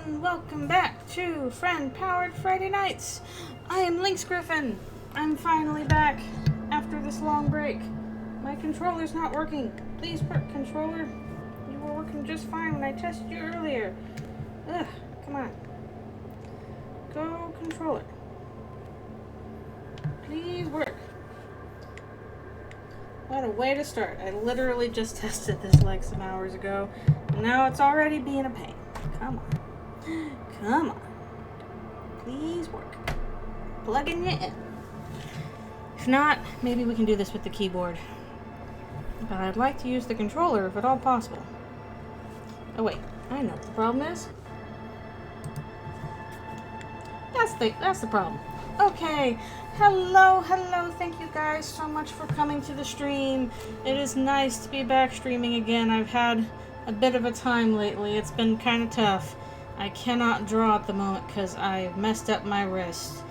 and welcome back to Friend-Powered Friday Nights. I am LynxGriffin. I'm finally back after this long break. My controller's not working. Please work, controller. You were working just fine when I tested you earlier. Ugh, come on. Go, controller. Please work. What a way to start. I literally just tested this like some hours ago, and now it's already being a pain. Come on. Come on. Please work. Plugging you in. If not, maybe we can do this with the keyboard. But I'd like to use the controller if at all possible. Oh wait, I know what the problem is. That's the problem. Okay. Hello, thank you guys so much for coming to the stream. It is nice to be back streaming again. I've had a bit of a time lately. It's been kind of tough. I cannot draw at the moment because I messed up my wrist.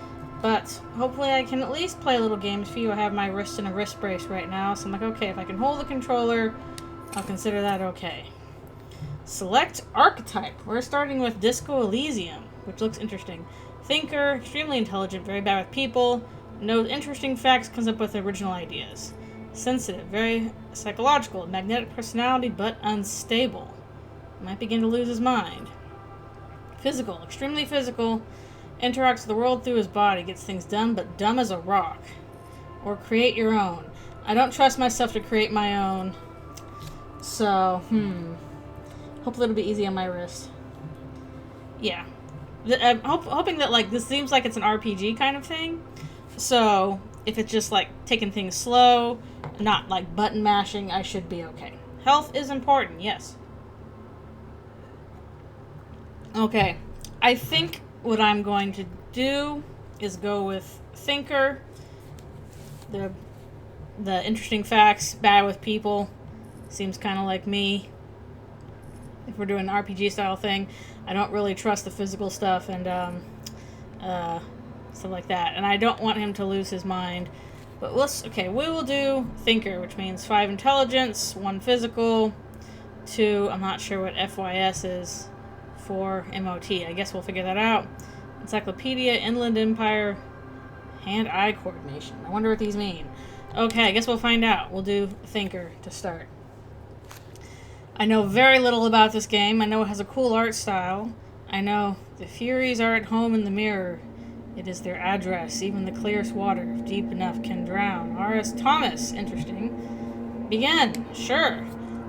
But hopefully I can at least play little games for you. I have my wrist in a wrist brace right now, so I'm like, okay, if I can hold the controller, I'll consider that okay. Select archetype. We're starting with Disco Elysium, which looks interesting. Thinker, extremely intelligent, very bad with people, knows interesting facts, comes up with original ideas. Sensitive, very psychological, magnetic personality, but unstable. Might begin to lose his mind. Physical, extremely physical, interacts with the world through his body, gets things done, but dumb as a rock. Or create your own. I don't trust myself to create my own. So, hopefully it'll be easy on my wrist. Yeah. I'm hoping that, like, this seems like it's an RPG kind of thing. So, if it's just, like, taking things slow, not, like, button mashing, I should be okay. Health is important, yes. Okay. I think what I'm going to do is go with Thinker. The interesting facts, bad with people. Seems kind of like me. If we're doing an RPG style thing, I don't really trust the physical stuff and stuff like that. And I don't want him to lose his mind. But we will do Thinker, which means 5 intelligence, 1 physical, 2, I'm not sure what FYS is, 4 MOT. I guess we'll figure that out. Encyclopedia, Inland Empire, hand-eye coordination. I wonder what these mean. Okay, I guess we'll find out. We'll do Thinker to start. I know very little about this game. I know it has a cool art style. I know the Furies are at home in the mirror. It is their address. Even the clearest water, if deep enough, can drown. R.S. Thomas. Interesting. Begin. Sure.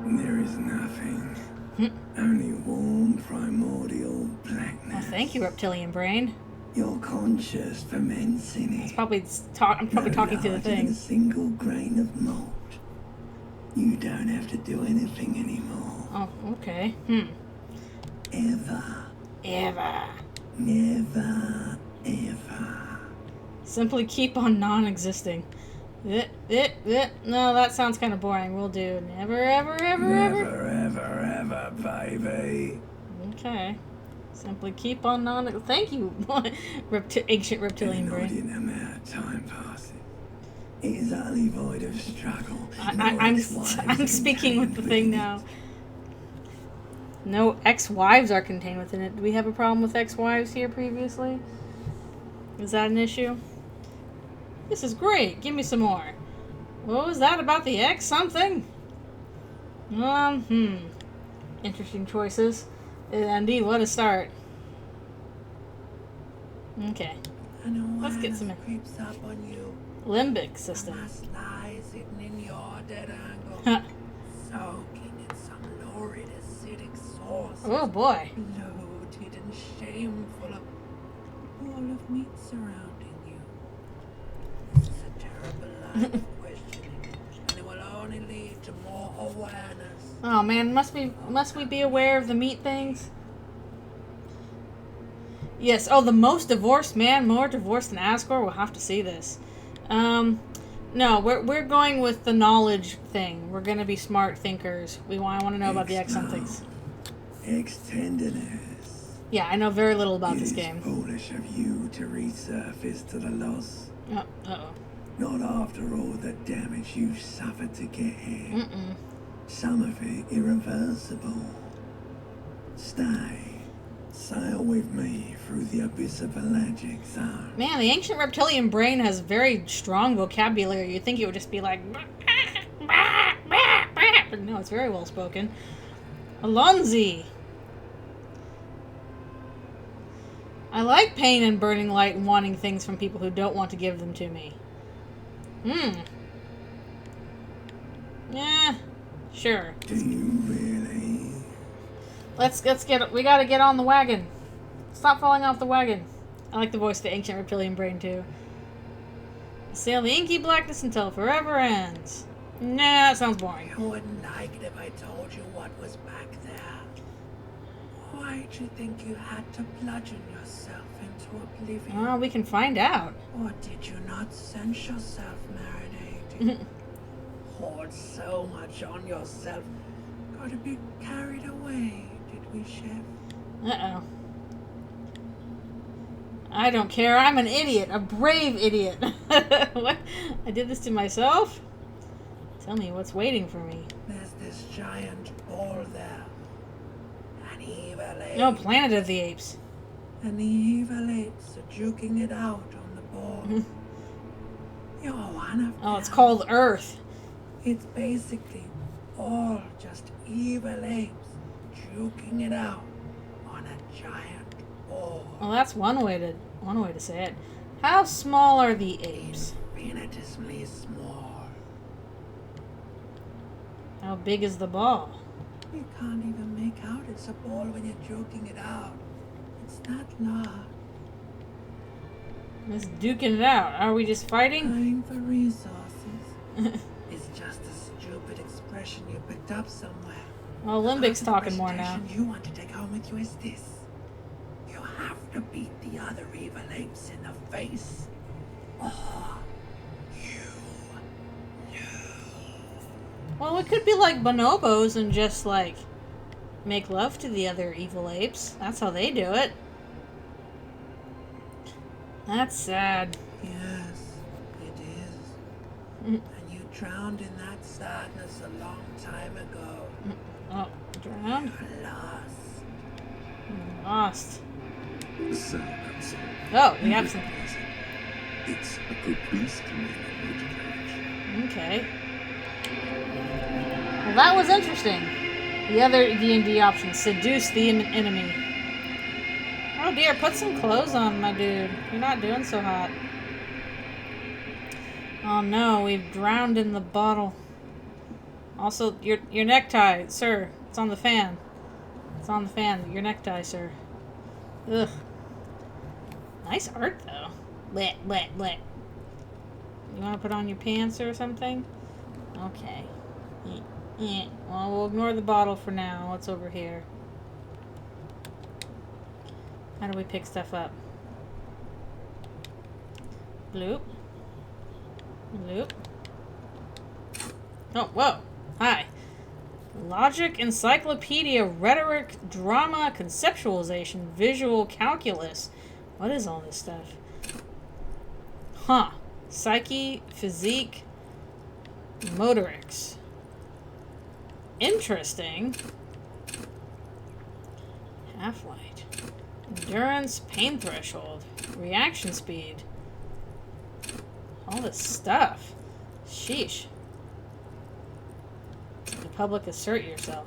There is nothing. Only warm primordial blackness. Well, thank you, reptilian brain. Your conscious ferments in it. I'm probably talking to the thing. A single grain of malt. You don't have to do anything anymore. Oh, okay. Ever. Never, ever. Simply keep on non-existing. No, that sounds kind of boring. We'll do never, ever, baby. Okay. Simply keep on non. Thank you, ancient reptilian brain. In an amount of time passes. It is utterly void of struggle. I'm speaking with the thing now. No ex-wives are contained within it. Do we have a problem with ex-wives here previously? Is that an issue? This is great. Give me some more. What was that about the ex something? Interesting choices. Indeed, what a start. Okay. Let's get some creeps up on you. Limbic system. Lie sitting in your dead angle. Soaking in some lurid acidic sauce. Oh boy. Bloated and shameful of all of meat surrounding you. This is a terrible line of questioning, and it will only lead to more awareness. Oh man, must we be aware of the meat things? Yes. Oh, the most divorced man, more divorced than Asgore. We'll have to see this. No, we're going with the knowledge thing. We're gonna be smart thinkers. I want to know about the X somethings. Ex-tenderness. Yeah, I know very little about this game. It is foolish of you to resurface to the loss. Uh-oh. Not after all the damage you've suffered to get here. Some of it irreversible. Stay. Sail with me through the abyss of a magic zone. Man, the ancient reptilian brain has very strong vocabulary. You'd think it would just be like... But no, it's very well spoken. Alonzi. I like pain and burning light and wanting things from people who don't want to give them to me. Yeah, sure. Do you really? Let's get... We gotta get on the wagon. Stop falling off the wagon. I like the voice of the ancient reptilian brain, too. Sail the inky blackness until forever ends. Nah, that sounds boring. You wouldn't like it if I told you what was back there. Why'd you think you had to bludgeon yourself into oblivion? Oh, we can find out. Or did you not sense yourself marinating? Hoard so much on yourself. Got a bit carried away, did we, Chef? Uh-oh. I don't care. I'm an idiot. A brave idiot. What? I did this to myself? Tell me what's waiting for me. There's this giant ball there. An evil ape. No, Planet of the Apes. And the evil apes are juking it out on the ball. You're one of them. Oh, it's called Earth. It's basically all just evil apes juking it out on a giant ball. Well, that's one way to say it. How small are the apes? Infinitesimally small. How big is the ball? You can't even make out it's a ball when you're joking it out. It's that large. Let's duking it out. Are we just fighting? Time for resources. It's just a stupid expression you picked up somewhere. Well, Limbic's talking more now. The presentation you want to take home with you is this. You have to beat the other evil apes in the face. Or you. Well, it could be like bonobos and just, like, make love to the other evil apes. That's how they do it. That's sad. Yes, it is. And you drowned in that sadness a long time ago. Oh, drowned? You're lost. Lost. The sound outside. Oh, we have some. It's a copious command. Okay. Well, that was interesting. The other D&D option, seduce the enemy. Oh dear, put some clothes on, my dude. You're not doing so hot. Oh no, we've drowned in the bottle. Also, your necktie, sir. It's on the fan. It's on the fan. Your necktie, sir. Ugh. Nice art, though. Blech, blech, blech. You want to put on your pants or something? Okay. Well, we'll ignore the bottle for now. What's over here? How do we pick stuff up? Bloop. Bloop. Oh, whoa. Hi. Logic, encyclopedia, rhetoric, drama, conceptualization, visual calculus. What is all this stuff? Huh. Psyche, physique, motorics. Interesting. Half-light. Endurance, pain threshold, reaction speed. All this stuff. Sheesh. The public, assert yourself.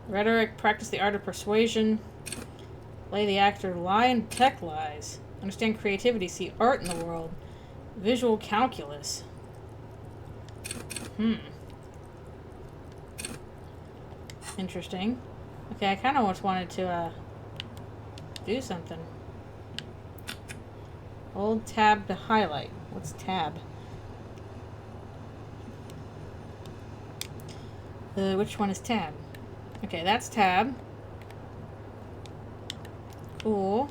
Rhetoric, practice the art of persuasion. Play the actor, lie and detect lies. Understand creativity, see art in the world. Visual calculus. Interesting. Okay, I kind of just wanted to do something. Hold tab to highlight. What's tab? Which one is tab? Okay, that's tab. Cool.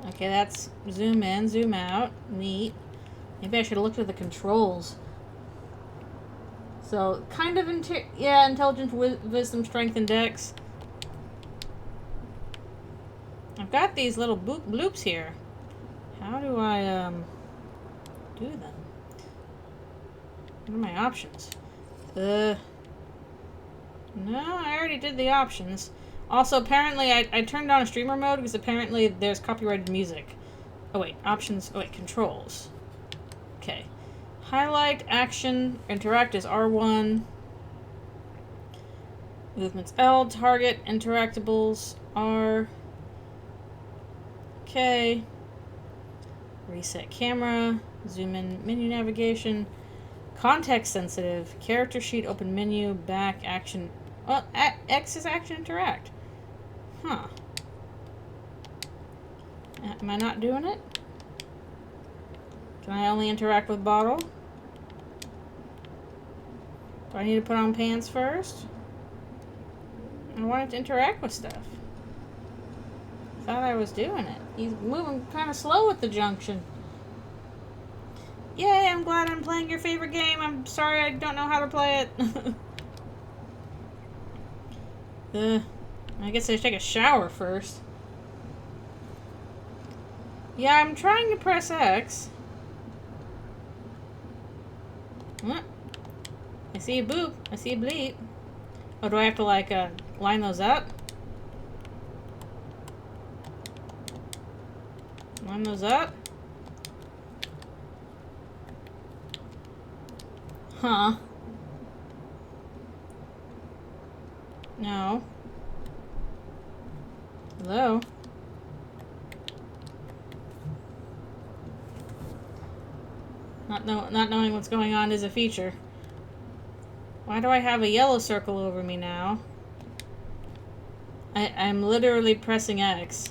Okay, that's zoom in, zoom out. Neat. Maybe I should have looked at the controls. So, kind of, intelligence, wisdom, strength, and dex. I've got these little bloops here. How do I, do them? What are my options? No, I already did the options. Also, apparently, I turned on a streamer mode because apparently there's copyrighted music. Oh, wait. Options. Oh, wait. Controls. Okay. Highlight, action, interact is R1. Movements L, target, interactables R. Okay. Reset camera, zoom in, menu navigation, context sensitive, character sheet, open menu, back, action. Well, X is action interact. Huh. Am I not doing it? Can I only interact with bottle? Do I need to put on pants first? I wanted to interact with stuff. Thought I was doing it. He's moving kind of slow at the junction. Yay, I'm glad I'm playing your favorite game. I'm sorry I don't know how to play it. I guess I should take a shower first. Yeah, I'm trying to press X. What? I see a boop. I see a bleep. Oh, do I have to, like, line those up? Line those up? Huh. No. Hello? Not knowing what's going on is a feature. Why do I have a yellow circle over me now? I'm literally pressing X.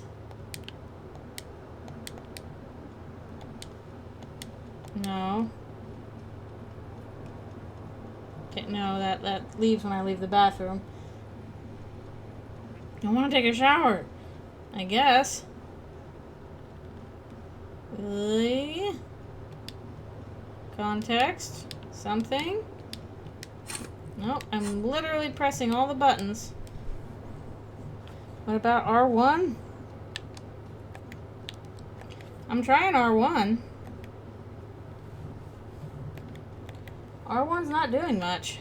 No. Okay, no, that leaves when I leave the bathroom. I want to take a shower. I guess. Context. Something. Nope, I'm literally pressing all the buttons. What about R1? I'm trying R1. R1's not doing much.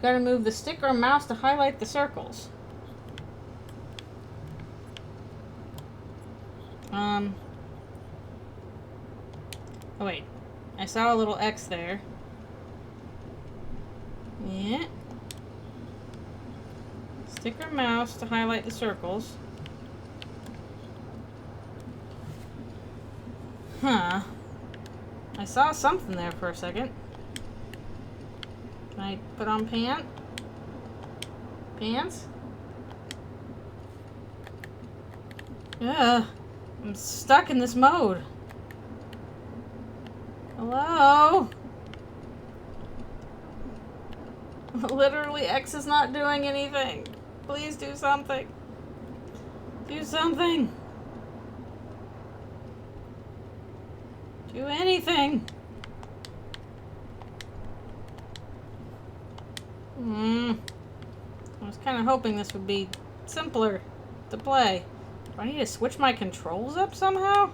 Gotta move the stick or mouse to highlight the circles. Oh wait. I saw a little X there. Yeah. Stick or mouse to highlight the circles. Huh. I saw something there for a second. Can I put on pants? Ugh. I'm stuck in this mode. Hello? Literally, X is not doing anything. Please do something. Do something. Do anything. I was kind of hoping this would be simpler to play. Do I need to switch my controls up somehow?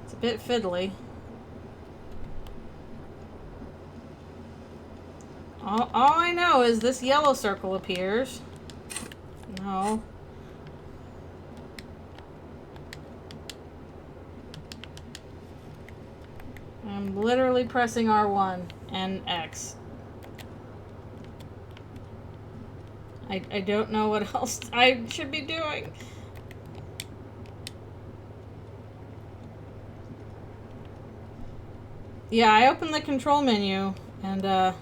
It's a bit fiddly. All I know is this yellow circle appears. No. I'm literally pressing R1 and X. I don't know what else I should be doing. Yeah, I opened the control menu and I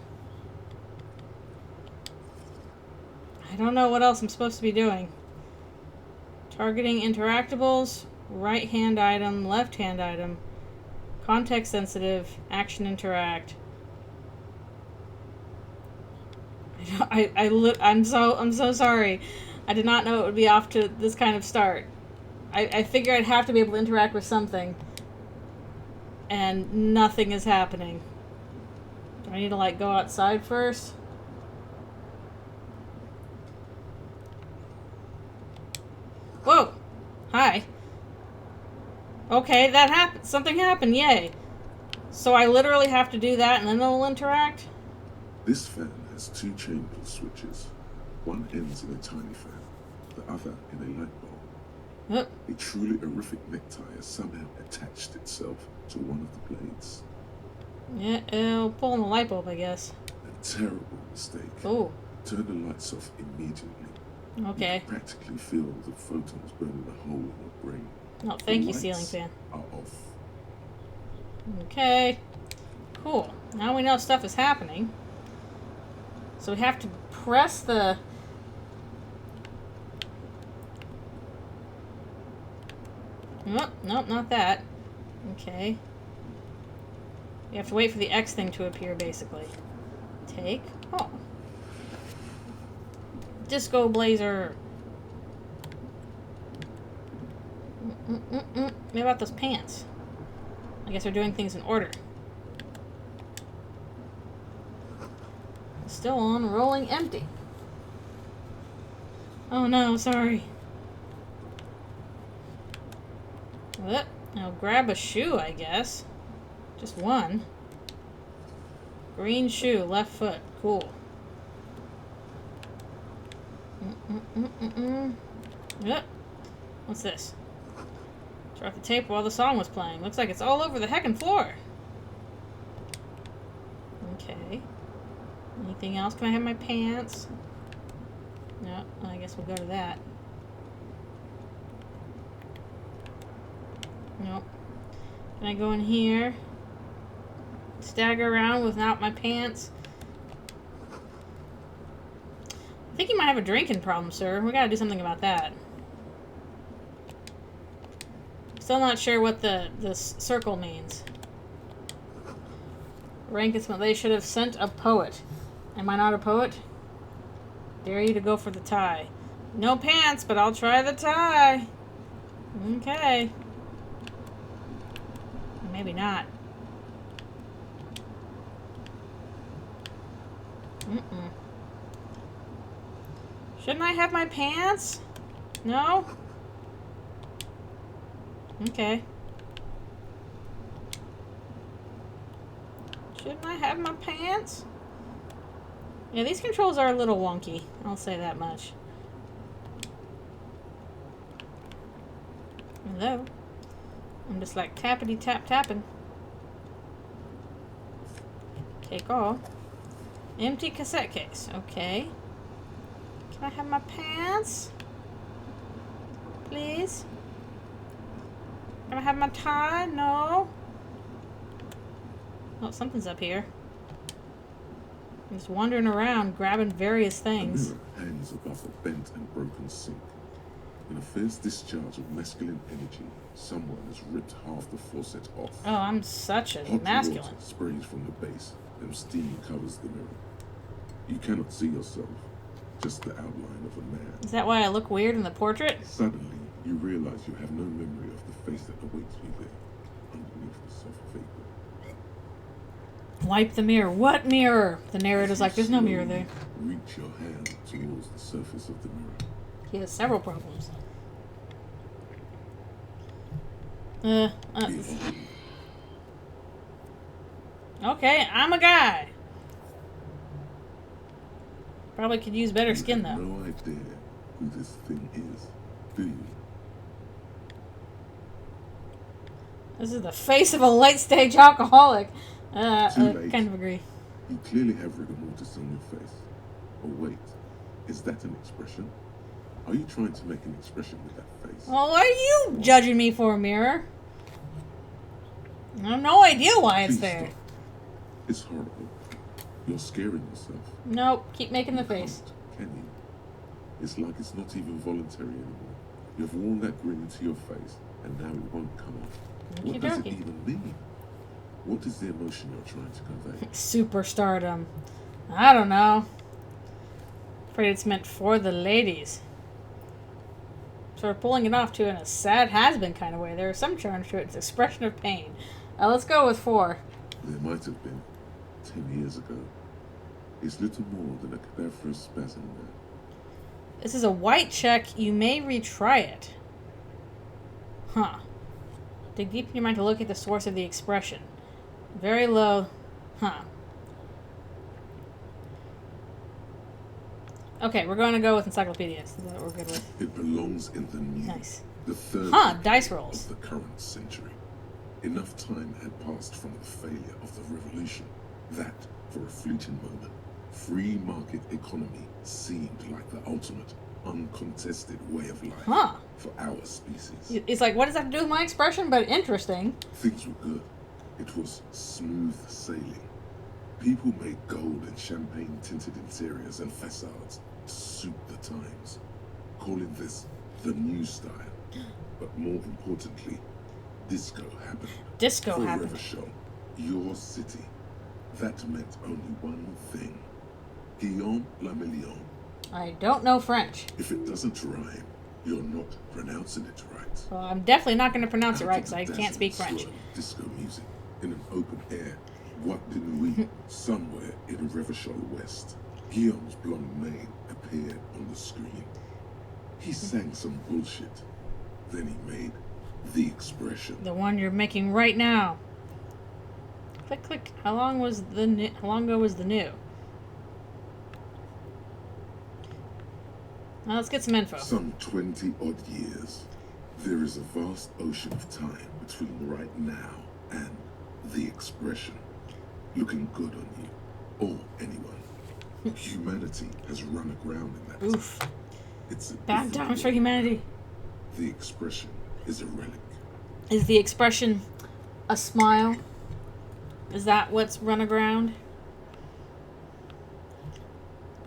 don't know what else I'm supposed to be doing. Targeting interactables, right hand item, left hand item, context sensitive, action interact. I'm so sorry. I did not know it would be off to this kind of start. I figured I'd have to be able to interact with something. And nothing is happening. Do I need to, like, go outside first? Whoa! Hi. Okay, that happened. Something happened. Yay. So I literally have to do that and then they'll interact? This fan has two chamber switches. One ends in a tiny fan, the other in a light bulb. A truly horrific necktie has somehow attached itself to one of the blades. Yeah, it'll pull on the light bulb, I guess. A terrible mistake. Oh. Turn the lights off immediately. Okay. You can practically feel the photons burning a hole in your brain. Oh, thank The you, ceiling lights fan. are off. Okay. Cool. Now we know stuff is happening. So we have to press the... Nope, nope, not that. Okay. You have to wait for the X thing to appear, basically. Take. Oh. Disco Blazer. What about those pants? I guess we're doing things in order. Still on, rolling empty. Oh no, sorry. Well, I'll grab a shoe, I guess. Just one. Green shoe, left foot. Cool. Yep. What's this? Dropped the tape while the song was playing. Looks like it's all over the heckin' floor. Okay. Anything else? Can I have my pants? No, I guess we'll go to that. Nope. Can I go in here? Stagger around without my pants? I think you might have a drinking problem, sir. We gotta do something about that. Still not sure what this circle means. Rank is they should have sent a poet. Am I not a poet? Dare you to go for the tie. No pants, but I'll try the tie. Okay. Maybe not. Shouldn't I have my pants? No? Okay. Shouldn't I have my pants? Yeah, these controls are a little wonky. I'll say that much. Hello? I'm just like tappity tap tapping. Take all. Empty cassette case. Okay. Can I have my pants? Please? Can I have my tie? No. Oh, something's up here. I'm just wandering around, grabbing various things. The mirror hangs above a bent and broken sink. In a fierce discharge of masculine energy, someone has ripped half the faucet off. Oh, I'm such a Hot masculine. water sprays from the base, and steam covers the mirror. You cannot see yourself, just the outline of a man. Is that why I look weird in the portrait? Suddenly, you realize you have no memory of the face that awaits you there, underneath the soft vapor. Wipe the mirror. What mirror? The narrator's like, there's no mirror there. Reach your hand towards the surface of the mirror. He has several problems. Behold, Okay, I'm a guy. Probably could use better skin, you have though. no idea who this thing is, do you? This is the face of a late-stage alcoholic. I Too late. kind of agree. You clearly have rigor mortis on your face. Oh wait, is that an expression? Are you trying to make an expression with that face? Well, what are you judging me for, mirror? I have no idea why it's Please there. stop. It's horrible. You're scaring yourself. Nope, keep making the You face. can't, can you? It's like it's not even voluntary anymore. You've worn that grin into your face, and now it won't come off. What does it Okey-dokey. even mean? What is the emotion you're trying to convey? Superstardom. I don't know. Afraid it's meant for the ladies. Sort of pulling it off too in a sad has-been kind of way. There is some charm to its expression of pain. Let's go with 4. There might have been 10 years ago. It's little more than a cadaverous spasm now. This is a white check. You may retry it. Huh. Dig deep in your mind to look at the source of the expression. Very low. Huh. Okay, we're going to go with encyclopedias. Is that what we're good with? It belongs in the new, Nice. the third Dice decade rolls. of the current century. Enough time had passed from the failure of the revolution that, for a fleeting moment, free market economy seemed like the ultimate, uncontested way of life for our species. It's like, what does that have to do with my expression? But interesting. Things were good. It was smooth sailing. People made gold and champagne-tinted interiors and facades to suit the times, calling this the new style. But more importantly, disco happened. Disco happened. Forever show, your city. That meant only one thing. Guillaume le Million. I don't know French. If it doesn't rhyme, you're not pronouncing it right. Well, I'm definitely not going to pronounce it Out right of because the I can't speak desert French. swirled disco music in an open air. What didn't we? Somewhere in Revachol West, Guillaume's blonde mane appeared on the screen. He sang some bullshit. Then he made the expression. The one you're making right now. Click, click. How long ago was the new? Now let's get some info. Some 20 odd years. There is a vast ocean of time between right now and the expression. Looking good on you, or anyone. Humanity has run aground in that Oof. time. It's a Bad different times for world. humanity. The expression is a relic. Is the expression a smile? Is that what's run aground?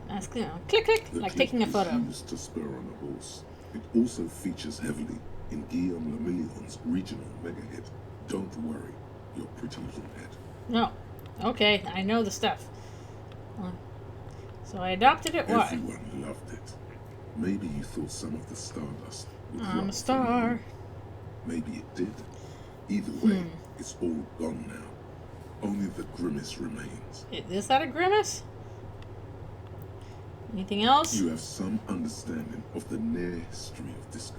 That's, click, click, The like clip taking a is photo. used to spur on a horse. It also features heavily in Guillaume le Million's regional mega hit, Don't Worry, Your Pretty Little Pet. No. Okay, I know the stuff. So I adopted it. Why? Everyone loved it. Maybe you thought some of the stardust would I'm a drop star. from you. Maybe it did. Either way, it's all gone now. Only the grimace remains. Is that a grimace? Anything else? You have some understanding of the near history of disco.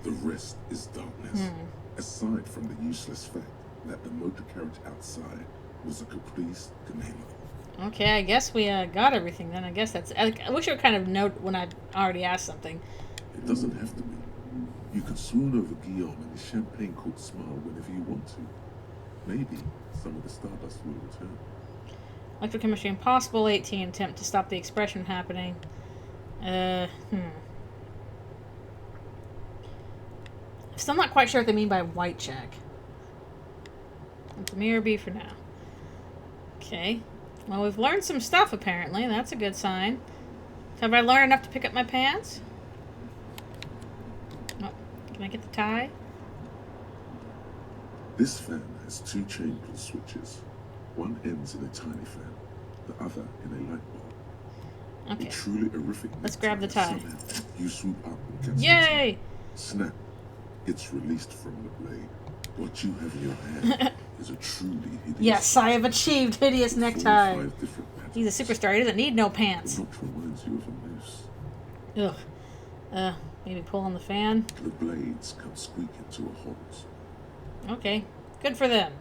The rest is darkness. Aside from the useless fact that the motor carriage outside was a caprice de Nemo. Okay, I guess we got everything then. I guess that's... I wish I would kind of note when I already asked something. It doesn't have to be. You could swoon over Guillaume and his champagne-corked smile whenever you want to. Maybe some of the stardust will return. Electrochemistry impossible. 18 attempt to stop the expression happening. Still not quite sure what they mean by white check. It's a mirror B for now. Okay. Well, we've learned some stuff apparently. That's a good sign. Have I learned enough to pick up my pants? Oh, can I get the tie? This fan has two chamber switches. One ends in a tiny fan, the other in a light bulb. Okay. A truly horrific. Let's grab the tie. Somehow, you swoop up and catch Yay! it. Snap. It's released from the blade. What you have in your hand is a truly hideous. Yes, I have achieved hideous necktie. 45 different patterns. He's a superstar. He doesn't need no The pants. notch reminds you of a moose. Ugh. Maybe pull on the fan. The blades come squeaking to a halt. Okay. Good for them.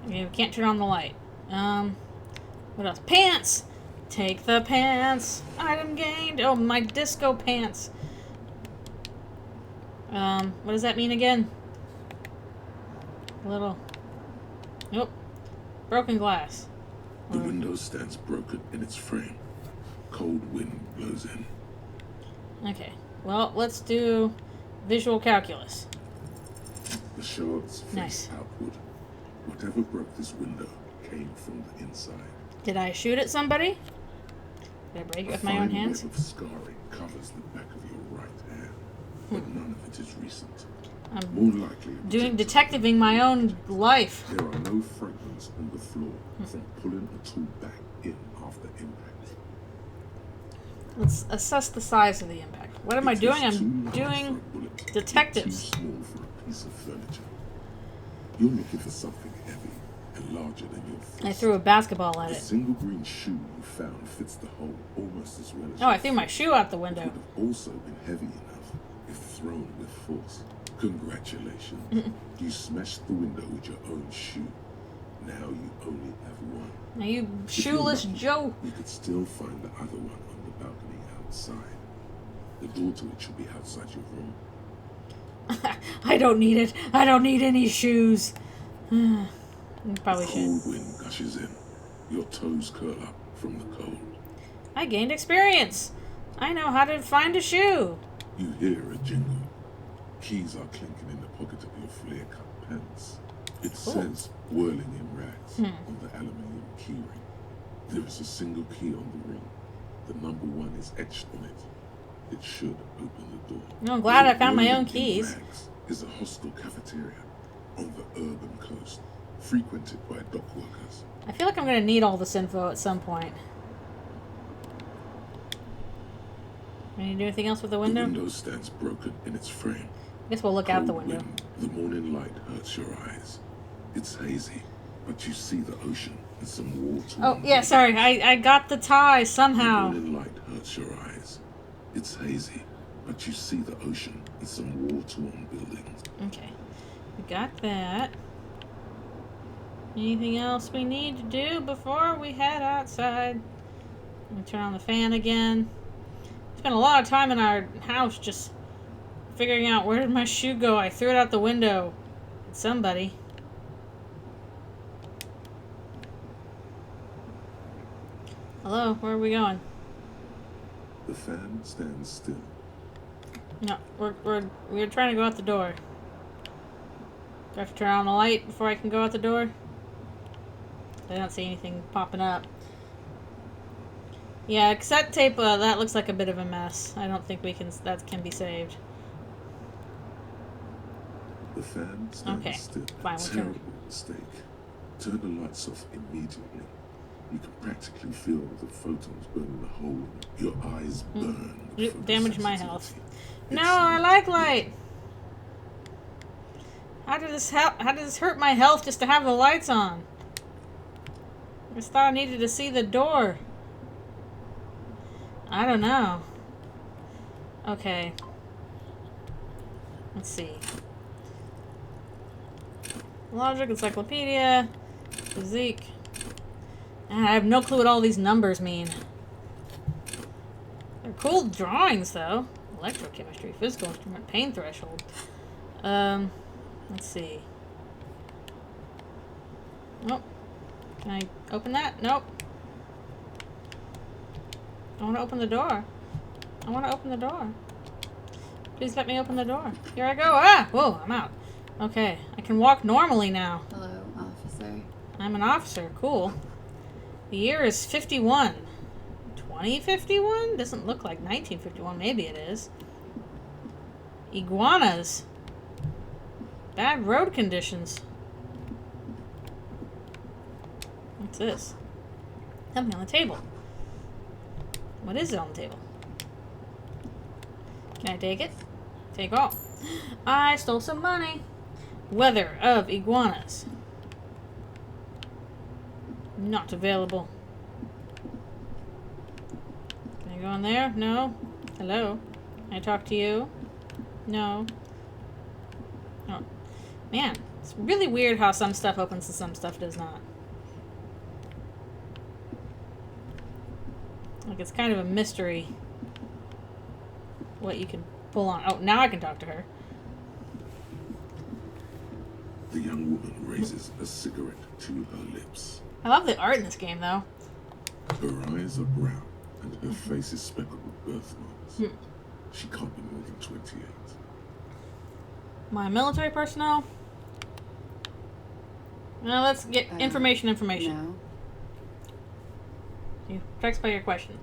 Okay, we can't turn on the light. What else? Pants! Take the pants! Item gained! Oh, my disco pants! What does that mean again? A little... Nope. Broken glass. The window stands broken in its frame. Cold wind blows in. Okay. Well, let's do visual calculus. The shards face Nice. outward. Whatever broke this window came from the inside. Did I shoot at somebody? Did I break it with my own hands? A fine web of scarring covers the back of your right hand, but none of it is recent. I'm More likely, it was doing a- detectiving my own life. There are no fragments on the floor from pulling a tool back in after impact. Let's assess the size of the impact. What am I It is doing? I'm too large doing for a bullet, detectives. Too small for a piece of furniture. You're looking for something heavy and larger than your fist. I threw a basketball at The it. single green shoe you found fits the hole almost as well as Oh, your I threw my fist. shoe out the It window. would have also been heavy enough if thrown with force. Congratulations. You smashed the window with your own shoe. Now you only have one. Now you If you're shoeless lucky, Joe. You could still find the other one on the balcony outside. The door to it should be outside your room. I don't need it. I don't need any shoes. You probably The should. cold wind gushes in. Your toes curl up from the cold. I gained experience. I know how to find a shoe. You hear a jingle. Keys are clinking in the pocket of your flare-cut pants. It says "whirling in rags" on the aluminium keyring. There is a single key on the ring. The number 1 is etched on it. It should open the door. I'm glad I found my Whirling own in keys. Rags is a hostel cafeteria on the urban coast, frequented by dock workers. I feel like I'm going to need all this info at some point. Can you do anything else with the window? The window stands broken in its frame. I guess we'll look out the Cold window. wind, the morning light hurts your eyes. It's hazy, but you see the ocean and some water. Oh, yeah, sorry. I got the tie somehow. The morning light hurts your eyes. It's hazy, but you see the ocean and some war-torn buildings. Okay. We got that. Anything else we need to do before we head outside? Let me turn on the fan again. Spent a lot of time in our house just figuring out where did my shoe go. I threw it out the window. Somebody. Hello, where are we going? The fan stands still. No, we're trying to go out the door. Do I have to turn on the light before I can go out the door? I don't see anything popping up. Yeah, cassette tape, that looks like a bit of a mess. I don't think that can be saved. The fan stands Okay, still. fine, we'll turn- Terrible mistake. Turn the lights off immediately. You can practically feel the photons burning a hole in your eyes burn. with It damaged my health. photosensitivity. No, It's I like light. How did this help? How did this hurt my health just to have the lights on? I just thought I needed to see the door. I don't know. Okay. Let's see. Logic, encyclopedia, physique. I have no clue what all these numbers mean. They're cool drawings, though. Electrochemistry, physical instrument, pain threshold. Let's see. Nope. Can I open that? Nope. I want to open the door. I want to open the door. Please let me open the door. Here I go. Ah! Whoa, I'm out. Okay, I can walk normally now. Hello, officer. I'm an officer. Cool. The year is 51. 2051? Doesn't look like 1951. Maybe it is. Iguanas. Bad road conditions. What's this? Something on the table. What is it on the table? Can I take it? Take all. I stole some money. Weather of iguanas. Not available. Can I go in there? No. Hello? Can I talk to you? No. Oh. Man, it's really weird how some stuff opens and some stuff does not. Like, it's kind of a mystery what you can pull on. Oh, now I can talk to her. The young woman raises a cigarette to her lips. I love the art in this game, though. Her eyes are brown and her face is speckled with birthmarks. She can't be more than 28. My military personnel. Now let's get information. No. You text by your question.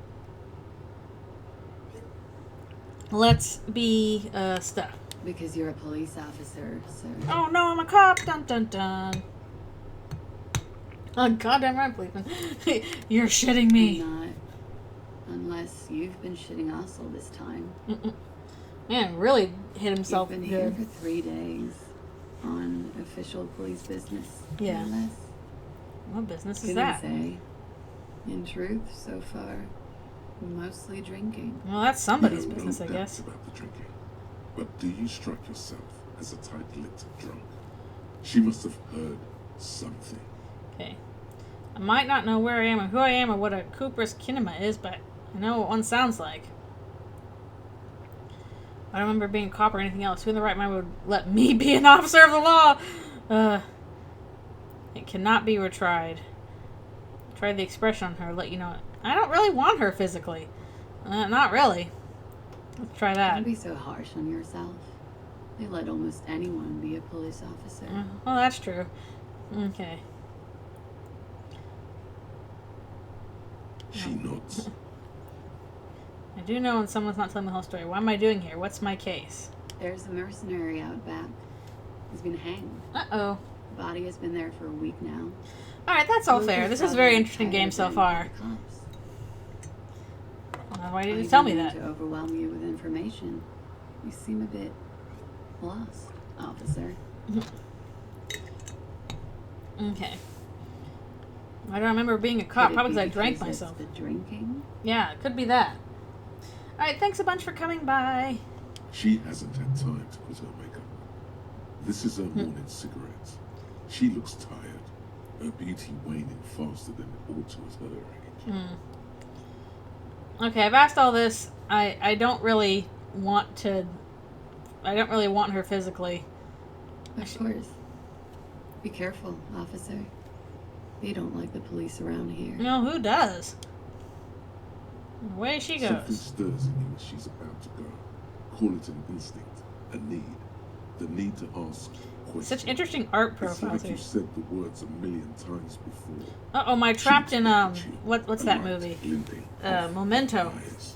Let's be stuff. Because you're a police officer, so... Oh no, I'm a cop! Dun dun dun. Oh, goddamn right, policeman. You're shitting me. Not. Unless you've been shitting us all this time. Man, really hit himself You've been good. here for 3 days on official police business. Yeah. more or less. What business is Couldn't that? say. In truth, so far, mostly drinking. Well, that's somebody's No business, I doubt guess. about the drinking. But do you strike yourself as a tight-lipped drunk. She must have heard something. Okay. I might not know where I am or who I am or what a Cooper's kinema is, but I know what one sounds like. I don't remember being a cop or anything else. Who in the right mind would let me be an officer of the law? It cannot be retried. Try the expression on her, let you know it. I don't really want her physically. Not really. Let's try that. Don't be so harsh on yourself. They let almost anyone be a police officer. Well, that's true. Okay. She nods. Oh. I do know when someone's not telling the whole story. What am I doing here? What's my case? There's a mercenary out back. He's been hanged. Uh-oh. The body has been there for a week now. Alright, that's all Luke fair. is This is a probably very interesting tired game of so waiting far. for the cops. Why didn't I you tell me didn't that? mean to overwhelm you with information. You seem a bit lost, officer. Okay. I don't remember being a cop, Could it probably be because I drank because it's myself. the drinking? Yeah, it could be that. Alright, thanks a bunch for coming by. She hasn't had time to put her makeup on. This is her morning cigarettes. She looks tired, her beauty waning faster than it ought to at her age. Okay, I've asked all this. I don't really want her physically. Of course. Be careful, officer. They don't like the police around here. No, who does? Away she Something goes. stirs in you as she's about to go. Call it an instinct, a need. The need to ask questions. Such interesting art It's profiles like here. you've said the words a million times before. Uh-oh, am I trapped in, Look at you. what's that A light movie? glinting off Memento. your eyes.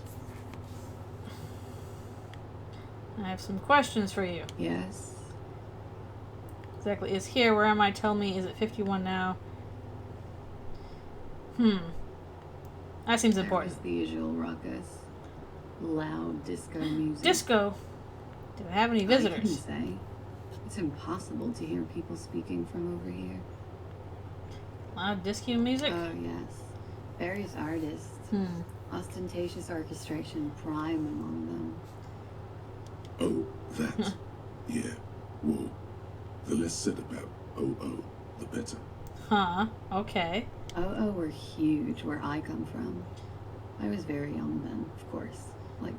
I have some questions for you. Yes. Exactly. Is here, where am I? Tell me, is it 51 now? That seems There important. was the usual ruckus. Loud disco music. Disco. Do I have any I couldn't visitors? say. It's impossible to hear people speaking from over here. Loud disco music? Oh, yes. Various artists. Ostentatious orchestration prime among them. Oh, that. Yeah. Whoa. The less said about oh, the better. Huh. Okay. Oh, were huge where I come from. I was very young then, of course. Like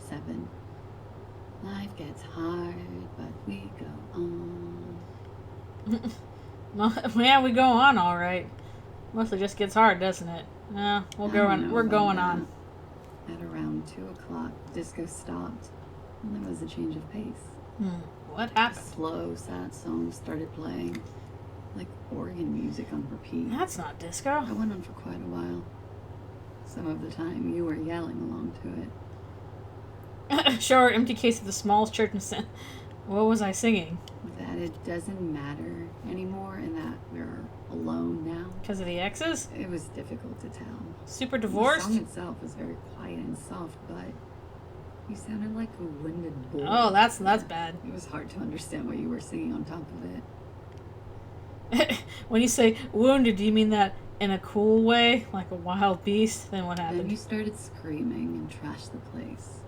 7. Life gets hard, but we go on. Well, yeah, we go on all right. Mostly just gets hard, doesn't it? No, we'll go on. We're going on. At around 2 o'clock, disco stopped, and there was a change of pace. What A happened? slow, sad song started playing, like organ music on repeat. That's not disco. I went on for quite a while. Some of the time, you were yelling along to it. Sure, empty case of the smallest church in San. What was I singing? That it doesn't matter anymore, and that we're alone now. Because of the exes? It was difficult to tell. Super The divorced? song itself was very quiet and soft, but you sounded like a winded bull. Oh, that's bad. It was hard to understand what you were singing on top of it. When you say wounded, do you mean that in a cool way? Like a wild beast? Then what Then happened? you started screaming and trashed the place.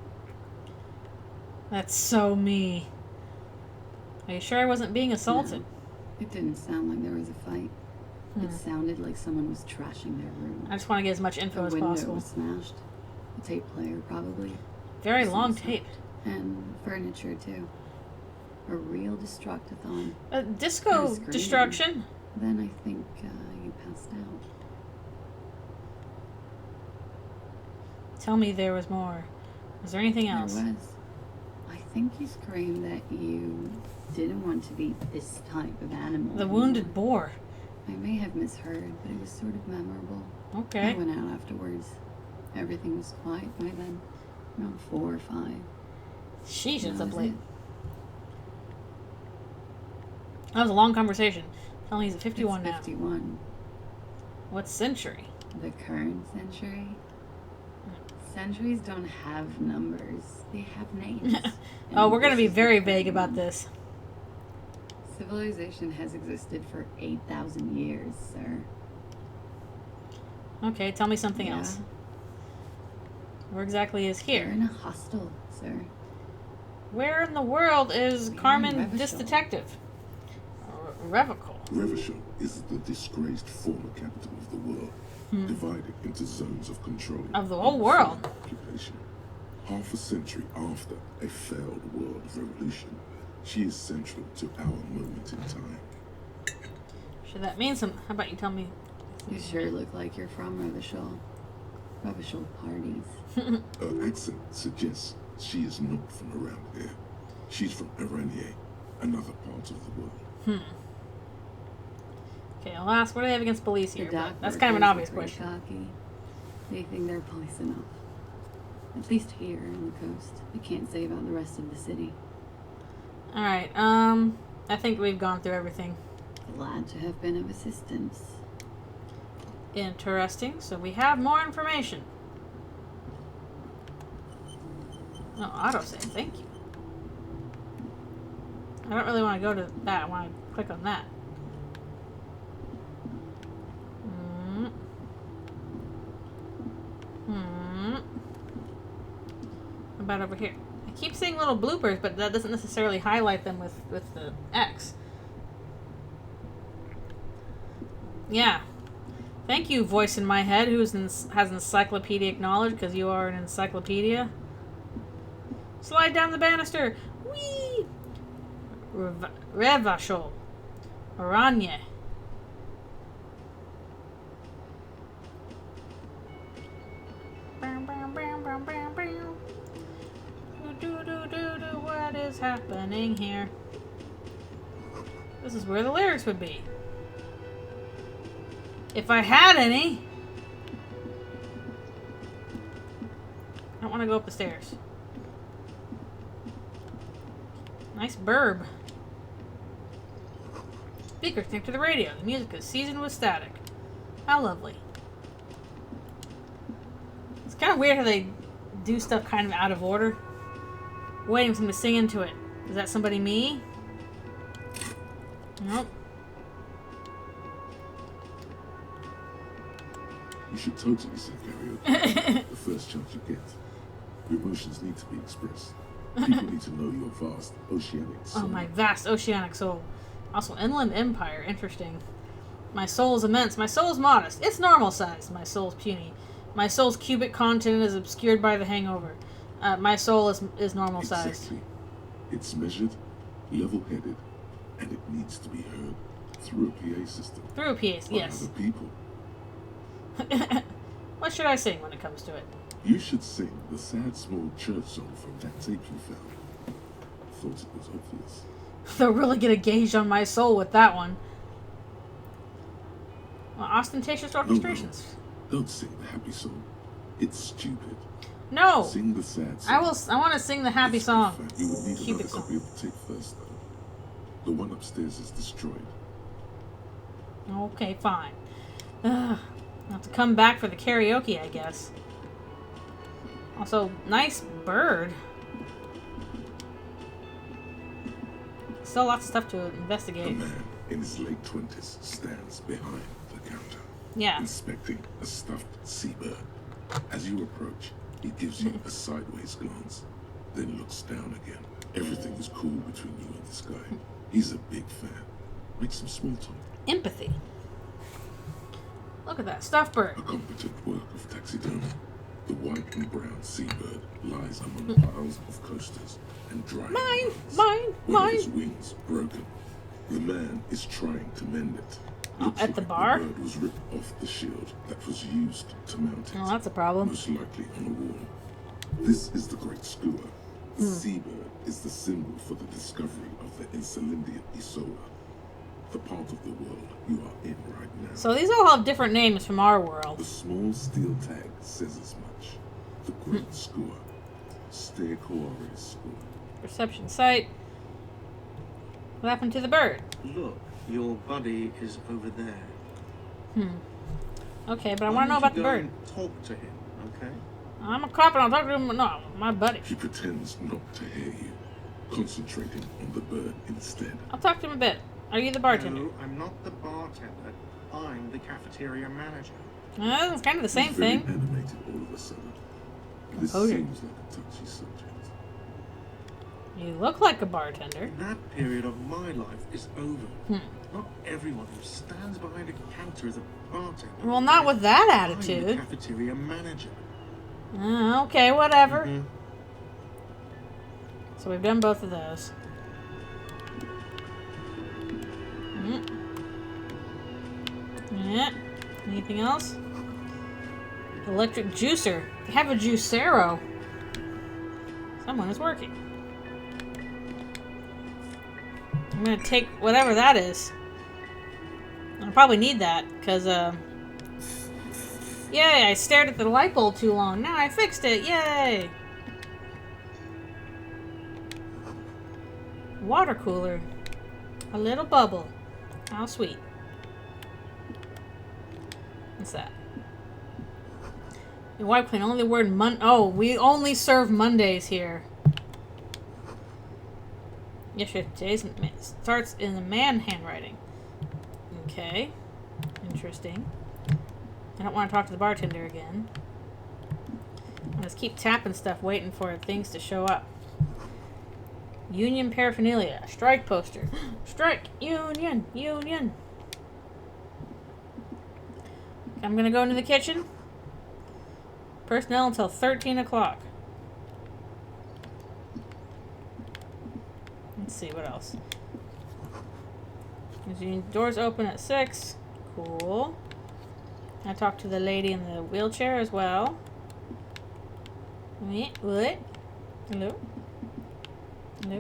That's so me. Are you sure I wasn't being assaulted? No, it didn't sound like there was a fight. It sounded like someone was trashing their room. I just want to get as much info The as window possible. was smashed. A tape player, probably. Very Some long stuff. tape. And furniture, too. A real destructathon. Disco screaming. destruction? Then I think you passed out. Tell me there was more. Was there anything else? There was. I think you screamed that you didn't want to be this type of animal. The anymore. wounded boar. I may have misheard, but it was sort of memorable. I Okay. went out afterwards. Everything was quiet by then. Around 4 or 5. Sheesh, it's That up was late. it. That was a long conversation. Tell me he's at 51 It's now. 51. What century? The current century? Centuries don't have numbers. They have names. Oh, And we're going to this be is the very current vague about one. this. Civilization has existed for 8,000 years, sir. Okay, tell me something Yeah. else. Where exactly is You're here? in a hostel, sir. Where in the world is Carmen, Revachol. this detective? Revachol. Revachol is the disgraced former capital of the world, divided into zones of control. Of the whole world. By occupation. Half a century after a failed world revolution, she is central to our moment in time. Should that mean something? How about you tell me? You sure look like you're from Revachol. Revachol parties. Her accent suggests she is not from around here. She's from Aranier, another part of the world. Okay, I'll ask, what do they have against police The here? dock But that's kind of an workers obvious are pretty question. cocky. They think they're police enough. At least here on the coast. They can't say about the rest of the city. Alright, I think we've gone through everything. Glad to have been of assistance. Interesting. So we have more information. No, autosave. Thank you. I don't really want to go to that. I want to click on that. What about over here? I keep seeing little bloopers, but that doesn't necessarily highlight them with the X. Yeah. Thank you, voice in my head, who has encyclopedic knowledge, because you are an encyclopedia. Slide down the banister. Whee! Revachol. Aranya. What is happening here? This is where the lyrics would be. If I had any. I don't want to go up the stairs. Nice burb. Speaker connect to the radio. The music is seasoned with static. How lovely. It's kind of weird how they do stuff kind of out of order. Waiting for them to sing into it. Is that somebody me? Nope. You should totally sing karaoke the first chance you get. Your emotions need to be expressed. People need to know your vast oceanic soul. Oh, my vast oceanic soul. Also, Inland Empire. Interesting. My soul is immense. My soul is modest. It's normal size. My soul is puny. My soul's cubic content is obscured by the hangover. My soul is normal size. Exactly. It's measured, level-headed, and it needs to be heard through a PA system. Through a PA, By yes. other people. What should I sing when it comes to it? You should sing the sad small church song from that tape you found. Thought it was obvious. They'll really get a gauge on my soul with that one. Well, ostentatious orchestrations. No. Don't sing the happy song. It's stupid. No! Sing the sad song. I want to sing the happy It's song. perfect. You would need Cubic another song. copy of the tape first, though. The one upstairs is destroyed. Okay, fine. Ugh. I'll have to come back for the karaoke, I guess. Also, nice bird. Still lots of stuff to A investigate. man in his late 20s stands behind the counter, Yeah. inspecting a stuffed seabird. As you approach, he gives you a sideways glance, then looks down again. Everything is cool between you and this guy. He's a big fan. Make some small talk. Empathy. Look at that stuffed bird. A competent work of taxidermy. The white and brown seabird lies among piles of coasters and dry Mine, bones. mine, One of his mine. wings broken. The man is trying to mend it. Oh, Looks at the like bar? The bird was ripped off the shield that was used to mount it. Oh, that's a problem. Most likely on a wall. This is the Great Skua. The Hmm. seabird is the symbol for the discovery of the Insulindia Isola, the part of the world you are in right now. So these all have different names from our world. The small steel tag says as much. The Great Skua. Stay Koare Skua. Perception sight. What happened to the bird? Look, your buddy is over there. Okay, but I Why want to know don't about you the go bird. and talk to him, okay? I'm a cop and I'll talk to him. No, my buddy. He pretends not to hear you, concentrating on the bird instead. I'll talk to him a bit. Are you the bartender? No, I'm not the bartender. I'm the cafeteria manager. It's kind of the same He's very thing. animated all of a sudden. This Composure. seems like a touchy subject. You look like a bartender. That period of my life is over. Not everyone who stands behind a counter is a bartender. Well, not with that I'm a attitude. cafeteria manager. Okay, whatever. Mhm. So we've done both of those. Yeah. Anything else? Electric juicer. They have a juicero. Someone is working. I'm gonna take whatever that is. I'll probably need that, because, yay, I stared at the light bulb too long. Now I fixed it, yay! Water cooler. A little bubble. How sweet. What's that? Your wife can only word oh, we only serve Mondays here. Yes, today's starts in the man handwriting. Okay. Interesting. I don't want to talk to the bartender again. I'll just keep tapping stuff, waiting for things to show up. Union paraphernalia. Strike poster. Strike! Union! Union! I'm gonna go into the kitchen. Personnel until 13 o'clock. Let's see, what else? Doors open at 6. Cool. I talked to the lady in the wheelchair as well. Wait, what? Hello? Hello?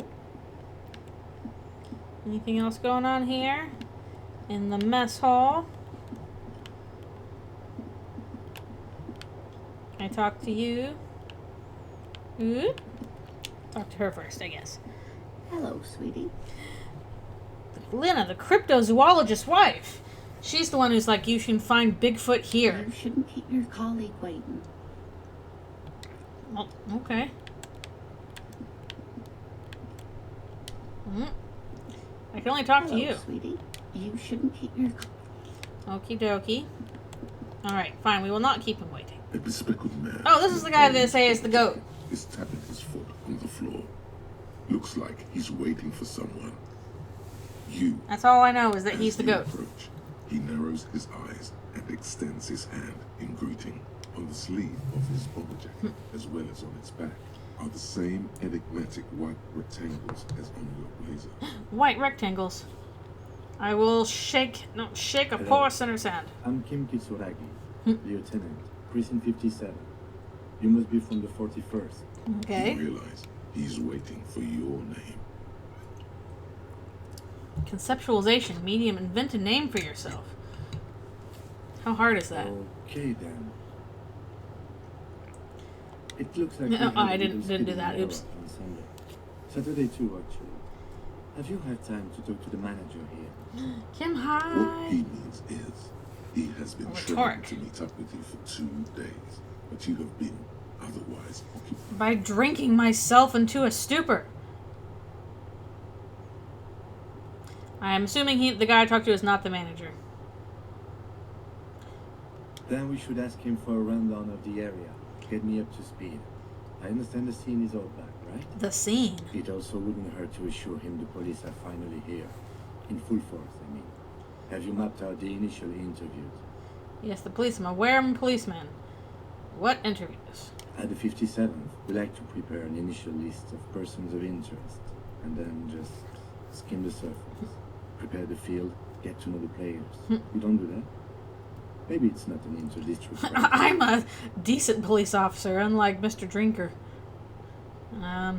Anything else going on here? In the mess hall? Can I talk to you? Ooh. Talk to her first, I guess. Hello, sweetie. Lena, the cryptozoologist's wife. She's the one who's like, you can find Bigfoot here. You shouldn't keep your colleague waiting. Oh, okay. I can only talk to you. Sweetie. You shouldn't keep your... Okie dokie. Alright, fine. We will not keep him waiting. A bespectacled man. Oh, this is the guy that say is the goat. Is tapping his foot on the floor. Looks like he's waiting for someone. You. That's all I know is that As he's the you goat. approach, he narrows his eyes and extends his hand in greeting. On the sleeve of his bomber jacket, as well as on its back, are the same enigmatic white rectangles as on your blazer. White rectangles. I will shake a paw sinner's hand. I'm Kim Kitsuragi, Lieutenant, Precinct 57. You must be from the 41st. Okay. You realize he's waiting for your name. Conceptualization, medium, invent a name for yourself. How hard is that? Okay then. It looks like No, we had I a didn't little do that. speeding Oops. error on Sunday. Saturday too, actually. Have you had time to talk to the manager here? Kim, What hi. he means is, he has been trying Rhetoric. to meet up with you for 2 days, but you have been otherwise occupied. By drinking myself into a stupor. I'm assuming the guy I talked to is not the manager. Then we should ask him for a rundown of the area. Get me up to speed. I understand the scene is all back, right? The scene. It also wouldn't hurt to assure him the police are finally here. In full force, I mean. Have you mapped out the initial interviews? Yes, the police. I'm aware I'm a policeman. What interviews? At the 57th, we like to prepare an initial list of persons of interest, and then just skim the surface. Prepare the field, get to know the players. You don't do that? Maybe it's not an inter-district crime. I'm a decent police officer, unlike Mr. Drinker. I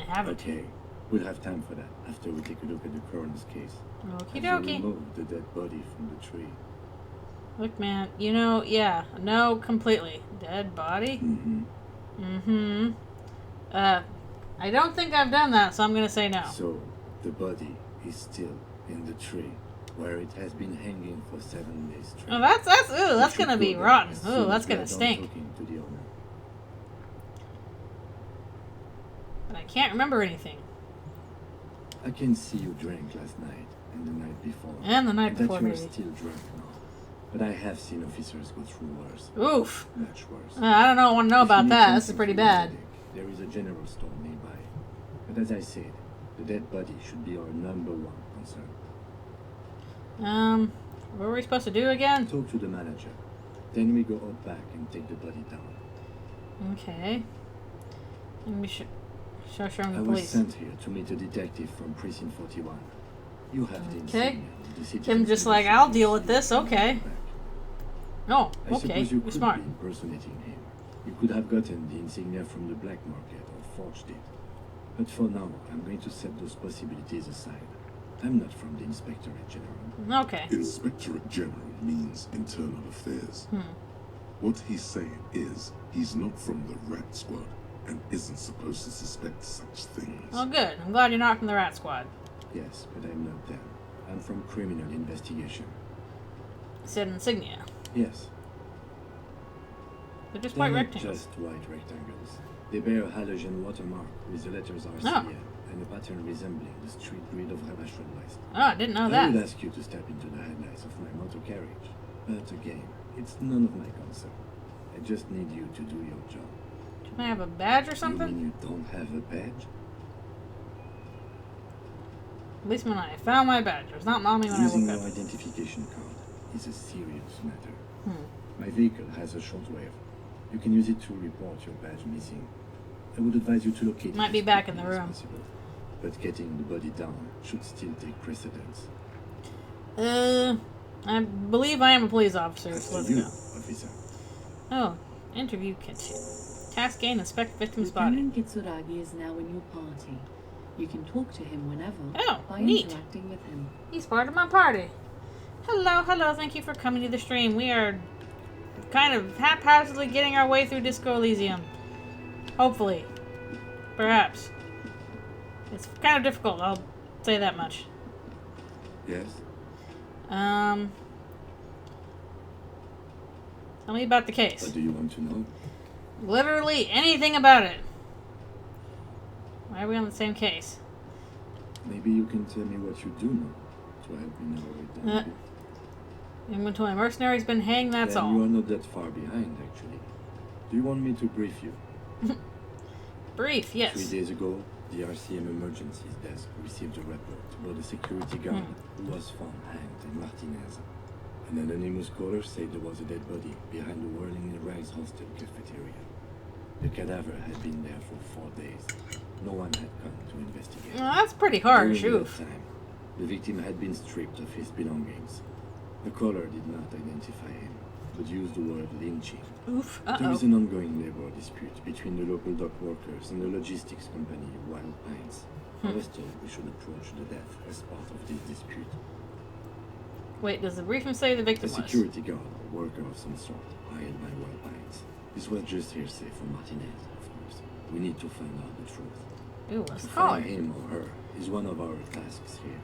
haven't. Okay, we'll have time for that after we take a look at the coroner's case. Okie Have dokie. you removed the dead body from the tree? Look, man, you know, yeah, no, completely. Dead body? Mm-hmm. I don't think I've done that, so I'm gonna say no. So, the body is still in the tree, where it has been hanging for 7 days straight. Oh, that's gonna be rotten. Ooh, that's gonna Stink. stink. Talking to the owner. But I can't remember anything. I can see you drank last night and the night before. And the night that before, you're maybe. still drunk now. But I have seen officers go through worse. Oof. Much worse. I don't want to know If you about need that. This is something pretty for your bad. headache, There is a general store nearby. But as I said, the dead body should be our #1 concern. What were we supposed to do again? Talk to the manager. Then we go out back and take the body down. Okay. And we should show I the was police. sent here to meet a detective from Precinct 41. You have the Okay. insignia of the citizen's Kim just like, condition I'll deal with this, on okay. your back. Oh, I okay. suppose you You're could smart. be impersonating him. You could have gotten the insignia from the black market or forged it. But for now, I'm going to set those possibilities aside. I'm not from the Inspectorate General. Okay. Inspectorate General means internal affairs. What he's saying is he's not from the Rat Squad and isn't supposed to suspect such things. Oh, good. I'm glad you're not from the Rat Squad. Yes, but I'm not them. I'm from criminal investigation. It said insignia. Yes, They're just they're white not rectangles. just white rectangles. They bear a halogen watermark with the letters RCM and a pattern resembling the street grid of Ravachol West. Oh, I didn't know I that. would ask you to step into the headlights of my motor carriage, but again, it's none of my concern. I just need you to do your job. Can I have a badge or You something? mean you don't have a badge? At least when I found my badge. It was not mommy when I Using woke your up. identification card is a serious matter. Hmm. My vehicle has a shortwave. You can use it to report your badge missing. I would advise you to locate Might it be as back in the quickly as room. possible. But getting the body down should still take precedence. I believe I am a police officer, so let's You, go. officer. Oh, interview kit. Task gain, inspect victim's body. Lieutenant Kitsuragi is now in your party. You can talk to him whenever Oh, by neat. interacting with him. He's part of my party. Hello, thank you for coming to the stream. We are kind of haphazardly getting our way through Disco Elysium. Hopefully. Perhaps. It's kind of difficult, I'll say that much. Yes? Tell me about the case. What do you want to know? Literally anything about it. Why are we on the same case? Maybe you can tell me what you do know to help me narrow it down a bit. Inventory mercenary's been hanged, that's Then all. you are not that far behind, actually. Do you want me to brief you? Brief, 3 yes. days ago, the RCM emergencies desk received a report about a security guard who was found hanged in Martinez. An anonymous caller said there was a dead body behind the Whirling in Rags hostel cafeteria. The cadaver had been there for 4 days. No one had come to investigate. Well, that's pretty harsh, During that oof. time, the victim had been stripped of his belongings. The caller did not identify him, but used the word lynching. Oof, There is uh-oh. an ongoing labor dispute between the local dock workers and the logistics company Wild Pines. I was told we should approach the death as part of this dispute. Wait, does the briefing say the A victim was? security guard or worker of some sort hired by Wild Pines. This was just hearsay from Martinez, of course. We need to find out the truth. Ooh, what's To the find caller? him or her is one of our tasks here.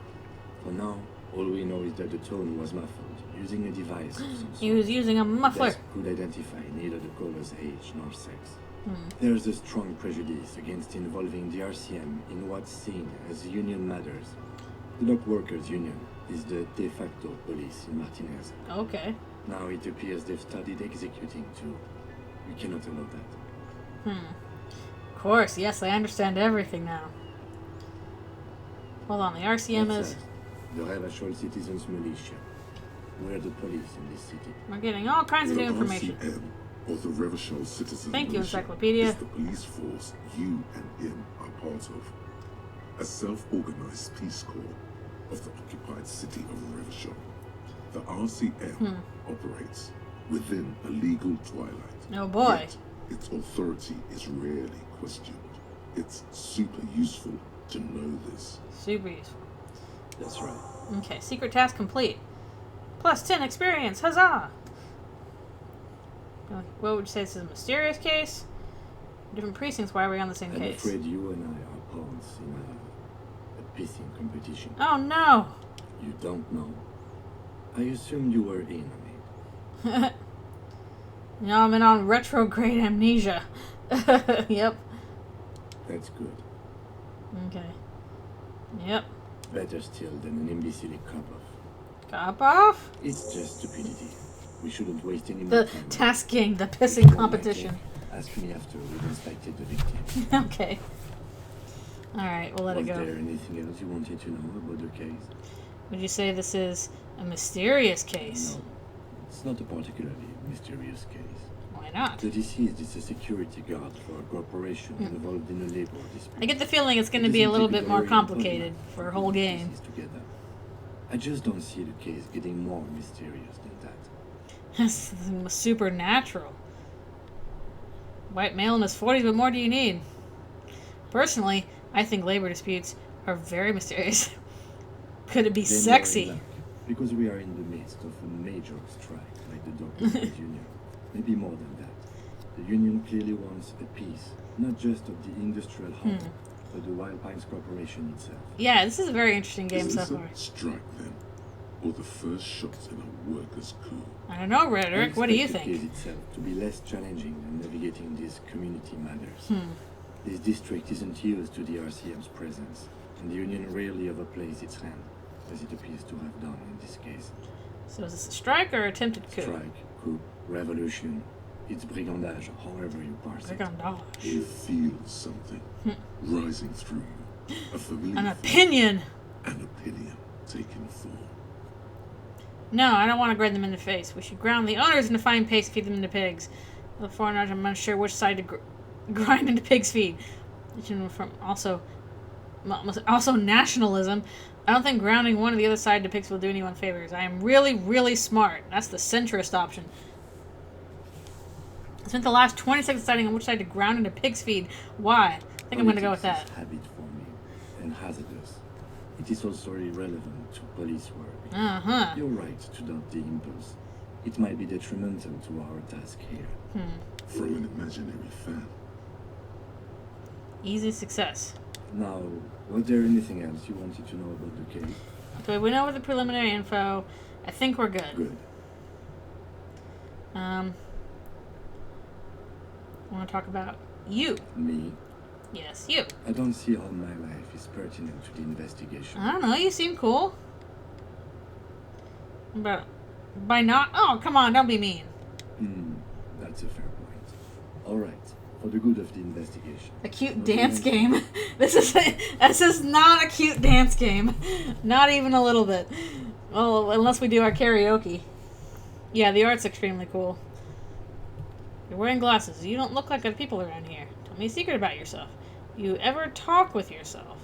For now, all we know is that the tone was muffled, using a device of some He sort. was using a muffler. Desk could identify neither the caller's age nor sex. Hmm. There's a strong prejudice against involving the RCM in what's seen as union matters. The dock workers' union is the de facto police in Martinez. Okay. Now it appears they've started executing too. We cannot allow that. Of course, yes, I understand everything now. Hold on, the RCM That's is... us, the Ravachol Citizens Militia. We're the police in this city. We're getting all kinds of The new information. RCM, or the Revachol Citizen Thank you, Militia, Encyclopedia. is the police force you and him are part of. A self-organized peace corps of the occupied city of Revachol. The RCM operates within a legal twilight. Oh boy. Yet its authority is rarely questioned. It's super useful to know this. Super useful. That's right. Okay, secret task complete. Plus 10 experience, huzzah! What would you say, this is a mysterious case? Different precincts, why are we on the same I'm case? afraid you and I are pawns in a pissing competition. Oh no! You don't know. I assumed you were in on it. Now I'm in on retrograde amnesia. Yep. That's good. Okay. Yep. Better still than an imbecile cop-off. Cop off? It's just stupidity. We shouldn't waste any more The time. tasking, the If pissing you don't like competition. it, Ask me after we've inspected the victim. Okay. Alright, we'll let it Was go. there anything else you wanted to know about the case? Would you say this is a mysterious case? No, it's not a particularly mysterious case. Why not? The deceased is a security guard for a corporation involved in a labor dispute. I get the feeling it's going to It be a isn't little bit more very complicated important for a to whole put the game. pieces together. I just don't see the case getting more mysterious than that. This is supernatural. White male in his 40s, what more do you need? Personally, I think labor disputes are very mysterious. Could it be Then you're in sexy? luck, because we are in the midst of a major strike, like the doctors' union. Maybe more than that. The union clearly wants a piece, not just of the industrial hub, but the Wild Pines Corporation itself. Yeah, this is a very interesting game Is so this far. a strike then? Or the first shots in a workers' coup? I don't know, Rhetoric. What do you I expect the think? case itself to be less challenging than navigating these community matters. This district isn't used to the RCM's presence, and the union rarely overplays its hand, as it appears to have done in this case. So is this a strike or attempted coup? Strike, coup, revolution, it's brigandage, however you parse it. Brigandage. You feel something rising through you. A familiar An thing, opinion! an opinion taking form. No, I don't want to grind them in the face. We should ground the owners into fine paste, feed them into pigs. Before not, I'm unsure which side to grind into pigs' feed. From also nationalism. I don't think grounding one or the other side to pigs will do anyone favors. I am really, really smart. That's the centrist option. I spent the last 20 seconds deciding on which side to ground into pig's feed. Why? I think I'm going to go with Politics that. is habit forming and hazardous. It is also irrelevant to police work. Uh-huh. You're right to doubt the impulse. It might be detrimental to our task here. From an imaginary fan. Easy success. Now, was there anything else you wanted to know about the case? Okay, we know the preliminary info. I think we're good. Good. I want to talk about you. Me? Yes, you. I don't see how my life is pertinent to the investigation. I don't know, you seem cool. But by not... Oh, come on, don't be mean. That's a fair point. All right, for the good of the investigation. A cute What do you dance mention? game. This is not a cute dance game. Not even a little bit. Well, unless we do our karaoke. Yeah, the art's extremely cool. You're wearing glasses. You don't look like other people around here. Tell me a secret about yourself. You ever talk with yourself?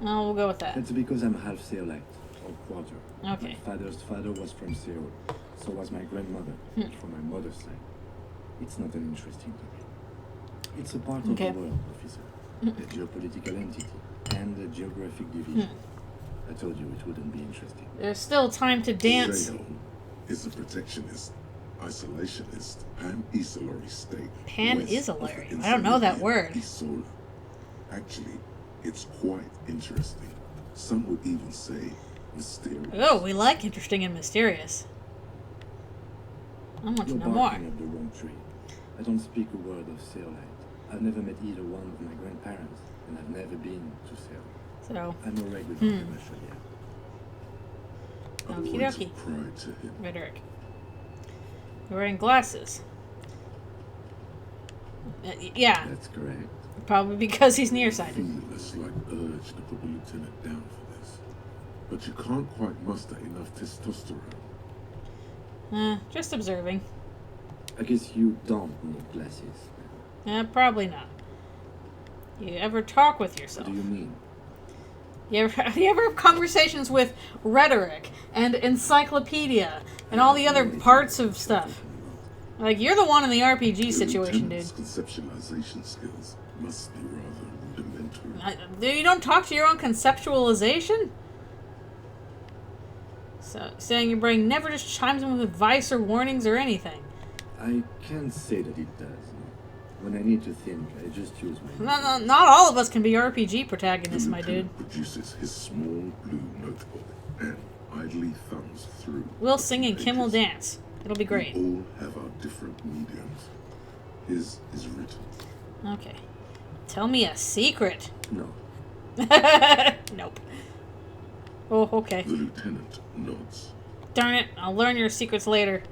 Oh, we'll go with that. That's because I'm half Seolite, or quarter. Okay. My father's father was from Seoul. So was my grandmother, from my mother's side. It's not an interesting topic. It's a part of Okay. the world, officer. A geopolitical entity and a geographic division. I told you it wouldn't be interesting. There's still time to dance. Seoul is a protectionist, isolationist, pan-Isolari state. Pan-Isolari? west of the I don't know that Insularia word. Isola. Actually, it's quite interesting. Some would even say mysterious. Oh, we like interesting and mysterious. I want to You're know more. barking up the wrong tree. I don't speak a word of Seolite. I've never met either one of my grandparents, and I've never been to Seoul. So, I'm a regular commercial, yeah. A Okie point dokie. of pride to him. Rhetoric. You're wearing glasses. Yeah, That's correct. probably because he's nearsighted. Feeling a slight urge to put the lieutenant down for this. But you can't quite muster enough testosterone. Just observing. I guess you don't need glasses. Probably not. You ever talk with What yourself? do you mean? You ever have conversations with Rhetoric and Encyclopedia and all the other parts of stuff? Like, you're the one in the RPG situation, dude. Lieutenant's conceptualization skills must be rather rudimentary. You don't talk to your own conceptualization? So, saying your brain never just chimes in with advice or warnings or anything. I can't say that it does. When I need to think, I just use my... Not all of us can be RPG protagonists, The my dude. lieutenant produces his small blue notebook and idly thumbs through. We'll sing and Kim will pages. dance. It'll be great. We all have our different mediums. His is written. Okay. Tell me a secret. No. Nope. Oh, okay. The lieutenant nods. Darn it, I'll learn your secrets later.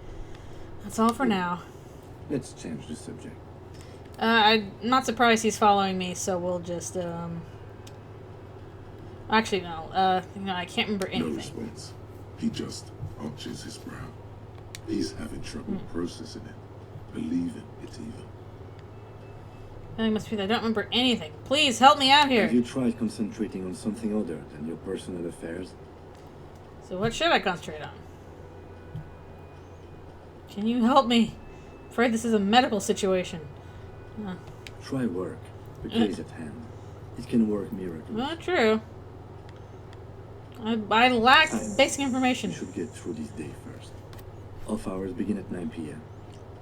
That's all for now. Let's change the subject. I'm not surprised he's following me, so we'll just, Actually, no. I can't remember No anything. response. He just arches his brow. He's having trouble processing it, believing it even. I think it must be that I don't remember anything. Please, help me out here! Have you tried concentrating on something other than your personal affairs? So what should I concentrate on? Can you help me? I'm afraid this is a medical situation. Try work. The case at hand. It can work miracles. Not true. I lack basic You information. should get through this day first. Off hours begin at 9 p.m.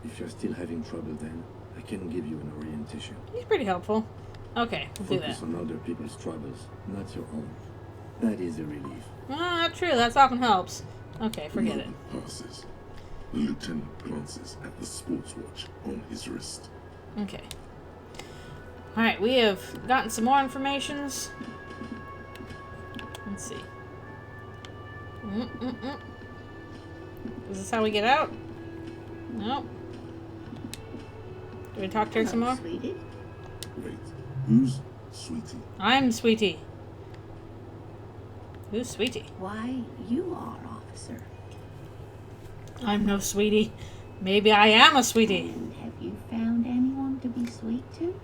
If you're still having trouble then, I can give you an orientation. He's pretty helpful. Okay, we'll do that. Focus on other people's troubles, not your own. That is a relief. Well, not true. That often helps. Okay, forget it. The moment passes. The lieutenant glances at the sports watch on his wrist. Okay. Alright, we have gotten some more informations. Let's see. Is this how we get out? Nope. Do we talk to her some more? Sweetie. Wait, who's Sweetie? I'm Sweetie. Who's Sweetie? Why, you are, officer. I'm no Sweetie. Maybe I am a Sweetie. And have you found anyone to be sweet to?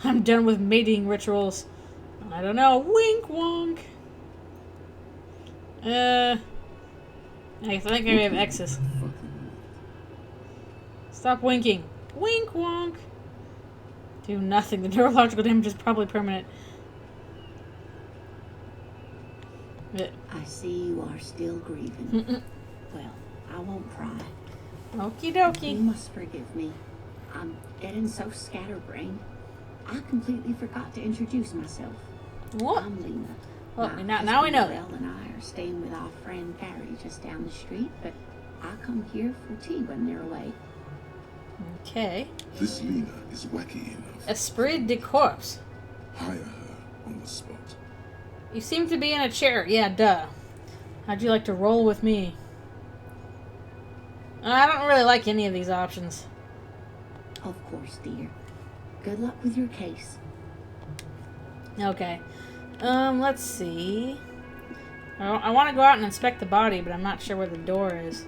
I'm done with mating rituals. I don't know. Wink wonk. I think I have X's. Stop winking. Wink wonk. Do nothing. The neurological damage is probably permanent. I see you are still grieving. Well, I won't cry. Okie You dokie. must forgive me. I'm getting so scatterbrained. I completely forgot to introduce myself. What? I'm Lena. Well, My now we know. husband Darrell and I are staying with our friend Carrie just down the street, but I come here for tea when they're away. Okay. This Lena is wacky enough. Esprit de corps. Hire her on the spot. You seem to be in a chair. Yeah, duh. How'd you like to roll with me? I don't really like any of these options. Of course, dear. Good luck with your case. Okay. Let's see. I want to go out and inspect the body, but I'm not sure where the door is.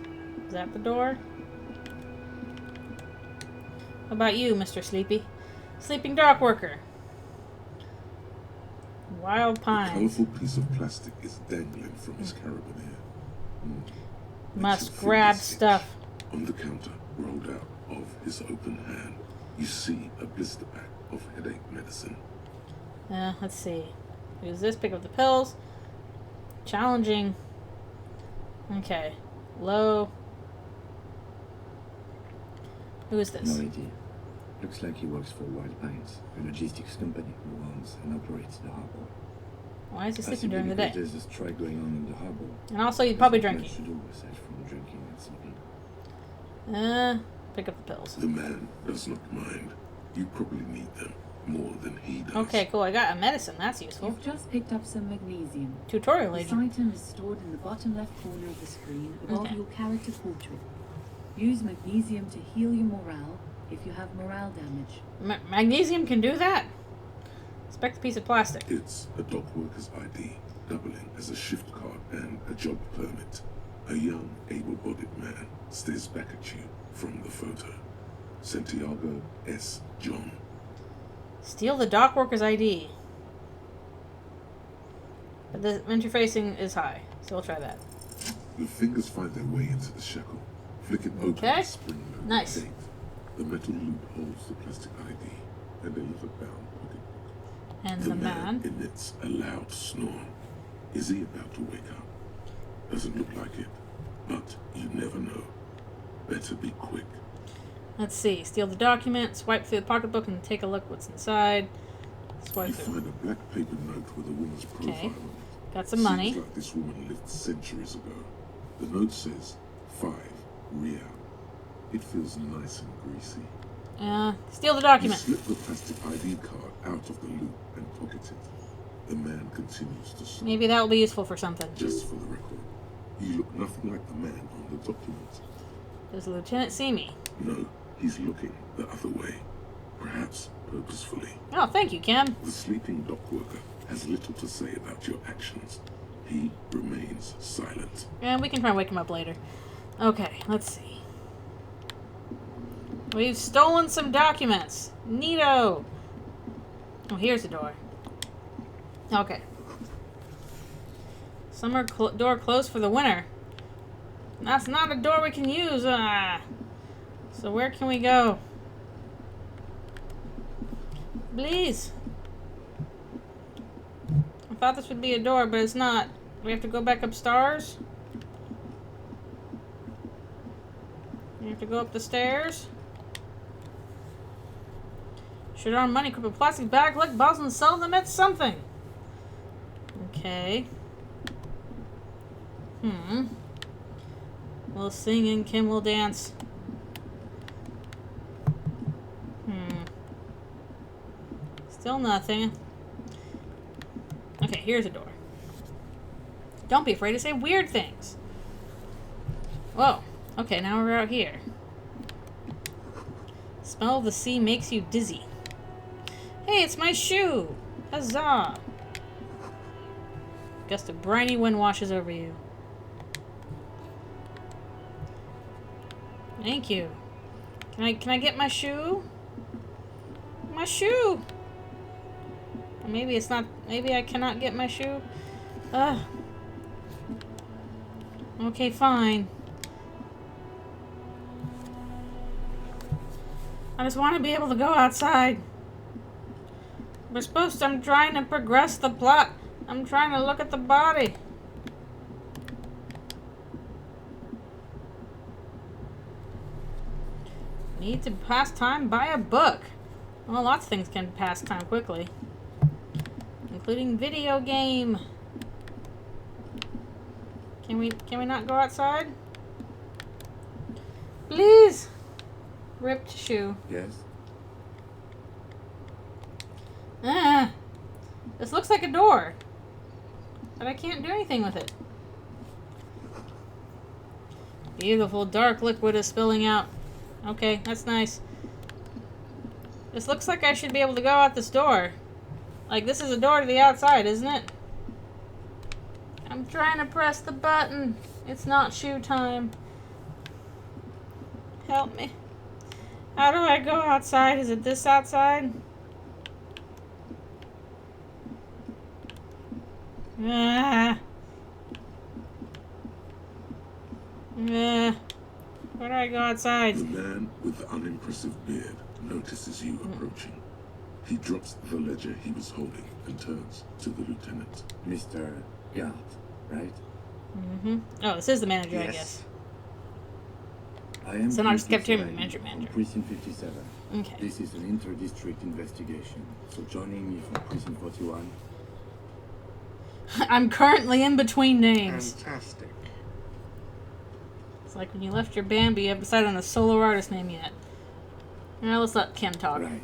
Is that the door? How about you, Mr. Sleepy? Sleeping dock worker. Wild A pines. colourful piece of plastic is dangling from his carabiner. Must Makes your grab fingers itch. stuff. On the counter, rolled out of his open hand, you see a blister pack of headache medicine. Let's see. Use this, pick up the pills. Challenging. Okay. Low. Who is No this? idea. Looks like he works for Wild Pines, a logistics company who owns and operates the harbor. Why is he sleeping Possibly during the because day? there's a strike going on in the harbor. And also, you're probably There's not drinking. much to do aside from drinking and sleeping. Pick up the pills. The man does not mind. You probably need them more than he does. Okay, cool. I got a medicine. That's useful. You've just picked up some magnesium. Tutorial This agent. item is stored in the bottom left corner of the screen above Okay. your character portrait. Use magnesium to heal your morale if you have morale damage. Magnesium can do that? Inspect a piece of plastic. It's a dock worker's ID, doubling as a shift card and a job permit. A young, able-bodied man stares back at you from the photo. Santiago S. John. Steal the dock worker's ID. But the interfacing is high, so we'll try that. Your fingers find their way into the shackle, flicking open Okay. the spring loaded Nice. date. The metal loop holds the plastic ID and a leather-bound pocketbook. And The the man. emits a loud snore. Is he about to wake up? Doesn't look like it, but you never know. Better be quick. Let's see. Steal the document, swipe through the pocketbook, and take a look what's inside. Swipe You through. find a black paper note with a woman's profile Okay. on it. Got some money. Seems like this woman lived centuries ago. The note says 5 real. It feels nice and greasy. Steal the You document. slip the plastic ID card out of the loop and pocket it. The man continues to snore. Maybe that will be useful for something. Just for the record, you look nothing like the man on the document. Does the lieutenant see me? No, He's looking the other way, perhaps purposefully. Oh, thank you, Kim. The sleeping dock worker has little to say about your actions. He remains silent. And we can try and wake him up later. Okay, let's see. We've stolen some documents. Neato. Oh, here's the door. Okay. Summer door closed for the winter. That's not a door we can use. So where can we go? Please. I thought this would be a door, but it's not. We have to go back upstairs. We have to go up the stairs. Should our money equip a plastic bag, collect bottles, and sell them at something? Okay. We'll sing and Kim will dance. Still nothing. Okay, here's a door. Don't be afraid to say weird things. Whoa. Okay, now we're out here. Smell of the sea makes you dizzy. Hey, it's my shoe! Huzzah! Gust of briny wind washes over you. Thank you. Can I get my shoe? My shoe! Maybe it's not. Maybe I cannot get my shoe. Okay, fine. I just want to be able to go outside. I'm trying to progress the plot. I'm trying to look at the body. Need to pass time by a book. Well, lots of things can pass time quickly. Including video game. Can we not go outside? Please. Ripped shoe. Yes? This looks like a door. But I can't do anything with it. Beautiful dark liquid is spilling out. Okay, that's nice. This looks like I should be able to go out this door. Like, this is a door to the outside, isn't it? I'm trying to press the button. It's not shoe time. Help me. How do I go outside? Is it this outside? Where do I go outside? The man with the unimpressive beard notices you approaching. He drops the ledger he was holding and turns to the lieutenant. Mr. Gart, right? Oh, this is the manager, I guess. I am So not just cafeteria manager manager. Precinct 57. Okay. This is an inter-district investigation. So joining me from Precinct 41. I'm currently in between names. Fantastic. It's like when you left your band, but you haven't decided on a solo artist name yet. Now let's let Kim talk. Right.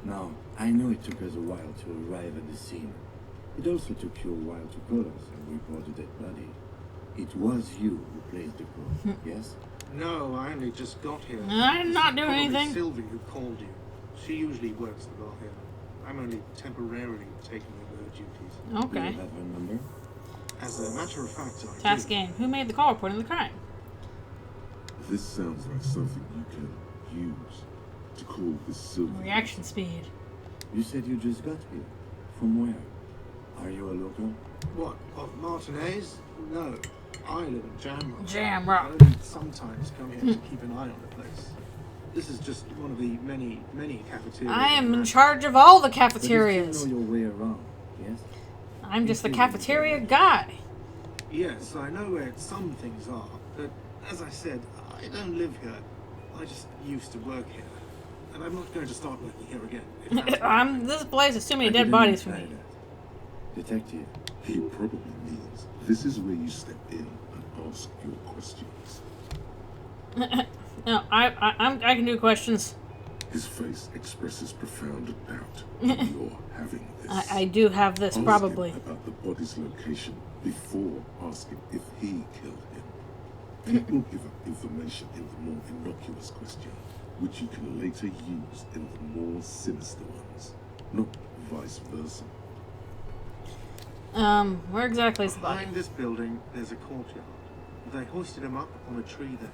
Now, I know it took us a while to arrive at the scene. It also took you a while to call us and report the dead body. It was you who placed the call, yes? No, I only just got here. I'm not doing Probably anything. Sylvie who called you. She usually works the bar here. I'm only temporarily taking over her duties. Do Okay. you have her number? As a matter of fact, I Task do. game. Who made the call reporting the crime? This sounds like something you can use to call this Sylvia. Reaction speed. You said you just got here. From where? Are you a local? What? Martinez? No. I live in Jamrock. Jamrock. I only sometimes come here to keep an eye on the place. This is just one of the many cafeterias. I am in charge of all the But you cafeterias. still know your way around, yes? I'm just the cafeteria guy. Yes, I know where some things are, but as I said, I don't live here. I just used to work here. And I'm not going to start working here again. if that's This place is too many I dead didn't bodies for imply me. that. Detective, He probably means this is where you step in and ask your questions. No, I can do questions. His face expresses profound doubt that you're having this. I do have this, Ask probably. him about the body's location before asking if he killed him. People give up information in the more innocuous question. which you can later use in the more sinister ones, not vice versa. Where exactly is the body? Behind this building, there's a courtyard. They hoisted him up on a tree there.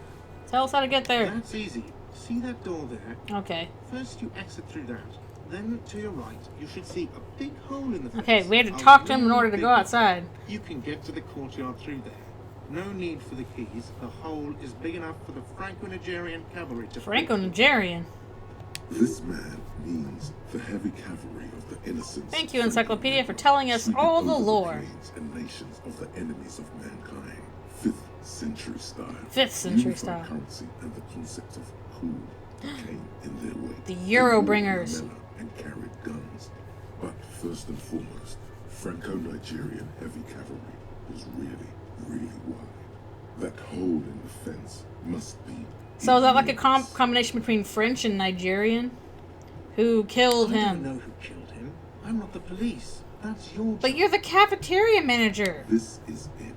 Tell us how to get there. That's easy. See that door there? Okay. First you exit through that. Then to your right, you should see a big hole in the fence. Okay, we had to A talk to him in really order to big go one. outside. You can get to the courtyard through there. No need for the keys. The hole is big enough for the Franco-Nigerian cavalry to... Franco-Nigerian. This man means the heavy cavalry of the innocents. Thank you, Encyclopedia, for telling us all the lore. Plains and nations of the enemies of mankind. 5th century style. 5th century Unified style. currency and the concept of cool came in their way. The They Euro wore bringers. lamella and carried guns. But first and foremost, Franco-Nigerian heavy cavalry was really wide. That hole in the fence must be... So is that like a combination between French and Nigerian? Who killed I don't him? know who killed him. I'm not the police. That's your But job. you're the cafeteria manager. This is it.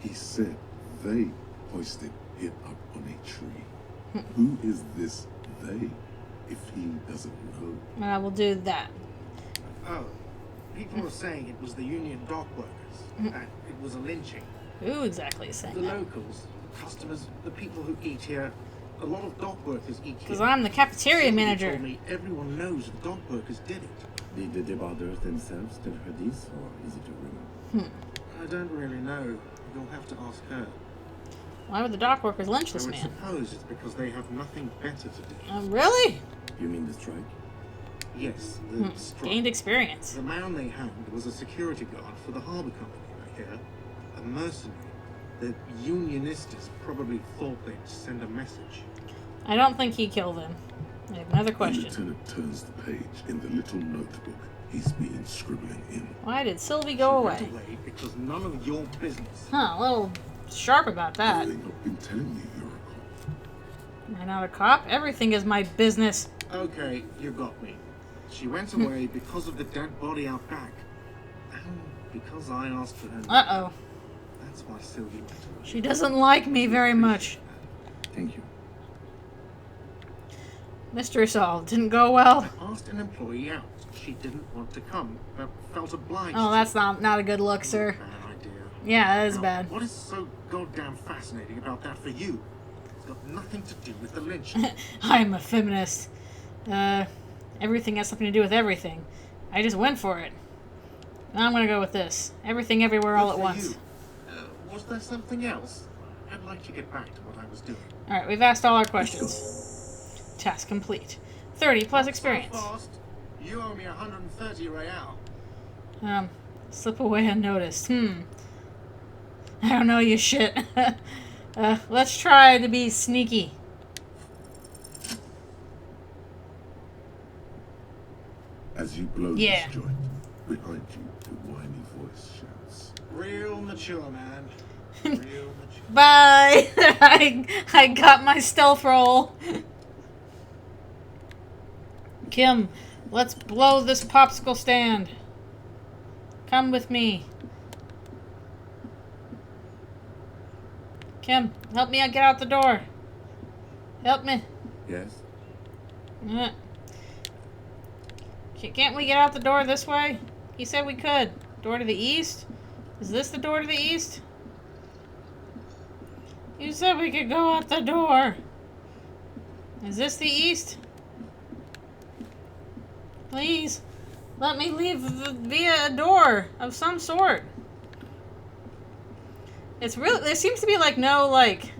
He said they hoisted him up on a tree. Who is this they, if he doesn't know? I will do that. Oh, people are saying it was the union dock workers. That it was a lynching. Who exactly is saying The that? locals, customers, the people who eat here, a lot of dock workers eat Because here. I'm the cafeteria Somebody manager. told me everyone knows the dock workers did it. Did the debarders themselves tell her this, or is it a rumor? I don't really know. You'll have to ask her. Why would the dock workers lynch I this would man? suppose it's because they have nothing better to do. Really? You mean the strike? Yes, the strike. Gained experience. The man they hanged was a security guard for the harbour company, I hear. A mercenary. The unionistas probably thought they'd send a message. I don't think he killed him. I have another The question. lieutenant turns the page in the little notebook he's been scribbling in. Why did Sylvie go She went away? away because none of your business. Huh, a little sharp about that. Have they not been telling you you're a cop? Am I not a cop? Everything is my business. Okay, you got me. She went away because of the dead body out back. And because I asked for her. Uh-oh. That's why Sylvie went away. She doesn't like me very much. Thank you. Mystery solved. Didn't go well. I asked an employee out. She didn't want to come, but felt obliged. Oh, that's not a good look, sir. Bad idea. Yeah, that is Now, bad. What is so goddamn fascinating about that for you? It's got nothing to do with the lynch. I'm a feminist. Everything has something to do with everything. I just went for it. Now I'm gonna go with this. Everything, everywhere, all at Good for once. you. Was there something else? I'd like to get back to what I was doing. Alright, we've asked all our questions. Task complete. 30 plus experience. So fast. You owe me 130 real. Slip away unnoticed. I don't know you shit. Let's try to be sneaky. As you blow Yeah. this joint, behind you, the whiny voice shouts. Real mature, man. Real mature. Bye! I got my stealth roll. Kim, let's blow this popsicle stand. Come with me. Kim, help me get out the door. Help me. Yes? Uh, Can't we get out the door this way? He said we could. Door to the east? Is this the door to the east? You said we could go out the door. Is this the east? Please, let me leave via a door of some sort. It's really, there seems to be like no like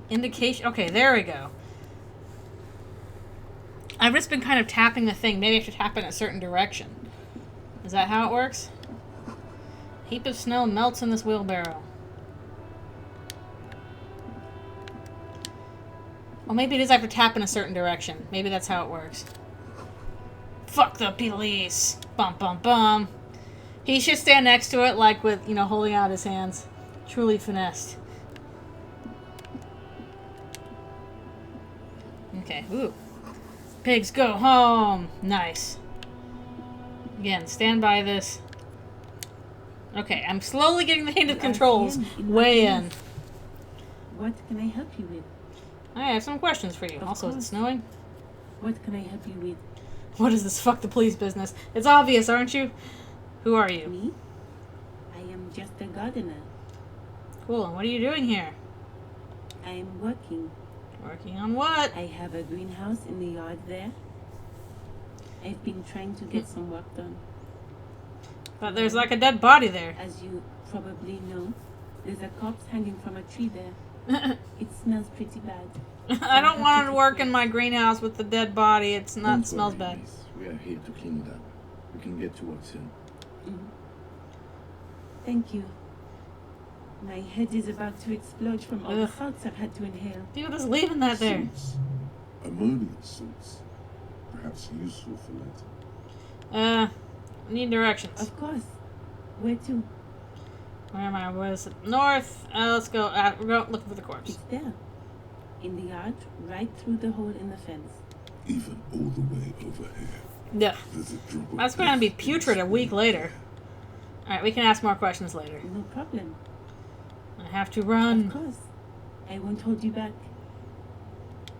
indication. Okay, there we go. I've just been kind of tapping the thing. Maybe I should tap in a certain direction. Is that how it works? Heap of snow melts in this wheelbarrow. Well, maybe it is I have to tap in a certain direction. Maybe that's how it works. Fuck the police. Bum, bum, bum. He should stand next to it, like with, you know, holding out his hands. Truly finessed. Okay, ooh. Pigs go home. Nice. Again, stand by this. Okay, I'm slowly getting the hang of controls. Way in. What can I help you with? I have some questions for you. Of Also, is it course. snowing? What can I help you with? What is this fuck the police business? It's obvious, aren't you? Who are you? Me? I am just a gardener. Cool, and what are you doing here? I am working. Working on what? I have a greenhouse in the yard there. I've been trying to get some work done. But there's like a dead body there. As you probably know, there's a corpse hanging from a tree there. It smells pretty bad. I don't want to work in my greenhouse with the dead body. It's not Don't smells worry, bad. miss. We are here to clean it up. We can get to work soon. Thank you. My head is about to explode from all the Ugh. salts I've had to inhale. Dude is leaving that there. Salts. Ammonia salts. Perhaps useful for later. Need directions. Of course. Where to? Where am I? Where is it? North. Let's go. We're going looking for the corpse. It's there. In the yard, right through the hole in the fence. Even all the way over here. Yeah. There's a drop of That's going to be death putrid a week later. Alright, we can ask more questions later. No problem. I have to Of run. course. I won't hold you back.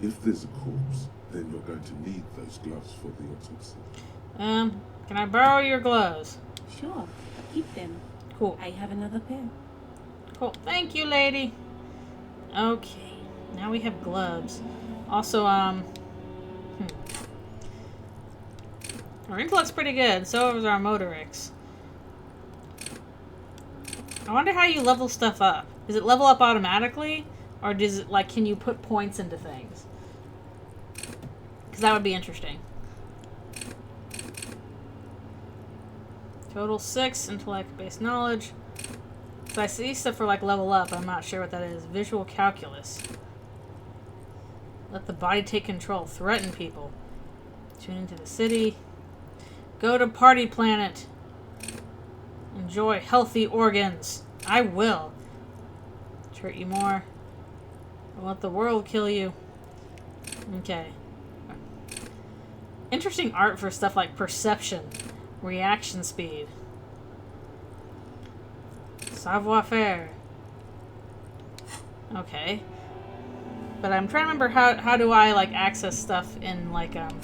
If there's a corpse, then you're going to need those gloves for the autopsy. Can I borrow your gloves? Sure. Keep them. Cool. I have another pair. Cool. Thank you, lady. Okay. Now we have gloves. Also, our ink looks pretty good. So is our motorix. I wonder how you level stuff up. Does it level up automatically? Or does it, like, can you put points into things? Because that would be interesting. Total 6, intellect-based knowledge. So I see stuff for, like, level up. I'm not sure what that is. Visual calculus. Let the body take control. Threaten people. Tune into the city. Go to party planet. Enjoy healthy organs. I will. Hurt you more. I'll let the world kill you. Okay. Interesting art for stuff like perception. Reaction speed. Savoir-faire. Okay. But I'm trying to remember how do I like access stuff in like level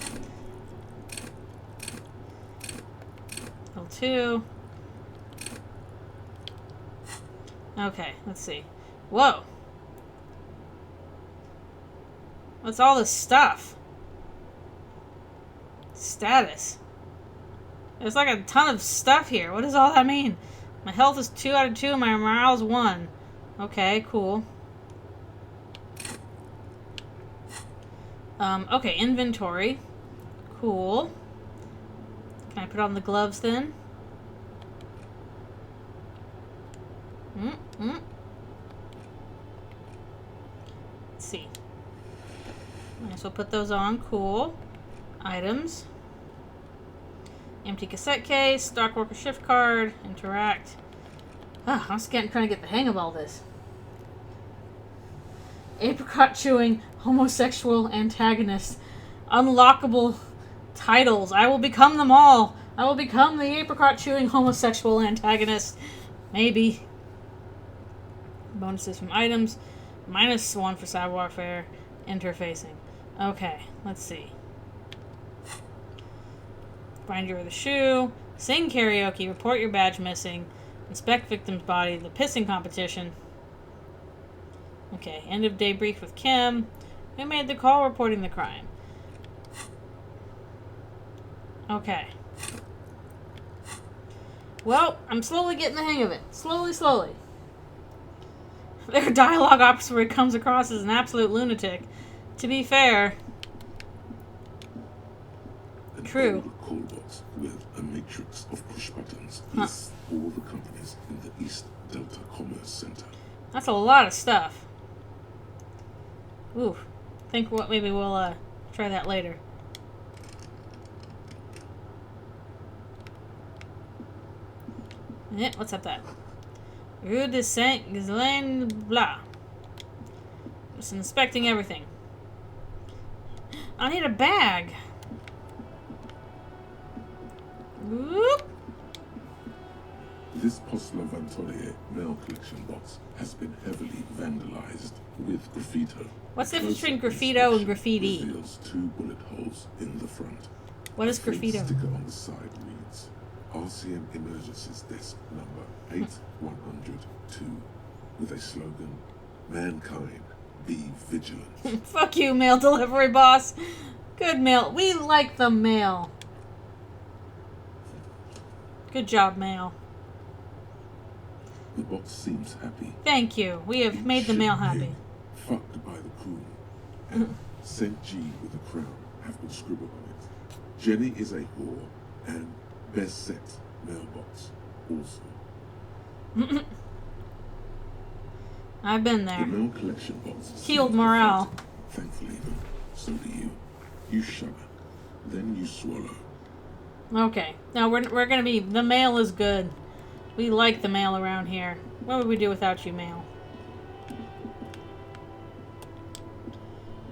2. Okay, let's see. Whoa. What's all this stuff? Status. There's like a ton of stuff here. What does all that mean? My health is 2 out of 2 and my morale's 1. Okay, cool. Okay, inventory. Cool. Can I put on the gloves then? Let's see. Might as well put those on. Cool. Items. Empty cassette case. Stock worker shift card. Interact. Ah, I'm just trying to get the hang of all this. Apricot chewing homosexual antagonist. Unlockable titles. I will become them all. I will become the apricot chewing homosexual antagonist. Maybe. Bonuses from items. -1 for savoir-faire. Interfacing. Okay, let's see. Find your the shoe. Sing karaoke. Report your badge missing. Inspect victim's body. The pissing competition. Okay, end of day brief with Kim. Who made the call reporting the crime? Okay. Well, I'm slowly getting the hang of it. Slowly. Their dialogue officer comes across as an absolute lunatic. To be fair, An True. old call box with a matrix of push buttons lists all the companies in the East Delta Commerce Center. that's a lot of stuff. Ooh, think what maybe we'll try that later. Yeah, what's up that? Rue de Saint Ghislaine blah. Just inspecting everything. I need a bag. Whoop. This Postler Vantolier mail collection box has been heavily vandalized with graffito. What's the difference between Closer graffito and inspection graffiti? Reveals 2 bullet holes in the front. What is A faint graffito? sticker on the side reads, RCM Emergencies Desk number 8102, with a slogan, Mankind, be vigilant. Fuck you, mail delivery boss. Good mail. We like the mail. Good job, mail. The box seems happy. Thank you. We have made the mail happy. Fucked by the coon. And St. G with a crown have been scribbled on it. Jenny is a whore and best set mailbox also. I've been The there. mail collection box Healed seems morale. pathetic. Thankfully, though, so do you. You shudder. Then you swallow. Okay. Now we're gonna be. The mail is good. We like the mail around here. What would we do without you, mail?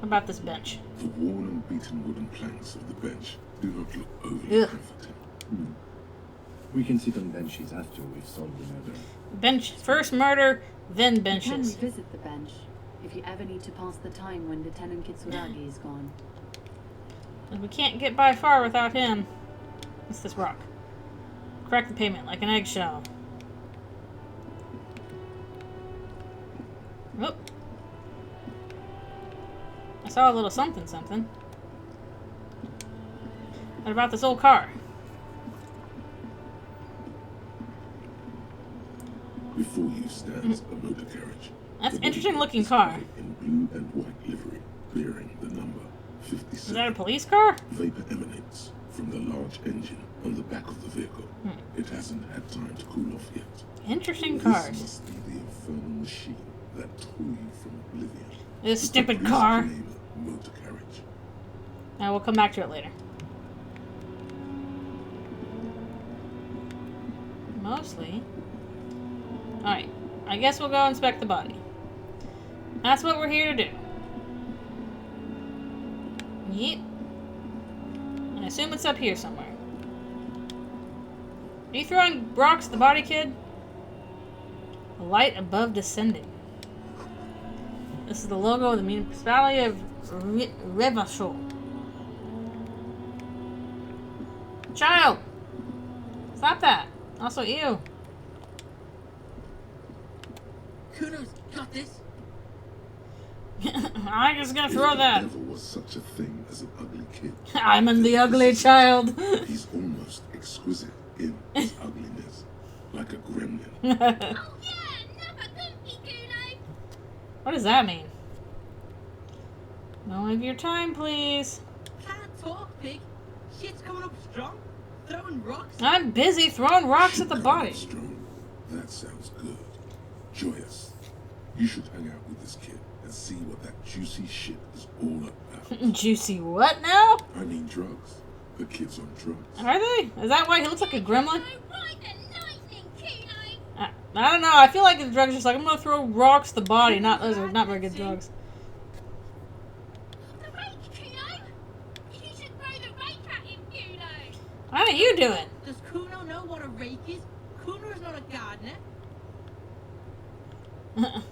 How about this bench? The worn and beaten wooden planks of the bench do not look overly Ugh. comforting. We can sit on benches after we've solved the murder. Bench. First murder, then You can benches. revisit the bench if you ever need to pass the time when Lieutenant Kitsuragi is gone. We can't get by far without him. What's this rock? Crack the pavement like an eggshell. Oop. I saw a little something something. What about this old car? Before you stands a motor carriage. That's an The interesting motor looking is car. clad in blue and white livery, bearing the number 57. Is that a police car? Vapor emanates from the large engine on the back of the vehicle. It hasn't had time to cool off yet. Interesting This cars. must be the infernal machine that tore you from oblivion. This It's stupid a police car. grade motor carriage. Now we'll come back to it later. Mostly. Alright. I guess we'll go inspect the body. That's what we're here to do. Yep. I assume it's up here somewhere. Are you throwing rocks at the body, kid? A light above descending. This is the logo of the municipality of Revachol. Child! Stop that! Also, you. Kuno's got this. I'm just gonna If throw there that. ever was such a thing as an ugly kid. I'm the ugly child. He's almost exquisite in his ugliness, like a gremlin. Oh yeah, never goofy Kuno. What does that mean? No of your time, please. Can't talk, pig. Shit's coming up strong. Throwing rocks. I'm busy throwing rocks at the body. Strong. That sounds good. Joyous. You should hang out with this kid and see what that juicy shit is all about. Juicy what now? I mean drugs. The kid's on drugs. Are they? Is that why he looks like a gremlin? Oh, right the lightning, Kuno. I don't know. I feel like the drugs are just like, I'm gonna throw rocks at the body. Not those are not very good drugs. The rake, Kuno. You should throw the rake at him, Kuno. How are you doing? Does Kuno know what a rake is? Kuno is not a gardener.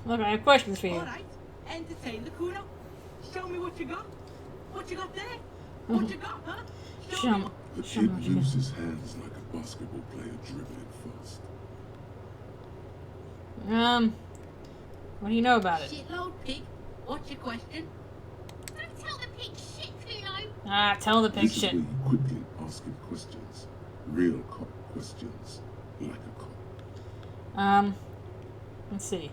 Look, I have questions for you. Alright, entertain the Kuno. Show me what you got. What you got there? What you got, huh? Show me. The Show me kid what you moves his hands like a basketball player dribbling fast. What do you know about it? Shitload, pig. What's your question? Don't tell the pig shit, Kuno. Tell the pig This is shit. where you quickly ask him questions. Real cop questions. Like a cop. Let's see.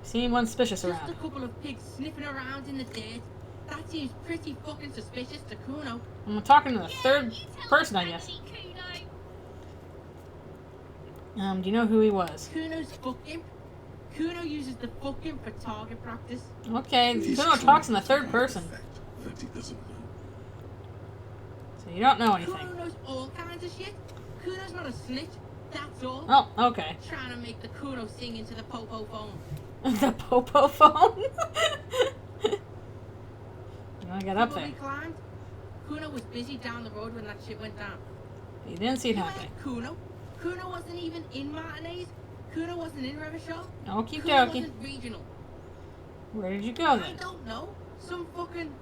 See anyone suspicious Just around? a couple of pigs sniffing around in the dirt. That seems pretty fucking suspicious to Kuno. I'm talking to the third You tell person, the I guess. family, Kuno. Do you know who he was? Kuno's fucking. Kuno uses the fucking for target practice. Okay, He's Kuno trying talks in the to third hide person, the fact that he doesn't know. so you don't know anything. Kuno knows all kinds of shit. Kuno's not a snitch. That's all. Oh, okay. Trying to make the Kuno sing into the popo phone. The popo phone? I got up there. Probably climbed. Kuno was busy down the road when that shit went down. You didn't see it You happening. ain't Kuno. Kuno wasn't even in Martinez. Kuno wasn't in Revachol. Okie Kuno dokie. wasn't regional. Where did you go I then? don't know. Some fucking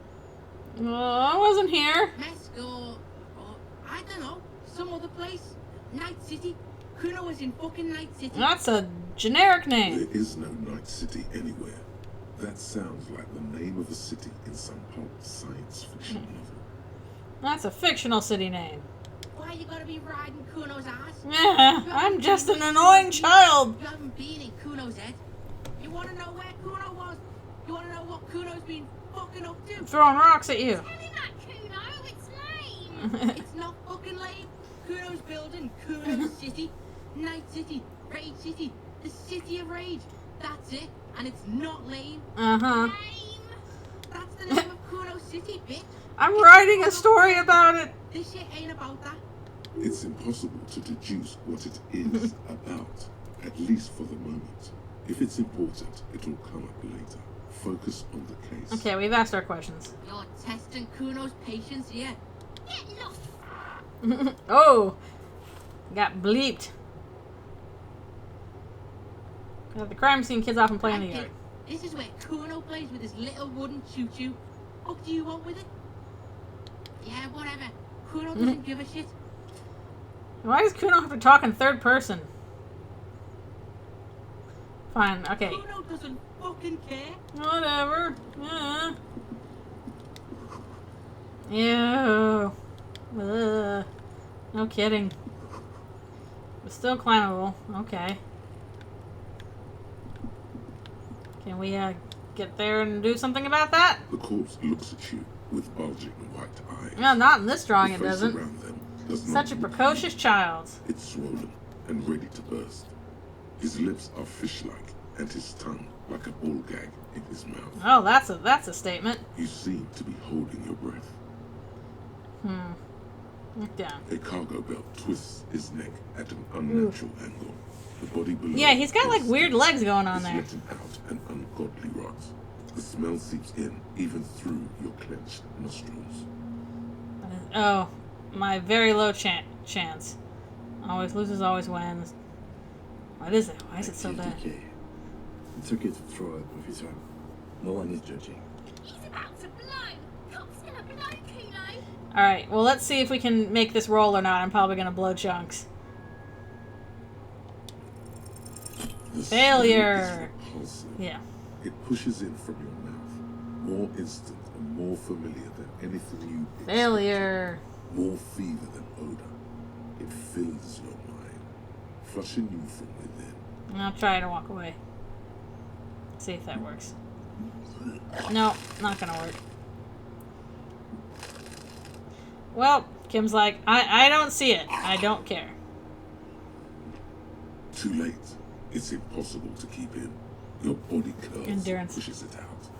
I wasn't here. Mesk or I don't know. Some other place. Night City. Kuno was in fucking Night City. That's a generic name. There is no Night City anywhere. That sounds like the name of a city in some pulp science fiction novel. That's a fictional city name. Why you gotta be riding Kuno's ass? Yeah, I'm just an annoying child. You haven't been in Kuno's head. You wanna know where Kuno was? You wanna know what Kuno's been fucking up to? Throwing rocks at you. Tell me that, Kuno. It's lame. It's not fucking lame. Kuno's building Kuno's City. Night City. Rage City. The City of Rage. That's it. And it's not lame. Uh-huh. Lame. That's the name of Kuno City, bitch. I'm writing a story about it. This shit ain't about that. It's impossible to deduce what it is about, at least for the moment. If it's important, it'll come up later. Focus on the case. Okay, we've asked our questions. You're testing Kuno's patience, yeah. Get lost. Oh, got bleeped. Got the crime scene kids off and playing in the yard. This is where Kuno plays with his little wooden choo-choo. What do you want with it? Yeah, whatever. Kuno doesn't give a shit. Why does Kuno have to talk in third person? Fine, okay. Kuno doesn't fucking care. Whatever. Ew. Ugh. No kidding. But still climbable. Okay. Can we get there and do something about that? The corpse looks at you with bulging white eyes. No, not in this drawing it The face doesn't. around them does Such a not move. precocious child. It's swollen and ready to burst. His lips are fish-like, and his tongue like a ball gag in his mouth. Oh, that's a statement. You seem to be holding your breath. Look down. A cargo belt twists his neck at an unnatural angle. The body below Yeah, he's got like is weird legs going on is there. letting out an ungodly rot. The smell seeps in even through your clenched nostrils. Oh, my very low chance. Always loses, always wins. What is it? Why is it so bad? Okay. It's okay to throw up, officer. No one is judging. He's about to blow. Cop's gonna blow, Kuno. Alright, well let's see if we can make this roll or not. I'm probably gonna blow chunks. The Failure. smell is repulsive. Yeah. It pushes in from your mouth, more instant and more familiar than anything you expect. Failure. More fever than odor. It fills your mind, flushing you from within. I'll try to walk away. See if that works. No, not gonna work. Well, Kim's like, I don't see it. I don't care. Too late. It's impossible to keep in. Your body curls Endurance. and pushes it out,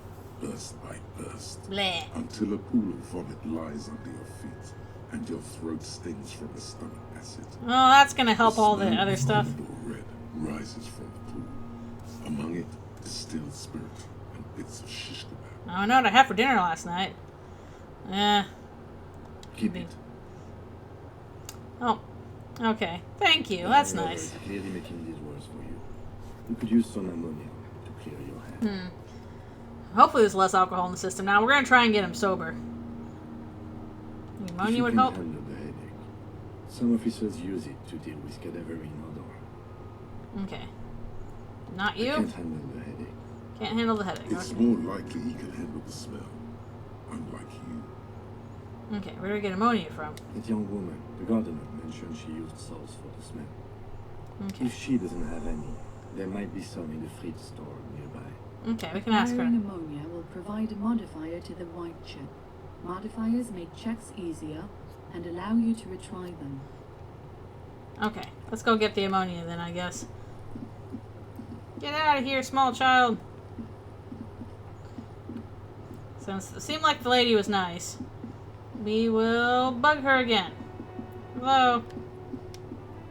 burst by burst, Bleh. until a pool of vomit lies under your feet, and your throat stings from the stomach acid. Oh, that's gonna help all the smell other of stuff. gold or red rises from the pool. Among it, distilled spirit and bits of shish kebab. I know what I had for dinner last night. Keep Maybe. it. Oh, okay. Thank you. That's Your nice. is clearly making this worse for you. You could use some ammonia to clear your head. Hopefully there's less alcohol in the system. Now we're gonna try and get him sober. If Ammonia you would can help. handle the headache. Some officers use it to deal with cadaverine odor. Okay. Not I you? can't handle the headache. Can't handle the headache. It's Okay. more likely he can handle the smell, unlike you. Okay, where do we get ammonia from? That young woman, the gardener, mentioned she used salts for the smell. Okay. If she doesn't have any, there might be some in the fridge store nearby. Okay, we can ask her. Firing ammonia will provide a modifier to the white chip. Modifiers make checks easier and allow you to retry them. Okay, let's go get the ammonia then, I guess. Get out of here, small child. Since it seemed like the lady was nice, we will bug her again. Hello.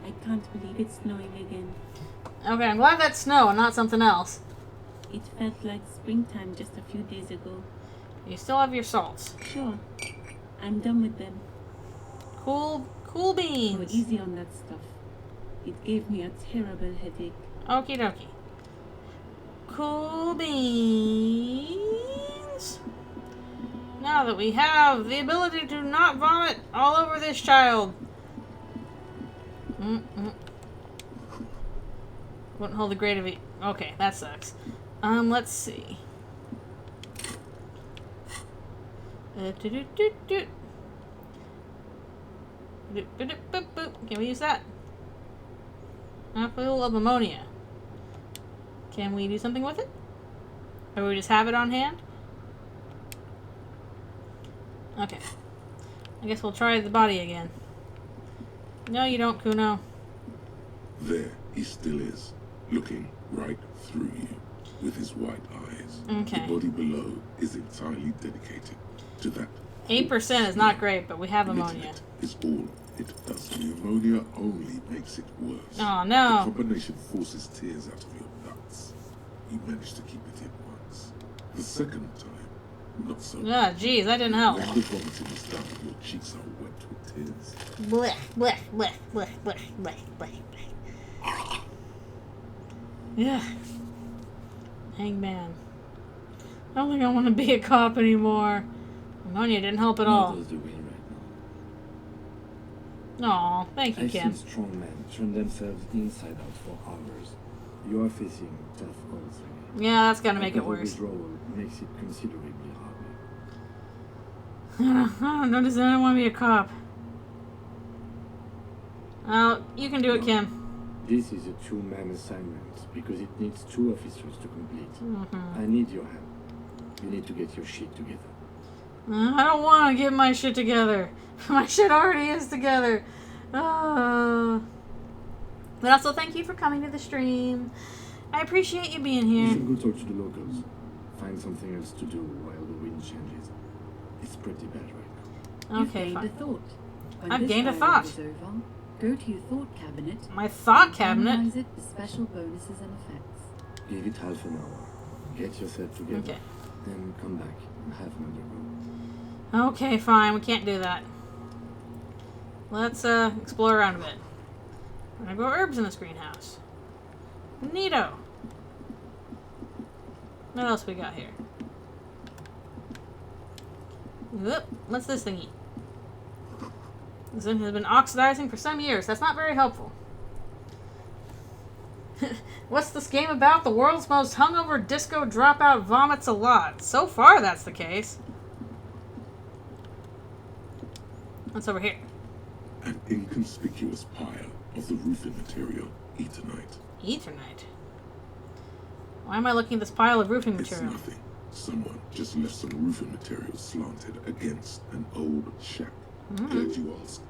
I can't believe it's snowing again. Okay, I'm glad that's snow and not something else. It felt like springtime just a few days ago. You still have your salts. Sure, I'm done with them. Cool Go beans. easy on that stuff. It gave me a terrible headache. Okie dokie. Cool beans. Now that we have the ability to not vomit all over this child. Wouldn't hold the grade of it. Okay, that sucks. Let's see. Can we use that? Apple of ammonia. Can we do something with it? Or we just have it on hand? Okay. I guess we'll try the body again. No, you don't, Kuno. There he still is, looking right through you with his white eyes. Okay. The body below is entirely dedicated to that. 8% is not great, but we have ammonia. Is all it does. The ammonia only makes it worse. Oh, The no. combination forces tears out of your guts. You managed to keep it in once. The second time, not so. Ah, jeez, that didn't help. When the vomiting is done, your cheeks are wet with tears. Blech, blech, blech, blech, blech, blech, blech, blech. Yeah. Hangman. I don't think I want to be a cop anymore. Ammonia didn't help at all. Models the way right Aw, thank you, now. I've Kim. seen strong men turn themselves inside out for hours. You are facing tough odds again. Yeah, that's gotta make it Alcohol worse. withdrawal makes it considerably harder. I don't know, I don't want to be a cop. Oh, you can do it, Kim. This is a two-man assignment because it needs 2 officers to complete. I need your help. You need to get your shit together. I don't want to get my shit together. My shit already is together. But also, thank you for coming to the stream. I appreciate you being You here. should go talk to the locals. Find something else to do while the wind changes. It's pretty bad right now. You've Okay, gained a fine. thought. When I've this gained a dialogue thought. is over, go to your thought cabinet. My thought cabinet? Analyze it for special bonuses and effects. Give it half an hour. Get yourself together. Okay. Then come back and have another go. Okay, fine. We can't do that. Let's explore around a bit. We're gonna grow herbs in this greenhouse. Neato. What else we got here? Whoop. What's this thingy? This thing has been oxidizing for some years. That's not very helpful. What's this game about? The world's most hungover disco dropout vomits a lot. So far, that's the case. What's over here? An inconspicuous pile of the roofing material, Eternite. Eternite. Why am I looking at this pile of roofing It's material? nothing. Someone just left some roofing material slanted against an old shack. Glad you asked.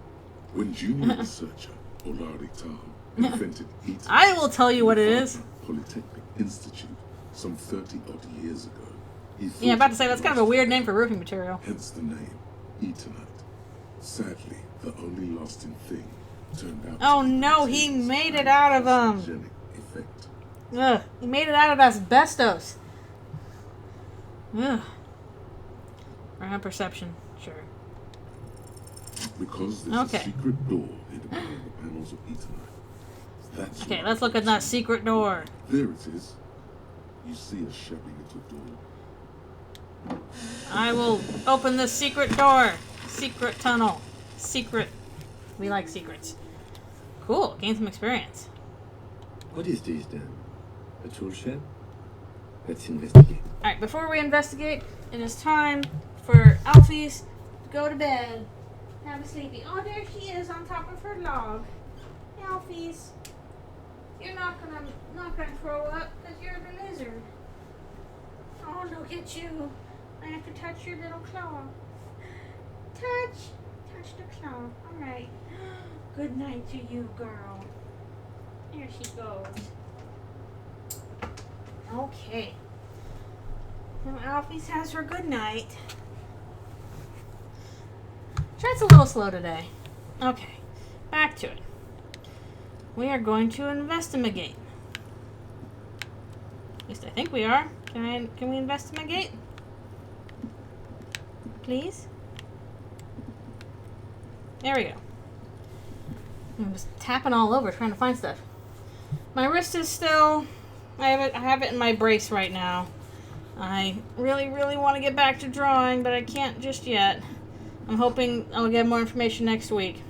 When junior researcher Olari Tal invented Eternite, I will tell you what it is. Polytechnic Institute some 30-odd years ago. He Yeah, thought about to it say, that's kind of a lost, weird name for roofing material. hence the name, Eternite. Sadly, the only lasting thing turned out Oh to be no, the he material's made it out of, carcinogenic effect. Ugh, he made it out of asbestos. Ugh. Around perception, sure. Because there's Okay. a secret door hidden behind the panels of Eternite. That's Okay, why let's look at that secret door. There it is. You see a shabby little door. I will open this secret door. Secret tunnel. Secret. We like secrets. Cool, gain some experience. What is this then? A tool shed? Let's investigate. Alright, before we investigate, it is time for Alfie's to go to bed. Have a sleepy. Oh, there she is on top of her log. Alfie's. You're not gonna throw up because you're the lizard. Oh, look at you. I have to touch your little claw. Touch the claw. Alright. Good night to you, girl. There she goes. Okay. Now Alfie's has her good night. Chat's a little slow today. Okay. Back to it. We are going to investigate. At least I think we are. Can we investigate? Please? There we go. I'm just tapping all over trying to find stuff. My wrist is still... I have it in my brace right now. I really, really want to get back to drawing, but I can't just yet. I'm hoping I'll get more information next week.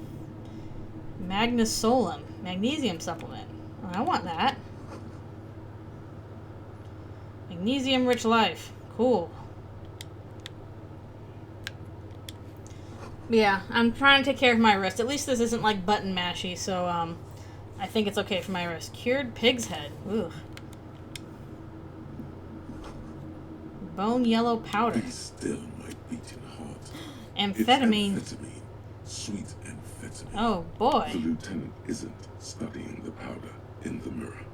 Magnesolum. Magnesium supplement. Oh, I want that. Magnesium-rich life. Cool. Yeah, I'm trying to take care of my wrist. At least this isn't like button mashy, so I think it's okay for my wrist. Cured pig's head. Ooh. Bone yellow powder. Be still, my beating heart. Amphetamine. It's amphetamine. Sweet amphetamine. Oh boy. The lieutenant isn't studying the powder in the mirror.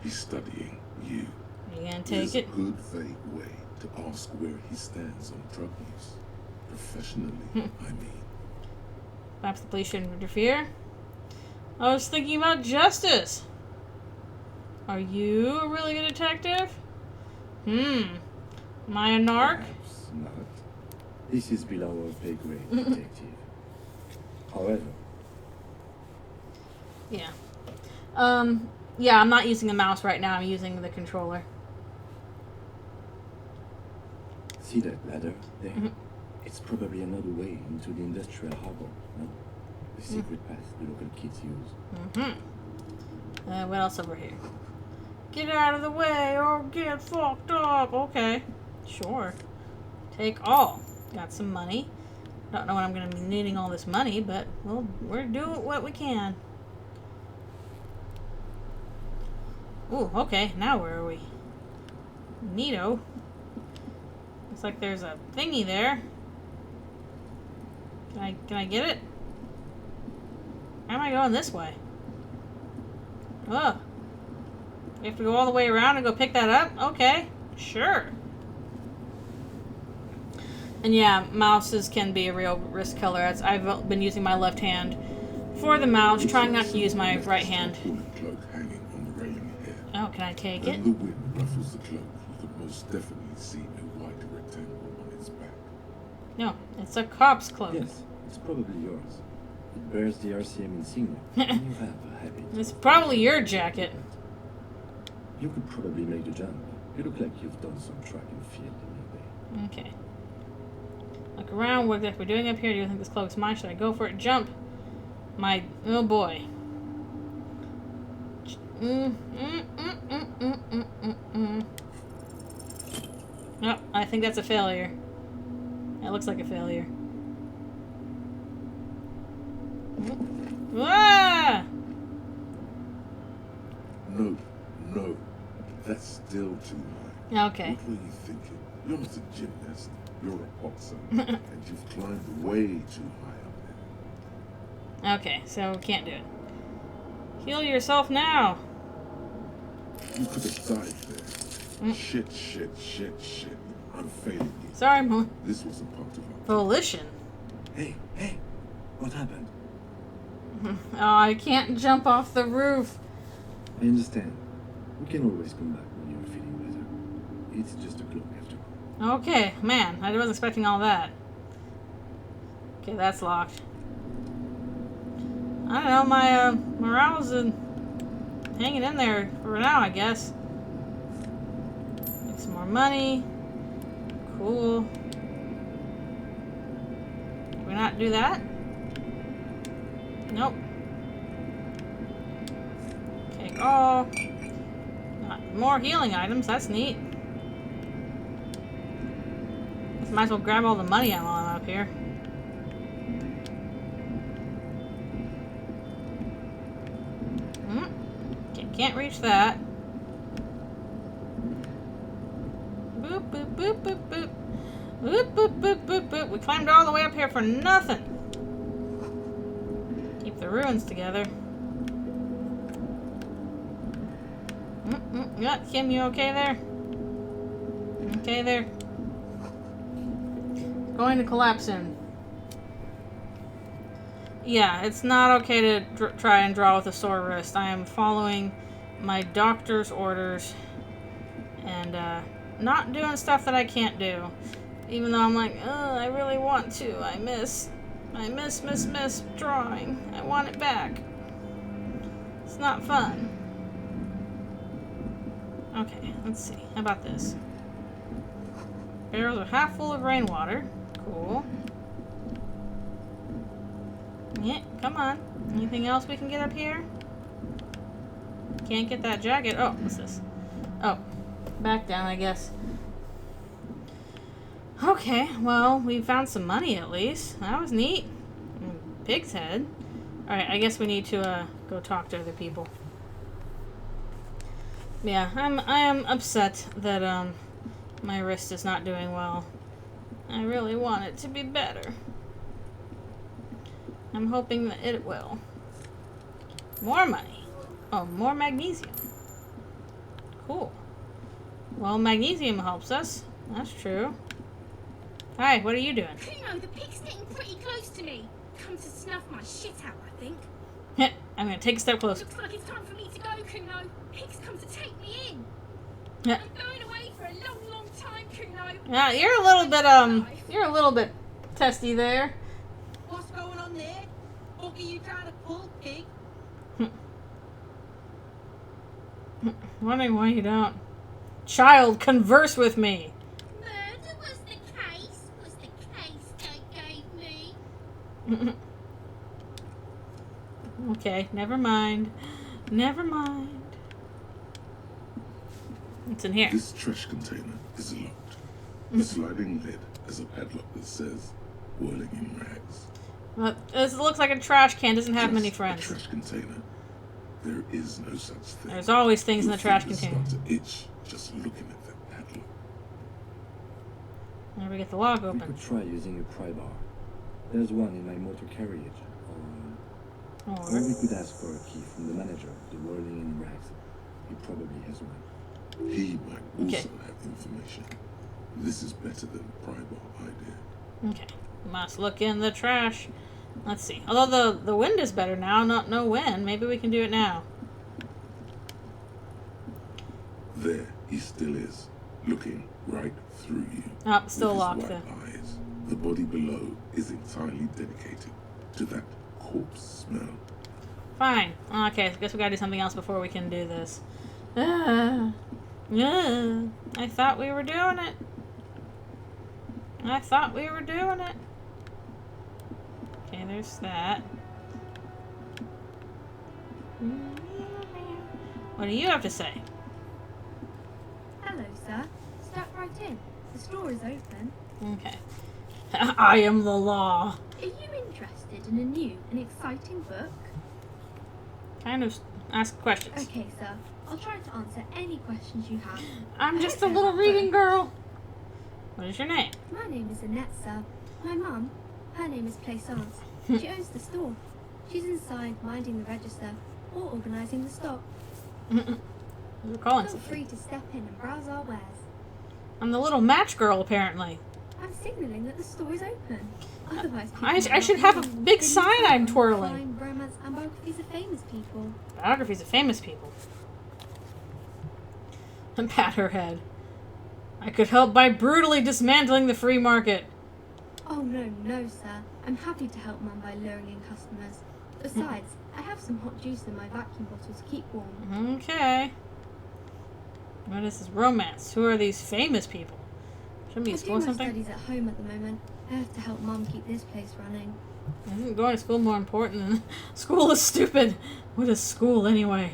He's studying you. You gonna There's take it? a good, vague way to ask where he stands on drug use. Professionally, I mean. Perhaps the police shouldn't interfere. I was thinking about justice. Are you a really good detective? Am I a narc? Perhaps not. This is below our pay grade, detective. However, Yeah. Yeah, I'm not using the mouse right now. I'm using the controller. see that ladder there? It's probably another way into the industrial harbor, no? The secret path the local kids use. What else over here? Get out of the way or get fucked up. Okay. Sure. Take all. Got some money. Don't know when I'm going to be needing all this money, but well, we're doing what we can. Ooh, okay. Now where are we? Neato. Looks like there's a thingy there. Can I get it? How am I going this way? Oh. We have to go all the way around and go pick that up? Okay. Sure. And yeah, mouses can be a real wrist killer. I've been using my left hand for the mouse, trying not to use my right hand. Cloak hanging on the railing here. Oh, can I take it? When the wind ruffles the cloak, you can most definitely see a white rectangle on its back. No, it's a cop's cloak. Yes, it's probably yours. It bears the RCM insignia. And you have a habit. It's probably your jacket. You could probably make the jump. You look like you've done some track and field in your day. Okay. Look around. What are we doing up here? Do you think this cloak's mine? Should I go for it? Jump. Oh boy. Oh, I think that's a failure. That looks like a failure. Ah! No. That's still too high. Okay. What were you thinking? You're not a gymnast. You're a boxer. And you've climbed way too high up Okay, so can't do it. Heal yourself now. there. You could have died there. Shit. I'm failing you. Sorry, Mo. This wasn't part of our Volition. Hey, what happened? Oh, I can't jump off the roof. I understand. We can always come back when you're feeling better. It's just a cloak after all. Okay, man, I wasn't expecting all that. Okay, that's locked. I don't know, my morale's hanging in there for now, I guess. Make some more money. Cool. Can we not do that? Nope. Take all. Not more healing items, that's neat. Might as well grab all the money while I'm up here. Can't reach that. Boop, boop, boop, boop, boop. Boop, boop, boop, boop, boop. We climbed all the way up here for nothing. Keep the ruins together. Yeah, Kim, you okay there? Okay there. Going to collapse soon. Yeah, it's not okay to try and draw with a sore wrist. I am following my doctor's orders and not doing stuff that I can't do. Even though I'm like, I really want to. I miss drawing. I want it back. It's not fun. Okay, let's see. How about this? Barrels are half full of rainwater. Cool. Yeah, come on. Anything else we can get up here? Can't get that jacket. Oh, what's this? Oh, back down, I guess. Okay, well, we found some money at least. That was neat. Pig's head. Alright, I guess we need to go talk to other people. Yeah, I am upset that my wrist is not doing well. I really want it to be better. I'm hoping that it will. More money. Oh, more magnesium. Cool. Well, magnesium helps us. That's true. Hi, what are you doing? Kuno, the pig's getting pretty close to me. Come to snuff my shit out, I think. I'm gonna take a step closer. Looks like it's time for me to go, Kuno. Pig's come to take me in. Yeah. I'm going away for a long, long time, Kuno. Yeah, you're a little bit testy there. What's going on there? What are you trying to pull, pig? Wondering why you don't. Child, converse with me. Murder was the case they gave me. Okay, never mind. Never mind. What's in here? This trash container is locked. The sliding lid has a padlock that says, whirling in rags. Well, this looks like a trash can. Doesn't have many Just friends. A trash container. There is no such thing. There's always things in the Your trash fingers container. start to itch just looking at that padlock. There we get the log We open. could try using a pry bar. There's one in my motor carriage. Or we could ask for a key from the manager of the Whirling in Rags. He probably has one. He might also Okay. have information. This is better than the pry bar idea. Okay. Must look in the trash. Let's see. Although the wind is better now, not no wind. Maybe we can do it now. There he still is, looking right through you. Oh, still with locked his though. white eyes. The body below is entirely dedicated to that corpse smell. Fine. Okay, I guess we gotta do something else before we can do this. I thought we were doing it. I thought we were doing it. Okay, there's that. What do you have to say? Hello, sir. Step right in. The store is open. Okay. I am the law. Are you interested in a new and exciting book? Kind of ask questions. Okay, sir. I'll try to answer any questions you have. I'm I just a don't know little about reading books. girl. What is your name? My name is Annette, sir. My mum, her name is Plaisance. She owns the store. She's inside minding the register or organising the stock. You're calling Feel something. free to step in and browse our wares. I'm the little match girl, apparently. I'm signalling that the store is open. Otherwise, people I might should not have a believe. big They need sign to I'm find twirling. Crime, romance, and biographies of famous people. Biographies of famous people. And pat her head. I could help by brutally dismantling the free market. Oh no, sir. I'm happy to help Mum by luring in customers. Besides, I have some hot juice in my vacuum bottle to keep warm. Okay. What is this romance? Who are these famous people? Shouldn't be I in do school or my something? studies at home at the moment. I have to help Mum keep this place running. Isn't going to school more important than school is stupid? What is school anyway?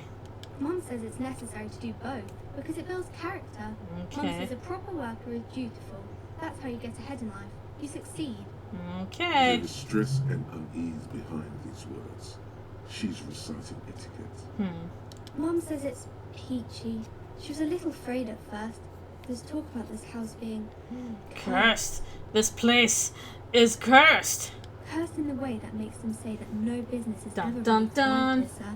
Mum says it's necessary to do both because it builds character. Mum Okay. says a proper worker is dutiful. That's how you get ahead in life. You succeed. Okay. There is stress and unease behind these words. She's reciting etiquette. Mum says it's peachy. She was a little afraid at first. There's talk about this house being Cursed. This place is cursed. cursed in the way that makes them say that no business is Dun, ever dun, really thrived dun. here, sir.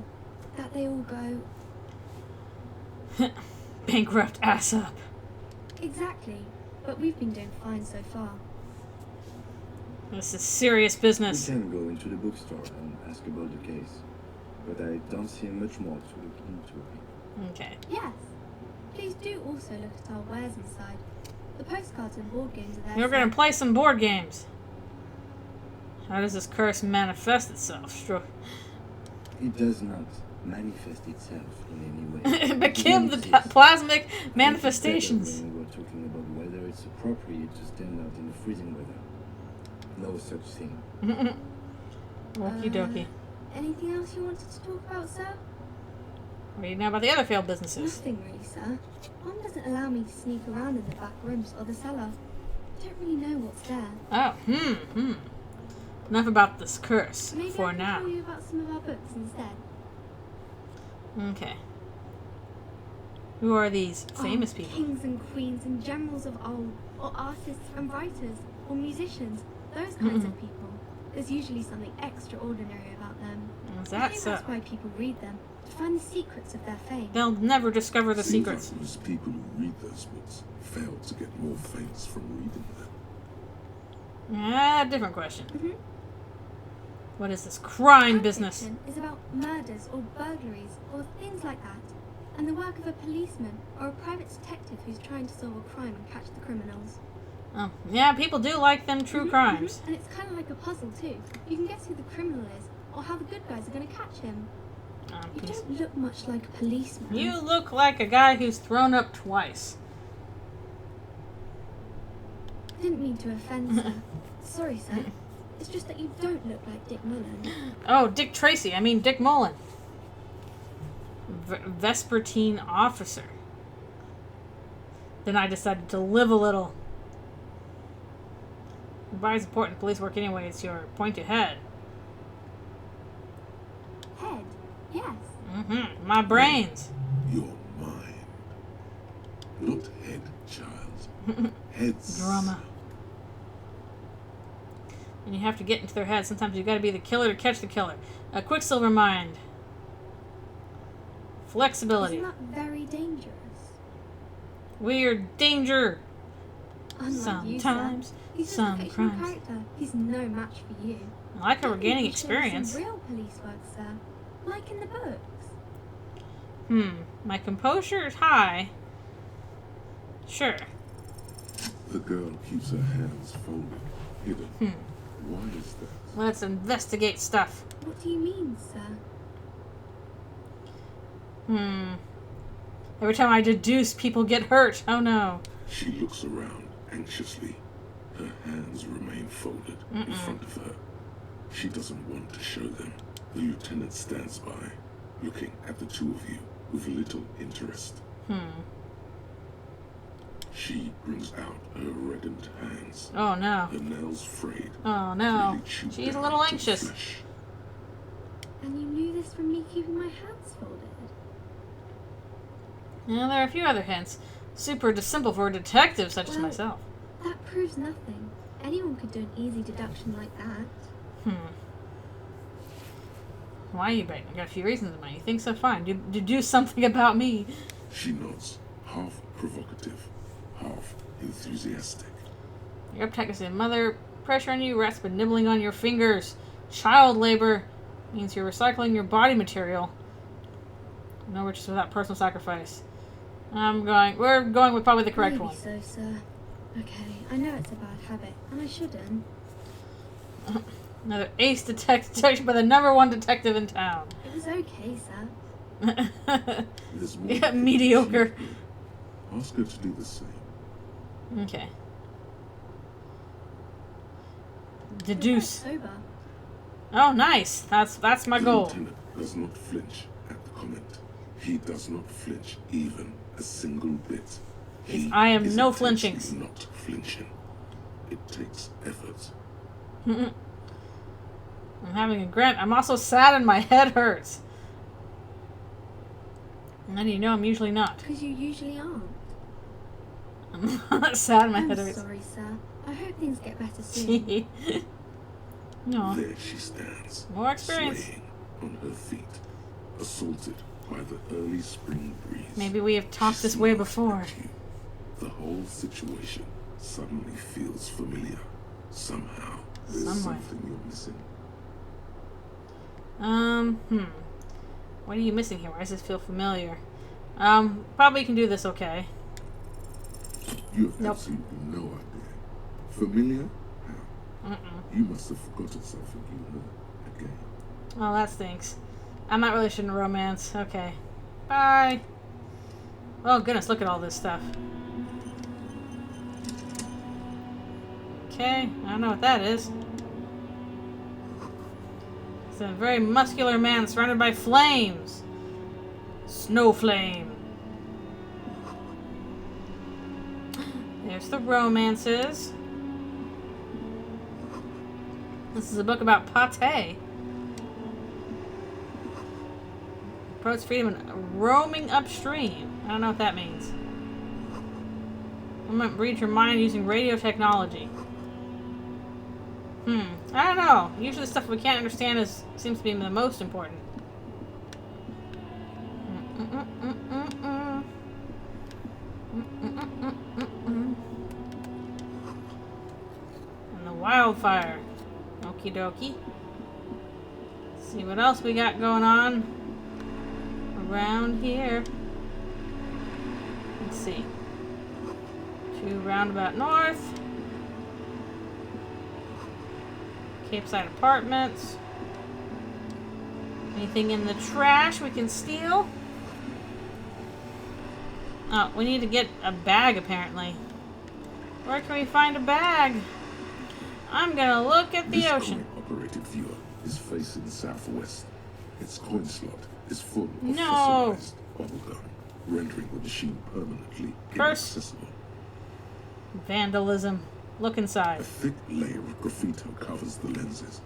That they all go Bankrupt ass up. exactly. But we've been doing fine so far. This is serious We business. can go into the bookstore and ask about the case, but I don't see much more to look into. Okay. Yes. Please do also look at our wares inside. The postcards and board games are there. We're sir. gonna play some board games. How does this curse manifest itself? It does not. manifest itself in any way. Became the It exists. plasmic It's manifestations. better when we were talking about whether it's appropriate to stand out in the freezing weather. No such thing. Okie dokie. Anything else you wanted to talk about, sir? What do you know about the other failed businesses? Nothing really, sir. Mom doesn't allow me to sneak around in the back rooms or the cellar. I don't really know what's there. Oh, Enough about this curse Maybe for I can now. tell you about some of our books instead. Okay. Who are these famous Oh, people? Kings and queens and generals of old, or artists and writers, or musicians, those kinds of people. There's usually something extraordinary about them. Is I that think so? that's why people read them, to find the secrets of their fame. They'll never discover the Seems secrets. like most people who read those books fail to get more famous from reading them. Different question. Mhm. What is this crime Crime business? fiction is about murders or burglaries or things like that, and the work of a policeman or a private detective who's trying to solve a crime and catch the criminals. Oh, yeah, people do like them true crimes. And it's kind of like a puzzle too. You can guess who the criminal is or how the good guys are going to catch him. You don't look much like a policeman. You look like a guy who's thrown up twice. I didn't mean to offend, sir. Sorry, sir. It's just that you don't look like Dick Mullen. Oh, Dick Tracy. I mean Dick Mullen. Vespertine officer. Then I decided to live a little. Why is important police work anyway? It's your pointed head. Head? Yes. My brains. Your mind. Not head, child. Heads. Drama. And you have to get into their head. Sometimes you gotta be the killer to catch the killer. A Quicksilver mind. Flexibility. Isn't that very dangerous? Weird danger. Unlike you, sir. Sometimes. He's just Some a fictional crimes. character. He's no match for you. I like how we're gaining You should show us experience. some real police work, sir. Like in the books. My composure is high. Sure. The girl keeps her hands folded, hidden. Why is that? Let's investigate stuff. What do you mean, sir? Every time I deduce, people get hurt. Oh no. She looks around anxiously. Her hands remain folded in front of her. She doesn't want to show them. The lieutenant stands by, looking at the two of you with little interest. She brings out her reddened hands. Oh no. Her nails frayed. Oh no. really chewed She's a down little to anxious. flesh. And you knew this from me keeping my hands folded? Yeah, there are a few other hints. Super simple for a detective such as Well- myself. That proves nothing. Anyone could do an easy deduction like that. Why are you betting? I got a few reasons in mind. You think so? Fine. Do something about me. She nods, half provocative, half enthusiastic. Your protector said, Mother, pressure on you rests by nibbling on your fingers. Child labor means you're recycling your body material. No riches without personal sacrifice. We're going with probably the correct Maybe one. so, sir. Okay, I know it's a bad habit, and I shouldn't. Another ace detection by the #1 detective in town. It was okay, sir. There's more Yeah, that mediocre. she can do. Ask her to do the same. Okay. You're Deduce. sober. Oh, nice. That's my The goal. lieutenant does not flinch at the comment. He does not flinch even a single bit. He I am is no intensely flinchings. not flinching. It takes effort. I'm having a grant. I'm also sad and my head hurts. And how do you know I'm usually not? Because you usually aren't. I'm not sad and my I'm head hurts. sorry, sir. I hope things get better soon. No. There she stands, More experience. swaying on her feet, assaulted by the early spring breeze. Maybe we have talked She this way smiles before. at you. The whole situation suddenly feels familiar. Somehow, there's Somewhere. something you're missing. What are you missing here? Why does this feel familiar? Probably can do this okay. You have Nope. absolutely no idea. Familiar? How? You must have forgotten something you heard again. Oh, that stinks. I'm not really interested in romance. Okay. Bye. Oh goodness, look at all this stuff. Okay, I don't know what that is. It's a very muscular man surrounded by flames. Snow flame. There's the romances. This is a book about pate. Promotes freedom and roaming upstream. I don't know what that means. I'm gonna read your mind using radio technology. I don't know. Usually the stuff we can't understand seems to be the most important. And the wildfire. Okie dokie. See what else we got going on around here. Let's see. 2 roundabout north. Cape Side Apartments. Anything in the trash we can steal? Oh, we need to get a bag apparently. Where can we find a bag? I'm gonna look at the ocean. This operated viewer is facing southwest. Its coin slot is full of No. fossilized bubblegum, rendering the machine permanently Curse. inaccessible. Vandalism. Look A inside. thick layer of graffito covers the lenses.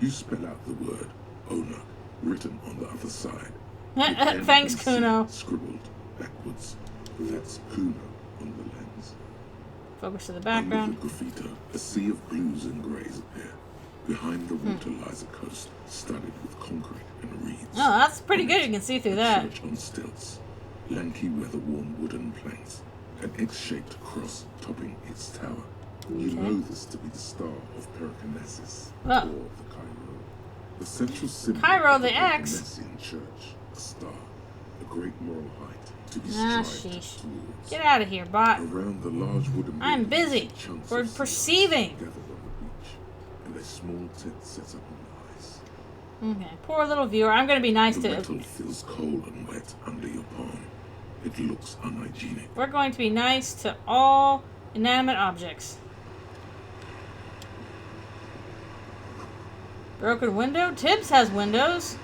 You spell out the word owner written on the other side. with Thanks, NBC Kuno. Scribbled backwards. That's Kuno on the lens. Focus to the Under background. the graffito, a sea of blues and greys appear. Behind the water lies a coast studded with concrete and reeds. Oh, that's pretty good. You can see through A that. church on stilts, lanky weather-worn wooden planks, an X-shaped cross topping its tower. You Okay. know this to be the star of Periconesus, Oh. or the Cairo. The central symbol Cairo, of the X. Periconesian church, a star, a great moral height to be Ah, strived sheesh. towards. Get out of here, bot. Around the large wooden I'm buildings, busy. chunks We're of sea perceiving. ice gather on the beach, and a small tent sets up on the ice. Okay, poor little viewer. I'm gonna be nice The to. metal feels cold and wet under your palm. It looks unhygienic. We're going to be nice to all inanimate objects. Broken window? Tibbs has windows.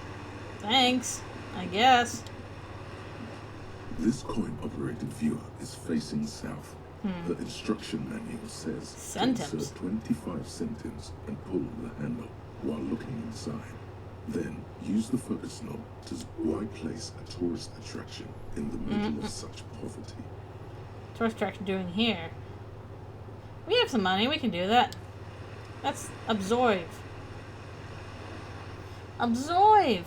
Thanks, I guess. This coin-operated viewer is facing south. The instruction manual says to Centims. insert 25 centimes and pull the handle while looking inside. Then use the focus knob to why place a tourist attraction in the middle of such poverty. Tourist attraction doing here. We have some money. We can do that. Let's absorb. Absorb.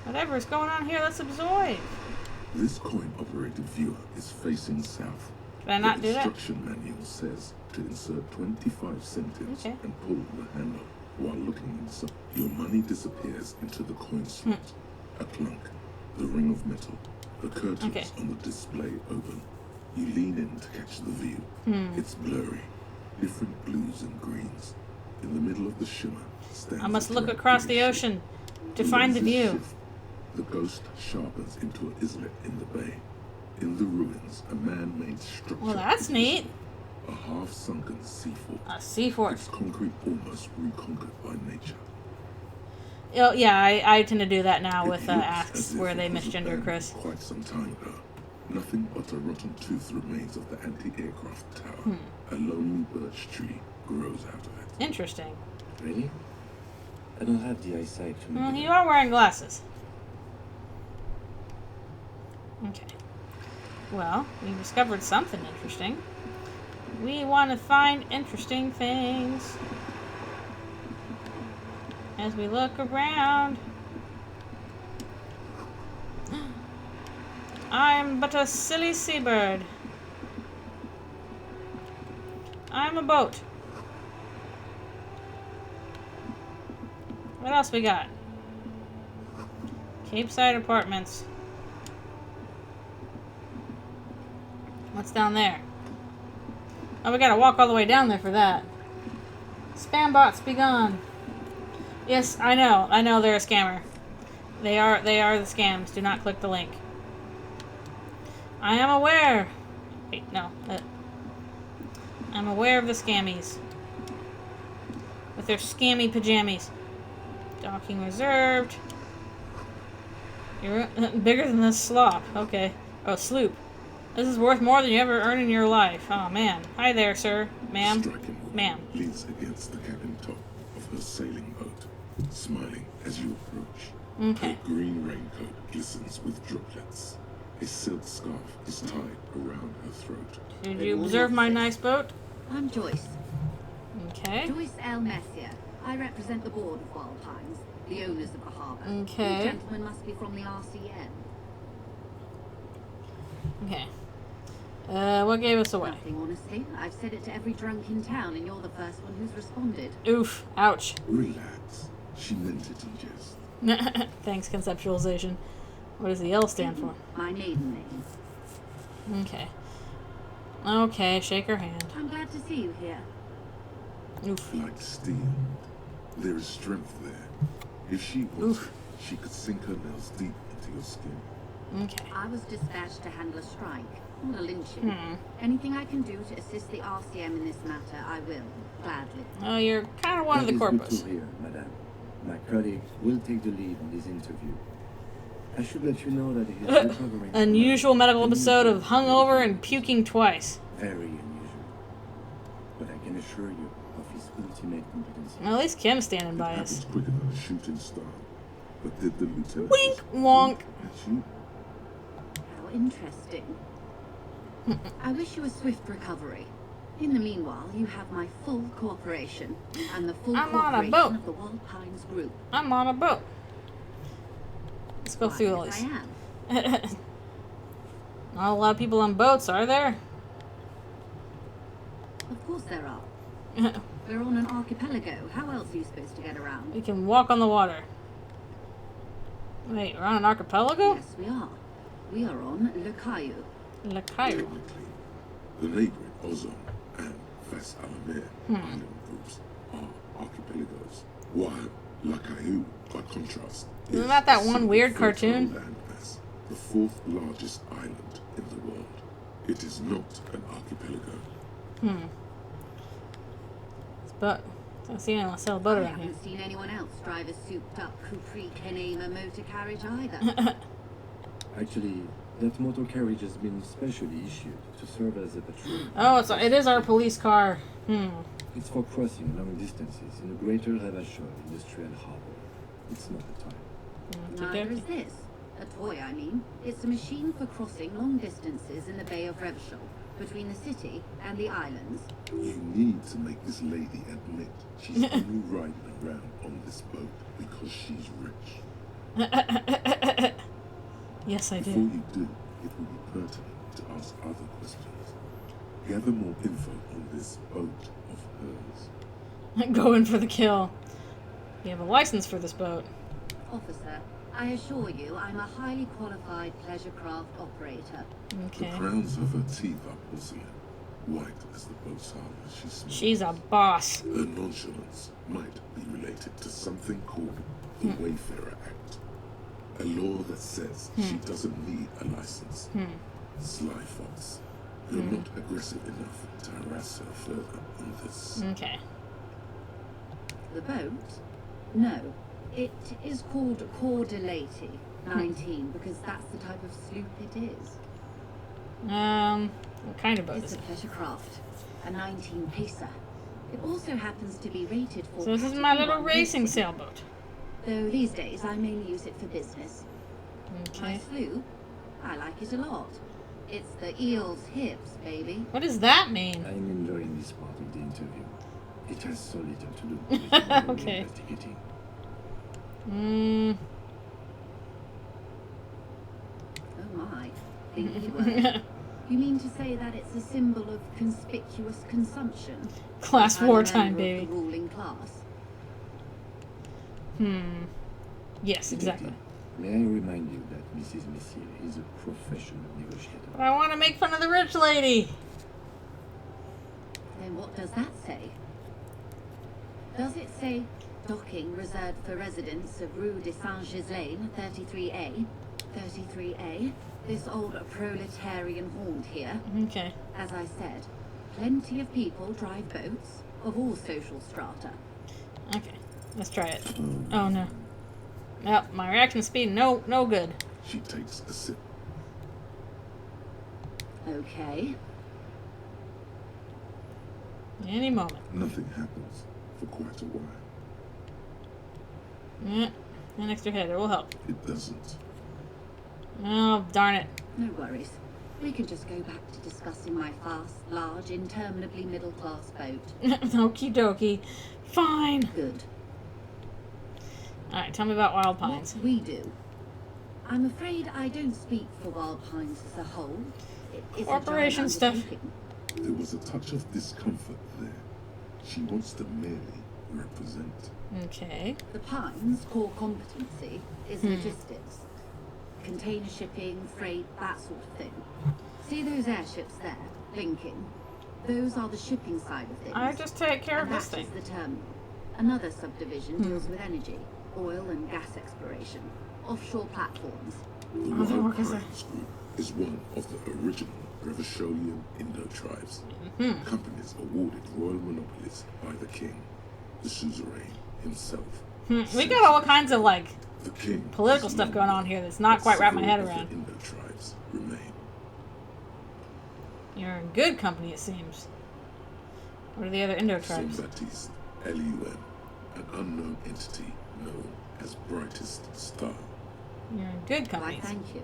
Whatever is going on here, let's absorb. This coin-operated viewer is facing south. Did I not the do that? instruction manual says to insert 25 centimes Okay. and pull the handle while looking inside. Your money disappears into the coin slot. A clunk, the ring of metal, the curtains Okay. on the display open. You lean in to catch the view. It's blurry, different blues and greens. In the middle of the shimmer stands I must a look black across the gray ocean ship. to find the lenses view. shift. The ghost sharpens into an islet in the bay. In the ruins, a man-made structure. Well, that's is neat. visible. A half-sunken sea fort. A sea fort. Its concrete almost reconquered by nature. Oh, yeah, I tend to do that now It with looks asks as if where they it was misgender abandoned Chris. quite some time ago. Nothing but a rotten tooth remains of the anti-aircraft tower. A lonely birch tree grows out of it. Interesting. Really? I don't have the eyesight to Well, make you are wearing glasses. Okay. Well, we discovered something interesting. We want to find interesting things. As we look around. I'm but a silly seabird. I'm a boat. What else we got? Cape Side Apartments. What's down there? Oh, we gotta walk all the way down there for that. Spam bots, be gone. Yes, I know they're a scammer. They are the scams. Do not click the link. I am aware. Wait, no. I'm aware of the scammies. With their scammy pajamas. Docking reserved. You're bigger than this slop. Okay. Oh, sloop. This is worth more than you ever earned in your life. Oh, man. Hi there, sir. Ma'am. Striking woman Ma'am. leans against the cabin top of her sailing boat, smiling as you approach. Okay. Her green raincoat glistens with droplets. A silk scarf is tied around her throat. Did you observe my nice boat? I'm Joyce. Okay. Joyce L. Messier. I represent the board of Wild Pines, the owners of the harbour. Okay. You gentlemen must be from the RCN. Okay. What gave us away? Nothing, honestly. I've said it to every drunk in town, and you're the first one who's responded. Oof. Ouch. Relax. She meant it in jest. Thanks, conceptualization. What does the L stand for? My maiden name. Okay. Okay, shake her hand. I'm glad to see you here. Oof. Like steel. There is strength there. If she wanted, Oof. she could sink her nails deep into your skin. Okay. I was dispatched to handle a strike, not a lynching. Anything I can do to assist the RCM in this matter, I will, gladly. Oh, you're kind of one of the That is corpus. good to hear, madame. My colleague will take the lead on this interview. I should let you know that he is recovering. from Unusual an medical episode of unusual hungover and puking twice. Very unusual. But I can assure you of his ultimate competency. Well, at least Kim's standing It by us. happens quicker than a shooting star. But did the lieutenant Wink, just wonk. wink at you? How interesting. I wish you a swift recovery. In the meanwhile, you have my full cooperation and the full I'm on a cooperation boat. of the Wild Pines group. I'm on a boat. Let's go Why, through all yes, these. I am. Not a lot of people on boats, are there? Of course there are. We're on an archipelago. How else are you supposed to get around? We can walk on the water. Wait, we're on an archipelago? Yes, we are. We are on Le Caillou. Le Caillou. Technically, the neighboring Ozone and Fes Alamir island groups are archipelagos, while La Caillou, by contrast, Isn't is that that a one single weird fertile cartoon? landmass, the fourth largest island in the world. It is not an archipelago. But I don't see anyone sell a boat I around here. haven't seen anyone else drive a souped-up Capri Kenema motor carriage either. Actually, that motor carriage has been specially issued to serve as a patrol. Oh, it is our police car. It's for crossing long distances in the greater Ravachol industrial harbor. It's not a toy. Neither is this. A toy, I mean. It's a machine for crossing long distances in the Bay of Revachol, between the city and the islands. You need to make this lady admit she's only riding around on this boat because she's rich. Yes, I Before do. you do, it will be pertinent to ask other questions. Gather more info on this boat of hers. Going for the kill. You have a license for this boat. Officer, I assure you I'm a highly qualified pleasure craft operator. Okay. The crowns of her teeth are porcelain, white as the boat's hull as she smiles. She's a boss. Her nonchalance might be related to something called the Wayfarer Act, a law that says she doesn't need a license. Sly fox, you're not aggressive enough to harass her further on this. Okay. The boat? No. It is called Cordelati 19 because that's the type of sloop it is. What kind of boat It's is a it? pleasure craft, a 19 pacer. It also happens to be rated for. So this is my little Category 1 racing racing. sailboat. Though these days I mainly use it for business. My Okay. sloop, I like it a lot. It's the eel's hips, baby. What does that mean? I'm enjoying this part of the interview. It has so little to do with what we're Okay. investigating. Oh my, thinky word. You mean to say that it's a symbol of conspicuous consumption? Class I'm a wartime, member of baby. the ruling class. Yes, exactly. May I remind you that Mrs. Messier is a professional negotiator. But I want to make fun of the rich lady. Then what does that say? Does it say Docking reserved for residents of Rue de Saint-Ghislain, 33A. 33A. This old proletarian haunt here. Okay. As I said, plenty of people drive boats of all social strata. Okay. Let's try it. Oh no. Yep, my reaction speed, no good. She takes a sip. Okay. Any moment. Nothing happens for quite a while. Yeah. An extra header will help. It doesn't. Oh, darn it. No worries. We can just go back to discussing my fast, large, interminably middle-class boat. Okie dokie. Fine. Good. Alright, tell me about Wild Pines. What we do. I'm afraid I don't speak for Wild Pines as a whole. It's Corporation a stuff. undertaking. There was a touch of discomfort there. She wants to merely represent. Okay. The Pines' core competency is logistics. Container shipping, freight, that sort of thing. See those airships there, linking? Those are the shipping side of things. I just take care of And this that thing. is the terminal. Another subdivision deals with energy, oil and gas exploration, offshore platforms. The Oh, the Wild workers are- Pines Group is one of the original Revacholian Indo-tribes. Companies awarded royal monopolies by the king, the suzerain himself. We got all kinds of, like, The king political is stuff no going more, on here that's not but quite wrapping my head several of around. the Indo-tribes remain. You're in good company, it seems. What are the other Indo-tribes? Saint-Baptiste, LUM, an unknown entity known as Brightest Star. You're in good Why, company. thank you.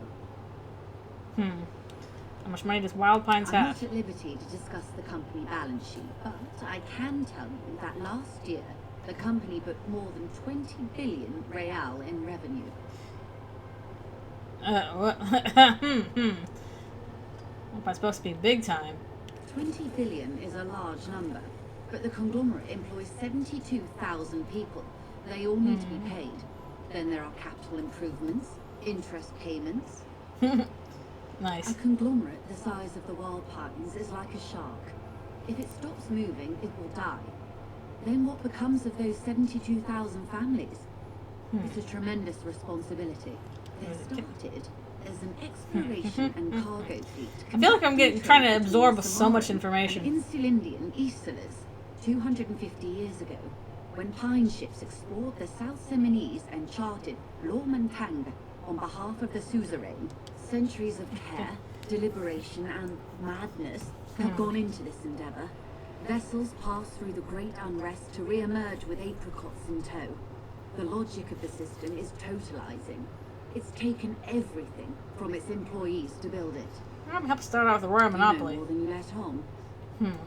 How much money does Wild Pines I'm have? not at liberty to discuss the company balance sheet, but I can tell you that last year the company booked more than 20 billion real in revenue. What? Hope I'm supposed to be big time. 20 billion is a large number, but the conglomerate employs 72,000 people. They all need to be paid. Then there are capital improvements, interest payments. Nice. A conglomerate the size of the Wild Pines is like a shark. If it stops moving, it will die. Then what becomes of those 72,000 families? It's a tremendous responsibility. They started as an exploration and cargo fleet. I feel like I'm trying to absorb so much information. In Insulindian Easterlers, 250 years ago, when pine ships explored the South Seminese and charted Lomantang on behalf of the suzerain, centuries of care, deliberation, and madness have gone into this endeavor. Vessels pass through the great unrest to re-emerge with apricots in tow. The logic of the system is totalizing. It's taken everything from its employees to build it. I'm gonna have to start out with a royal monopoly. You know more than you let on.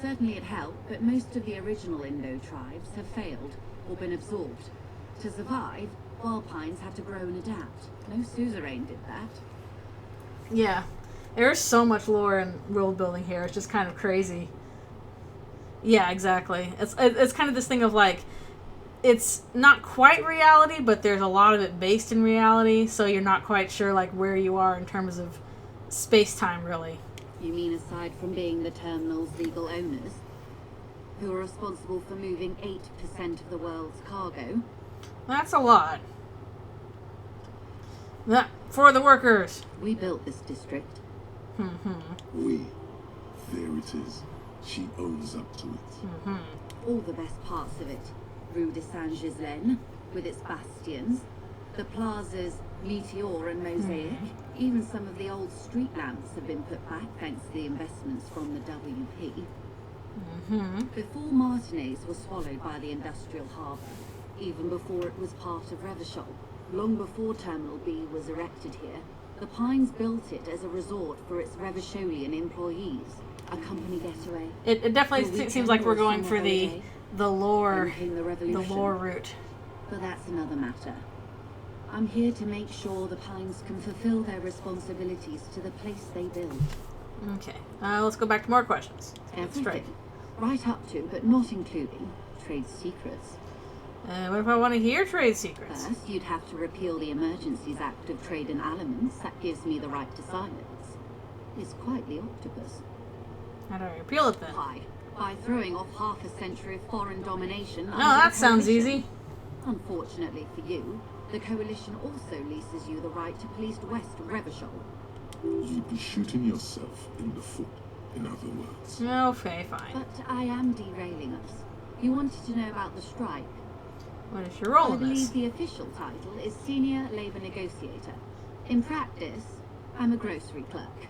Certainly it helped, but most of the original Indo tribes have failed or been absorbed. To survive, Wild Pines had to grow and adapt. No suzerain did that. Yeah. There's so much lore and world building here. It's just kind of crazy. Yeah, exactly. It's kind of this thing of like, it's not quite reality, but there's a lot of it based in reality, so you're not quite sure like where you are in terms of space-time, really. You mean aside from being the terminal's legal owners, who are responsible for moving 8% of the world's cargo? That's a lot. That for the workers. We built this district. We. There it is. She owns up to it. All the best parts of it. Rue de Saint-Ghislain, with its bastions, the plazas Meteor and Mosaic. Even some of the old street lamps have been put back thanks to the investments from the WP. Before Martinez was swallowed by the industrial harbour, even before it was part of Revachol, long before Terminal B was erected here, the Pines built it as a resort for its Revacholian employees. A company getaway. It definitely seems like we're going for the lore, Then came the the revolution. lore route. But that's another matter. I'm here to make sure the Pines can fulfill their responsibilities to the place they build. Okay. Let's go back to more questions. Get straight. Everything. Right up to, but not including, trade secrets. What if I want to hear trade secrets? First, you'd have to repeal the Emergencies Act of Trade in Elements. That gives me the right to silence. It's quite the octopus. How do I repeal it then? Why? by throwing off half a century of foreign domination. Oh, that sounds easy. Unfortunately for you, the Coalition also leases you the right to police West Revachol. You'd be shooting yourself in the foot, in other words. Okay, fine. But I am derailing us. You wanted to know about the strike. What is your role I in believe this? the official title is Senior Labour Negotiator. In practice, I'm a grocery clerk.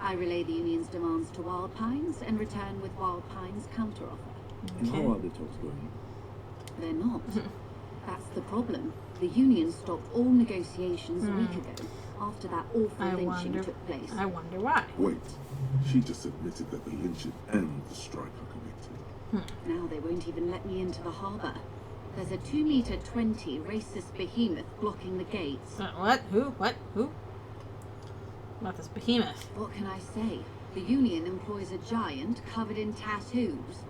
I relay the union's demands to Wild Pines and return with Wild Pines' counteroffer. And how are the talks going? They're not. That's the problem. The union stopped all negotiations a week ago, after that awful lynching took place. I wonder why. Wait, she just admitted that the lynching and the strike are connected. Now they won't even let me into the harbour. There's a 2-meter 20 racist behemoth blocking the gates. What? Who? What? Who? About this behemoth. What can I say? The union employs a giant covered in tattoos.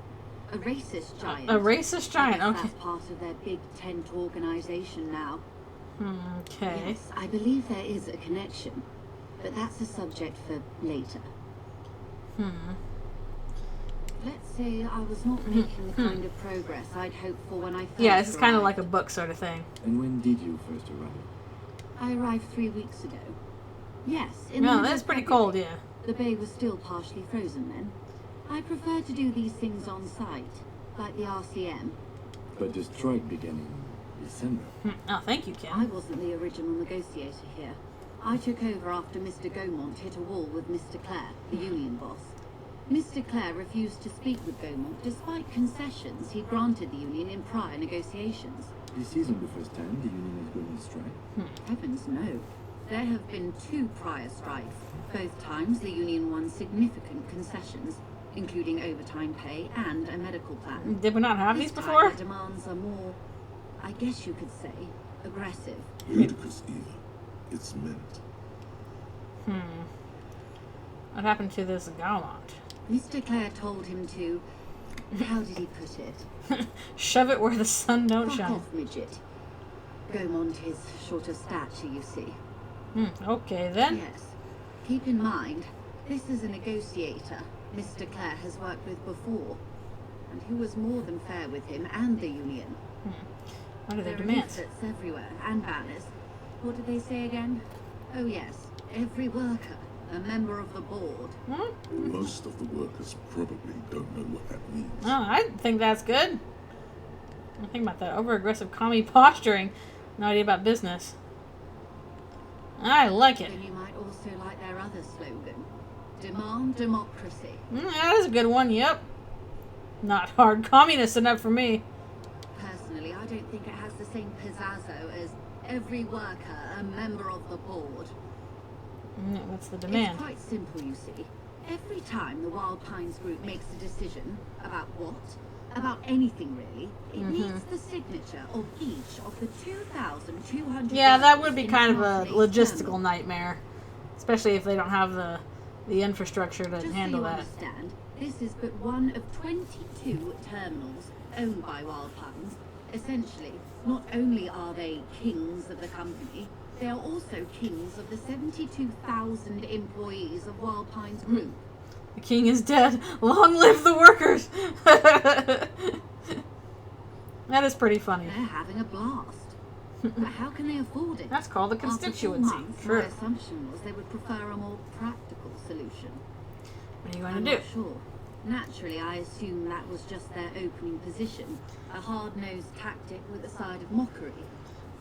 A racist giant. A racist giant, I guess okay. That's part of their big tent organisation now. Okay. Yes, I believe there is a connection. But that's a subject for later. Let's say I was not making the kind of progress I'd hoped for when I first Yeah, this is kind of arrived. like a book sort of thing. And when did you first arrive? I arrived 3 weeks ago. Yes, in the No, middle that's of pretty February. cold, yeah. The bay was still partially frozen then. I prefer to do these things on site, like the RCM. But the strike began in December. Oh, thank you, I Kim. wasn't the original negotiator here. I took over after Mr. Gaumont hit a wall with Mr. Clare, the union boss. Mr. Clare refused to speak with Gaumont despite concessions he granted the union in prior negotiations. This isn't the first time the union has gone on strike. Heavens no. There have been 2 prior strikes. Both times the union won significant concessions, including overtime pay and a medical plan. Did we not have This these time before? the demands are more, I guess you could say, aggressive. Ludicrous either. It's meant. What happened to this Gaumont? Mr. Clare told him to, how did he put it? Shove it where the sun don't Fuck shine. off, midget. Gaumont is short of stature, you see. Okay, then. Yes. Keep in mind, this is a negotiator Mr. Clare has worked with before, and who was more than fair with him and the union. What are their There are demands? leaflets everywhere, and banners. What did they say again? Oh yes, every worker, a member of the board. Most of the workers probably don't know what that means. Oh, I think that's good. I think about that over-aggressive commie posturing. No idea about business. I like it. Then you might also like their other slogan, Demand Democracy. That is a good one, yep. Not hard communist enough for me. Personally, I don't think it has the same pizzazzo as every worker, a member of the board. What's the demand? It's quite simple, you see. Every time the Wild Pines group makes a decision about what, about anything really, it needs the signature of each of the 2,200. Yeah, that would be workers kind in of a North logistical Terminal. nightmare. Especially if they don't have the infrastructure to Just handle so you that. understand, this is but one of 22 terminals owned by Wild Pines. Essentially, not only are they kings of the company, they are also kings of the 72,000 employees of Wild Pines Group. The king is dead. Long live the workers! That is pretty funny. They're having a blast. But how can they afford it? That's called a After 4 constituency. months, True. my assumption was they would prefer a more practical solution. What are you going I'm to do? not sure. Naturally, I assume that was just their opening position, a hard-nosed tactic with a side of mockery.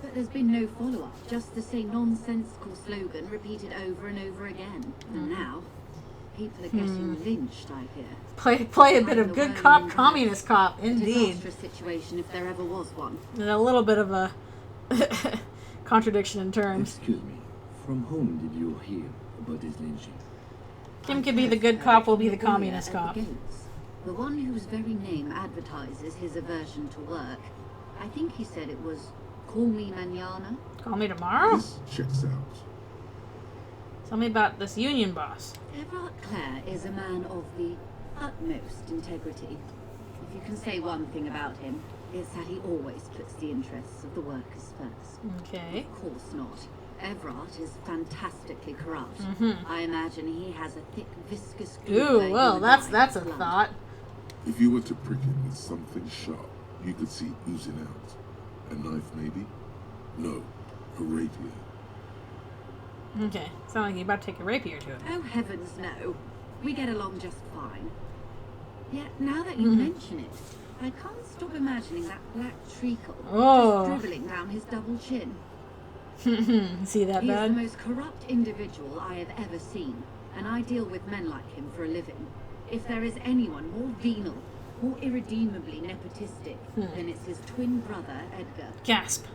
But there's been no follow-up, just the same nonsensical slogan repeated over and over again. And now, people are getting lynched, I hear. Play a bit of The good Roman cop, Empire. communist cop, A indeed. disastrous situation if there ever was one. There's a little bit of a contradiction in terms. Excuse me. From whom did you hear about this lynching? Kim could be the good cop, will be the Lawyer communist at the cop. gates. The one whose very name advertises his aversion to work. I think he said it was "Call me mañana." Call me tomorrow? This checks out. Tell me about this union boss. Everard Clare is a man of the utmost integrity. If you can say one thing about him, it's that he always puts the interests of the workers first. Okay. Of course not. Everard is fantastically corrupt. I imagine he has a thick, viscous glue Ooh, like well, you that's and I a blood. thought. If you were to prick it with something sharp, you could see oozing out. A knife, maybe? No, a rapier. Okay, sound like you're about to take a rapier to it. Oh, heavens no. We get along just fine. Yet, now that you mention it, I can't stop imagining that black treacle Oh. just dribbling down his double chin. See that, He is the bud? most corrupt individual I have ever seen, and I deal with men like him for a living. If there is anyone more venal, more irredeemably nepotistic, then it's his twin brother, Edgar. Gasp.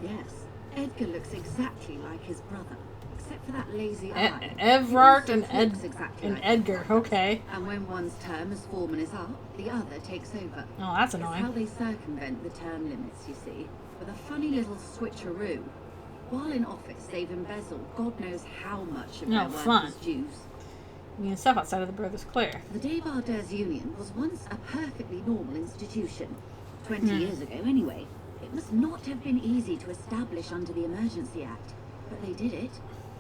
Yes, Edgar looks exactly like his brother, except for that lazy eye. Everard He and also talks exactly like his Edgar. brother. Okay. And when one's term as foreman is up, the other takes over. Oh, that's It's how annoying. they circumvent the term limits, you see, with a funny little switcheroo. While in office, they've embezzled God knows how much of No, their fun. workers' dues. You can step outside of the Brothers Clare. The Débardeurs Union was once a perfectly normal institution. 20 years ago, anyway. It must not have been easy to establish under the Emergency Act, but they did it.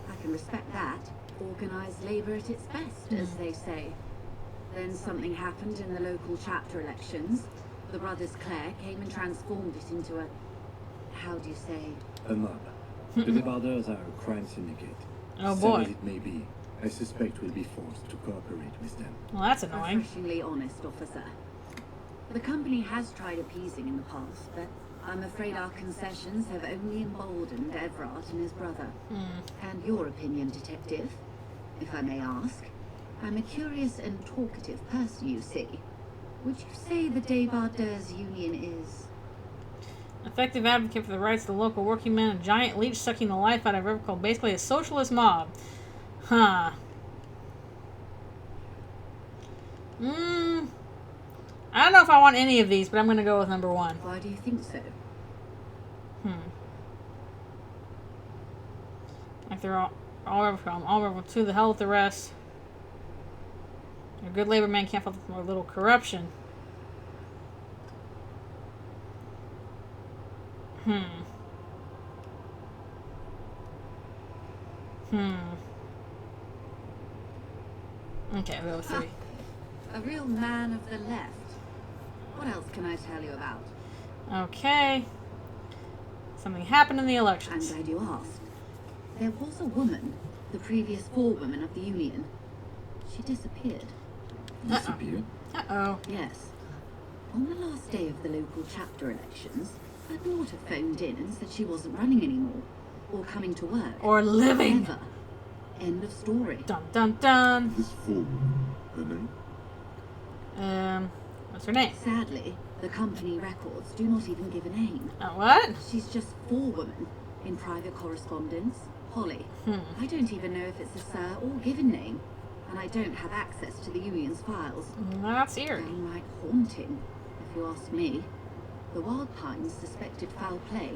I can respect that. Organised labour at its best, as they say. Then something happened in the local chapter elections. The Brothers Clare came and transformed it into a... how do you say? A mob. The Débardeurs are a crime syndicate. Oh, Sad boy. as it may be, I suspect we'll be forced to cooperate with them. Well, that's annoying. Refreshingly honest, officer. The company has tried appeasing in the past, but I'm afraid our concessions have only emboldened Everard and his brother. And your opinion, detective, if I may ask? I'm a curious and talkative person, you see. Would you say the Débardeurs Union is... Effective advocate for the rights of the local working man, a giant leech sucking the life out of everyone, basically a socialist mob. Huh. I don't know if I want any of these, but I'm going to go with number one. Why do you think so? Like they're all rebel to the hell with the rest. A good labor man can't fault a little corruption. Okay, I'll go with three. A real man of the left. What else can I tell you about? Okay. Something happened in the I'm elections. glad you asked. There was a woman, the previous forewoman of the Union. She disappeared. Disappear? Uh-oh. Yes. On the last day of the local chapter elections, her daughter phoned in and said she wasn't running anymore, or coming to work. Or living. Ever. End of story. Dun dun dun. This forewoman, her name? What's her name? Sadly, the company records do not even give a name. What? She's just forewoman in private correspondence. Holly. I don't even know if it's a sir or given name, and I don't have access to the Union's files. That's eerie. Downright haunting, if you ask me. The Wild Pines suspected foul play,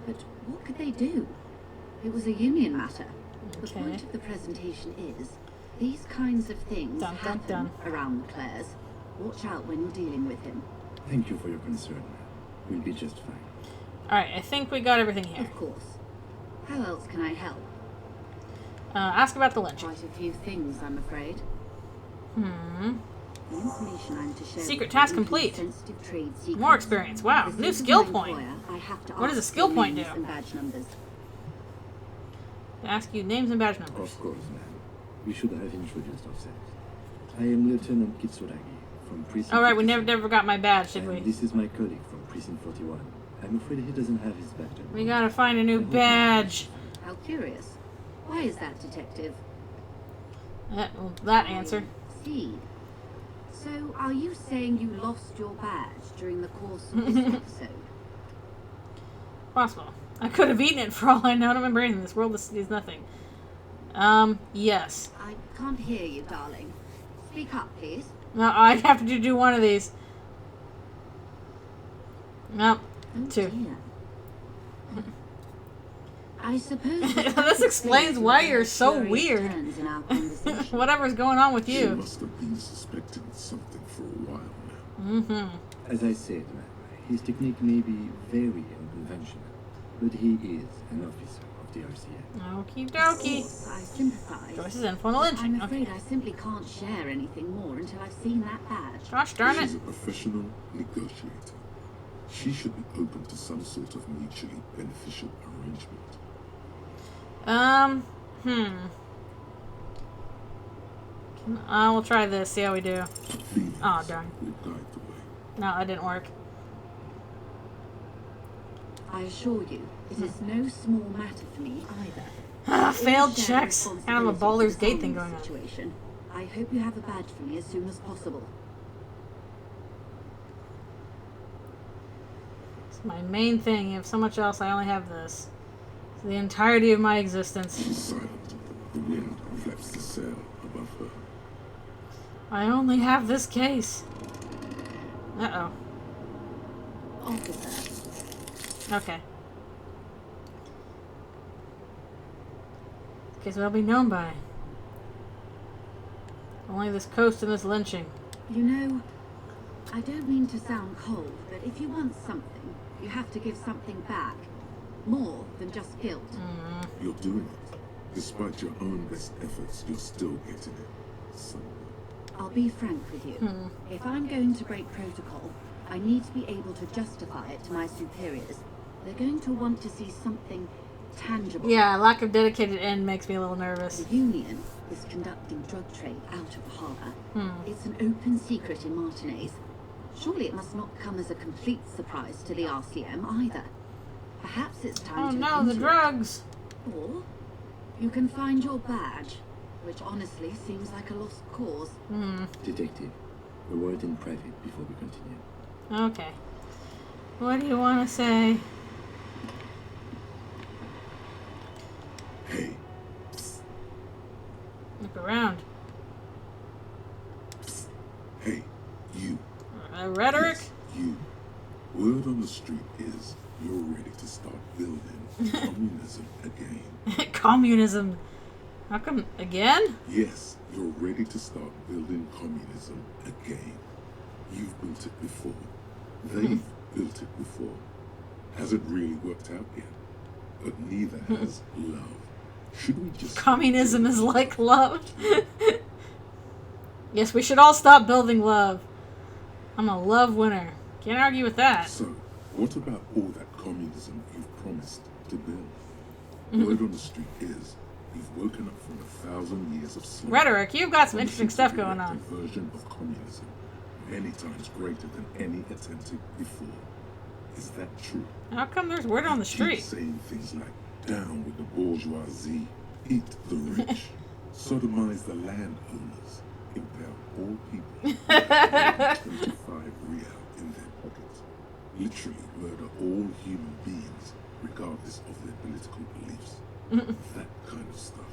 but what could they do? It was a Union matter. The Okay. point of the presentation is, these kinds of things Dun, dun, happen dun. around the Clares. Watch out when you're dealing with him. Thank you for your concern. We'll be just fine. Alright, I think we got everything here. Of course. How else can I help? Ask about the lynching. Quite a few things, I'm afraid. The information I'm to share Secret with task you complete. includes sensitive trade secrets. More experience. Wow. As New this is skill my point. employer, I have to What does a ask skill for point names do? and badge numbers. To ask you names and badge numbers. Of course, ma'am. We should have introduced ourselves. I am Lieutenant Kitsuragi from Precinct Alright, we 57. never got my badge, did And we? this is my colleague from Precinct 41. I'm afraid he doesn't have his badge. at the We moment. gotta find a new badge. How curious. Why is that, detective? That answer. I see. So, are you saying you lost your badge during the course of this episode? Possible. I could have eaten it for all I know. I don't remember anything. This world is nothing. Yes. I can't hear you, darling. Speak up, please. No, I have to do one of these. No, Oh, two. dear. I suppose This explains why you're so curious weird. turns in our conversation. Whatever's going on with She you. must have been suspecting something for a while now. As I said, ma'am, his technique may be very unconventional, but he is an officer of the RCA. Okie Of dokie. course, I sympathise. Joyce is in for the I'm lynching. afraid Okay. I simply can't share anything more until I've seen that badge. Gosh darn it. She's a professional negotiator. She should be open to some sort of mutually beneficial arrangement. I will try this, see how we do. Feelings Oh, darn. will guide the way. No, that didn't work. I assure you, it is no small matter for me either. Failed Shared checks. Kind of a responsibility Baldur's for the Gate thing farming going on. situation. I hope you have a badge for me as soon as possible. It's my main thing. You have so much else, I only have this. It's the entirety of my existence. She's silent. The wind flaps the sail above her. I only have this case. Uh-oh. Officer, Okay. Case will be known by. Only this coast and this lynching. you know, I don't mean to sound cold, but if you want something, you have to give something back. More than just guilt. You're doing it. Despite your own best efforts, you're still getting it. Somewhere. I'll be frank with you. If I'm going to break protocol, I need to be able to justify it to my superiors. They're going to want to see something tangible. Yeah, lack of dedicated end makes me a little nervous. The Union is conducting drug trade out of the harbour. It's an open secret in Martinez. Surely it must not come as a complete surprise to the RCM either. Perhaps it's time Oh to no, look the into drugs! it. Or you can find your badge, which honestly seems like a lost cause. Detective, a word in private before we continue. Okay. What do you want to say? Hey, Look around. hey, you. Rhetoric? Yes, you. Word on the street is you're ready to start building communism again. Communism. How come again? Yes, you're ready to start building communism again. You've built it before. They've built it before. Hasn't really worked out yet. But neither has love. Should we just... Communism is like love. Yes, we should all stop building love. I'm a love winner. Can't argue with that. So, what about all that communism you've promised to build? Word on the street is you've woken up from 1,000 years of sleep. Rhetoric, you've got some interesting promising stuff to going enact on. A version of communism many times greater than any attempted before. Is that true? How come there's word on the Keep street? saying things like, down with the bourgeoisie, eat the rich, sodomize the landowners, impel all people with 25 real in their pockets, literally murder all human beings regardless of their political beliefs. That kind of stuff.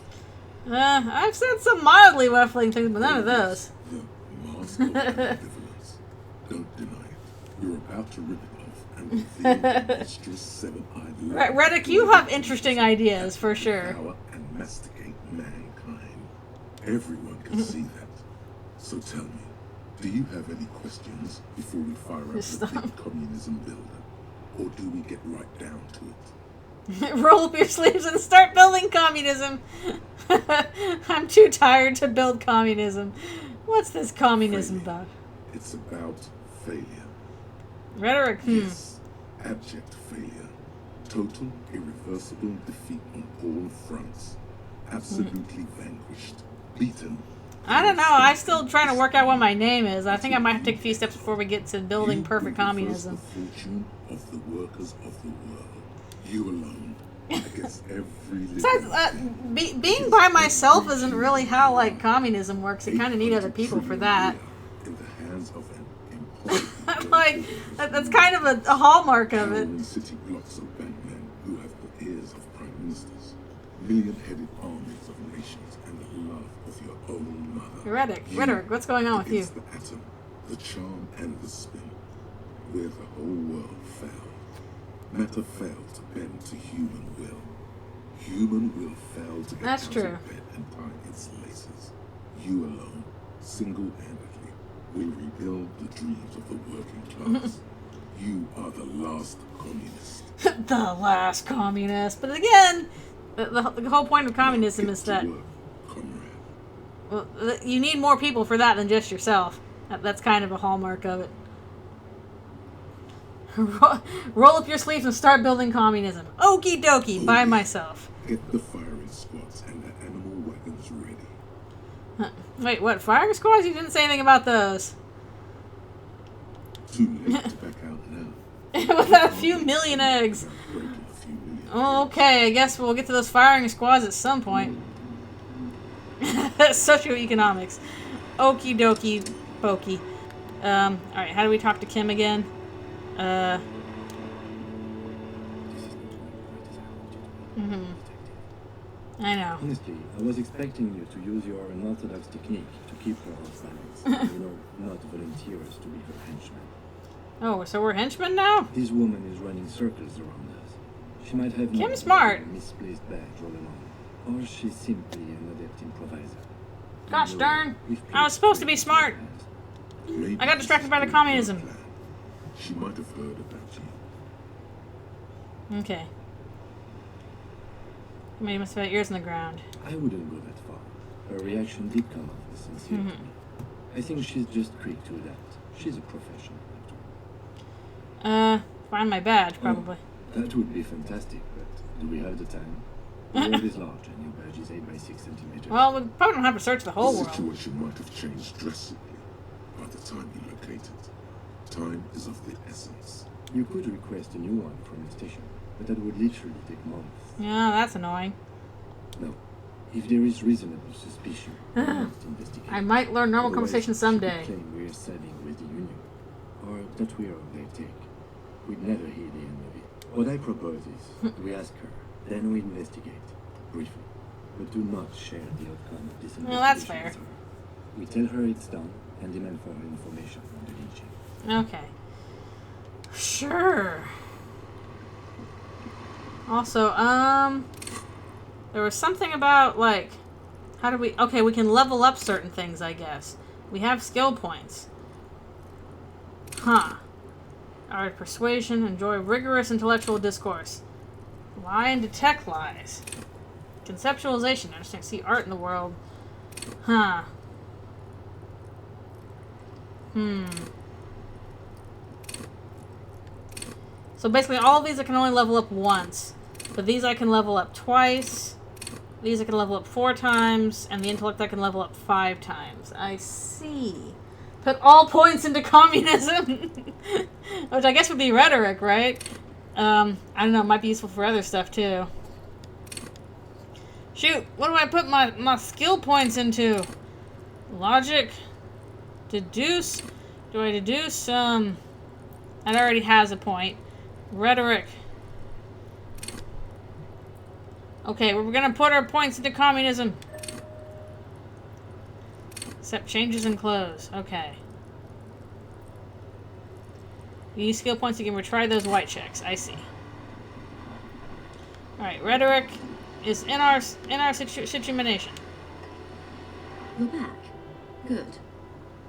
I've said some mildly ruffling things, but none of those. The mask of ambivalence. Don't deny it. You're about to rip it off and reveal the monstrous seven-eyed lion. Reddick, you have interesting ideas, for sure. Devour and masticate mankind. Everyone can see that. So tell me, do you have any questions before we fire up the big communism builder? Or do we get right down to it? Roll up your sleeves and start building communism. I'm too tired to build communism. What's this communism Failure. about? It's about failure. Rhetoric. Yes, abject failure. Total, irreversible defeat on all fronts. Absolutely vanquished. Beaten. I don't know. I'm still trying to work out what my name is. I think I might have to take a few steps before we get to building You perfect will reverse communism. The fortune of the workers of the world. You alone. Against every living Besides, thing. being by myself isn't really how like communism works. You kind of need other people for that. In the hands of an impossible Like that's kind of a hallmark of it. towering city blocks of bankmen who have the ears of prime ministers, million-headed armies of nations, and the love of your own mother. Rhetoric, what's going on with you? Against the atom, the charm, and the spin, where the whole world fell. Matter failed to bend to human will. Human will fell to get That's out true. of bed and tie its laces. You alone, single-handedly, will rebuild the dreams of the working class. You are the last communist. The last communist. But again, The whole point of communism Get is to that work, comrade. well, you need more people for that than just yourself. That's kind of a hallmark of it. Roll up your sleeves and start building communism. Okie dokie, by myself. Get the firing squads and the animal wagons ready. Wait, what? Firing squads? You didn't say anything about those. Too late to back out now. Without a few million eggs. Breaking a few million eggs. Okay, I guess we'll get to those firing squads at some point. Socioeconomics. Okie dokie pokey. Alright, how do we talk to Kim again? I know. Honestly, I was expecting you to use your unorthodox technique to keep her off balance. Not volunteers to be her henchmen. Oh, so we're henchmen now? This woman is running circles around us. She might have Kim's smart. a misplaced badge all along, or she's simply an adept improviser. Gosh darn. I was supposed to be smart. Maybe I got distracted by the communism. She might have heard about you. Okay. Maybe must have had ears in the ground. I wouldn't go that far. Her reaction did come off as sincere to me. I think she's just quick to adapt. She's a professional. Find my badge, probably. Oh, that would be fantastic, but do we have the time? The world is large and your badge is 8 by 6 centimeters. Well, we probably don't have to search the whole The world. situation might have changed drastically by the time you locate it. Time is of the essence. You could request a new one from the station, but that would literally take months. Yeah, that's annoying. No. If there is reasonable suspicion, we must investigate. I might learn normal Otherwise, conversation someday. she could claim we're siding with the Union, or that we are of their take. We'd never hear the end of it. What I propose is, we ask her, then we investigate, briefly. But do not share the outcome of this investigation. Well, that's fair. with her. We tell her it's done, and demand for her information on the lynching. Okay. Sure. Also, there was something about, like, how do we... Okay, we can level up certain things, I guess. We have skill points. Huh. Alright, persuasion, enjoy rigorous intellectual discourse. Lie and detect lies. Conceptualization, understand, see art in the world. Huh. So basically all of these I can only level up once. But these I can level up twice. These I can level up 4 times. And the intellect I can level up 5 times. I see. Put all points into communism. Which I guess would be rhetoric, right? I don't know, it might be useful for other stuff too. Shoot, what do I put my skill points into? Logic? Deduce? Do I deduce? That already has a point. Rhetoric. Okay, we're gonna put our points into communism. Accept changes in clothes. Okay. You use skill points, you can retry those white checks. I see. Alright, rhetoric is in our situation. You're back. Good.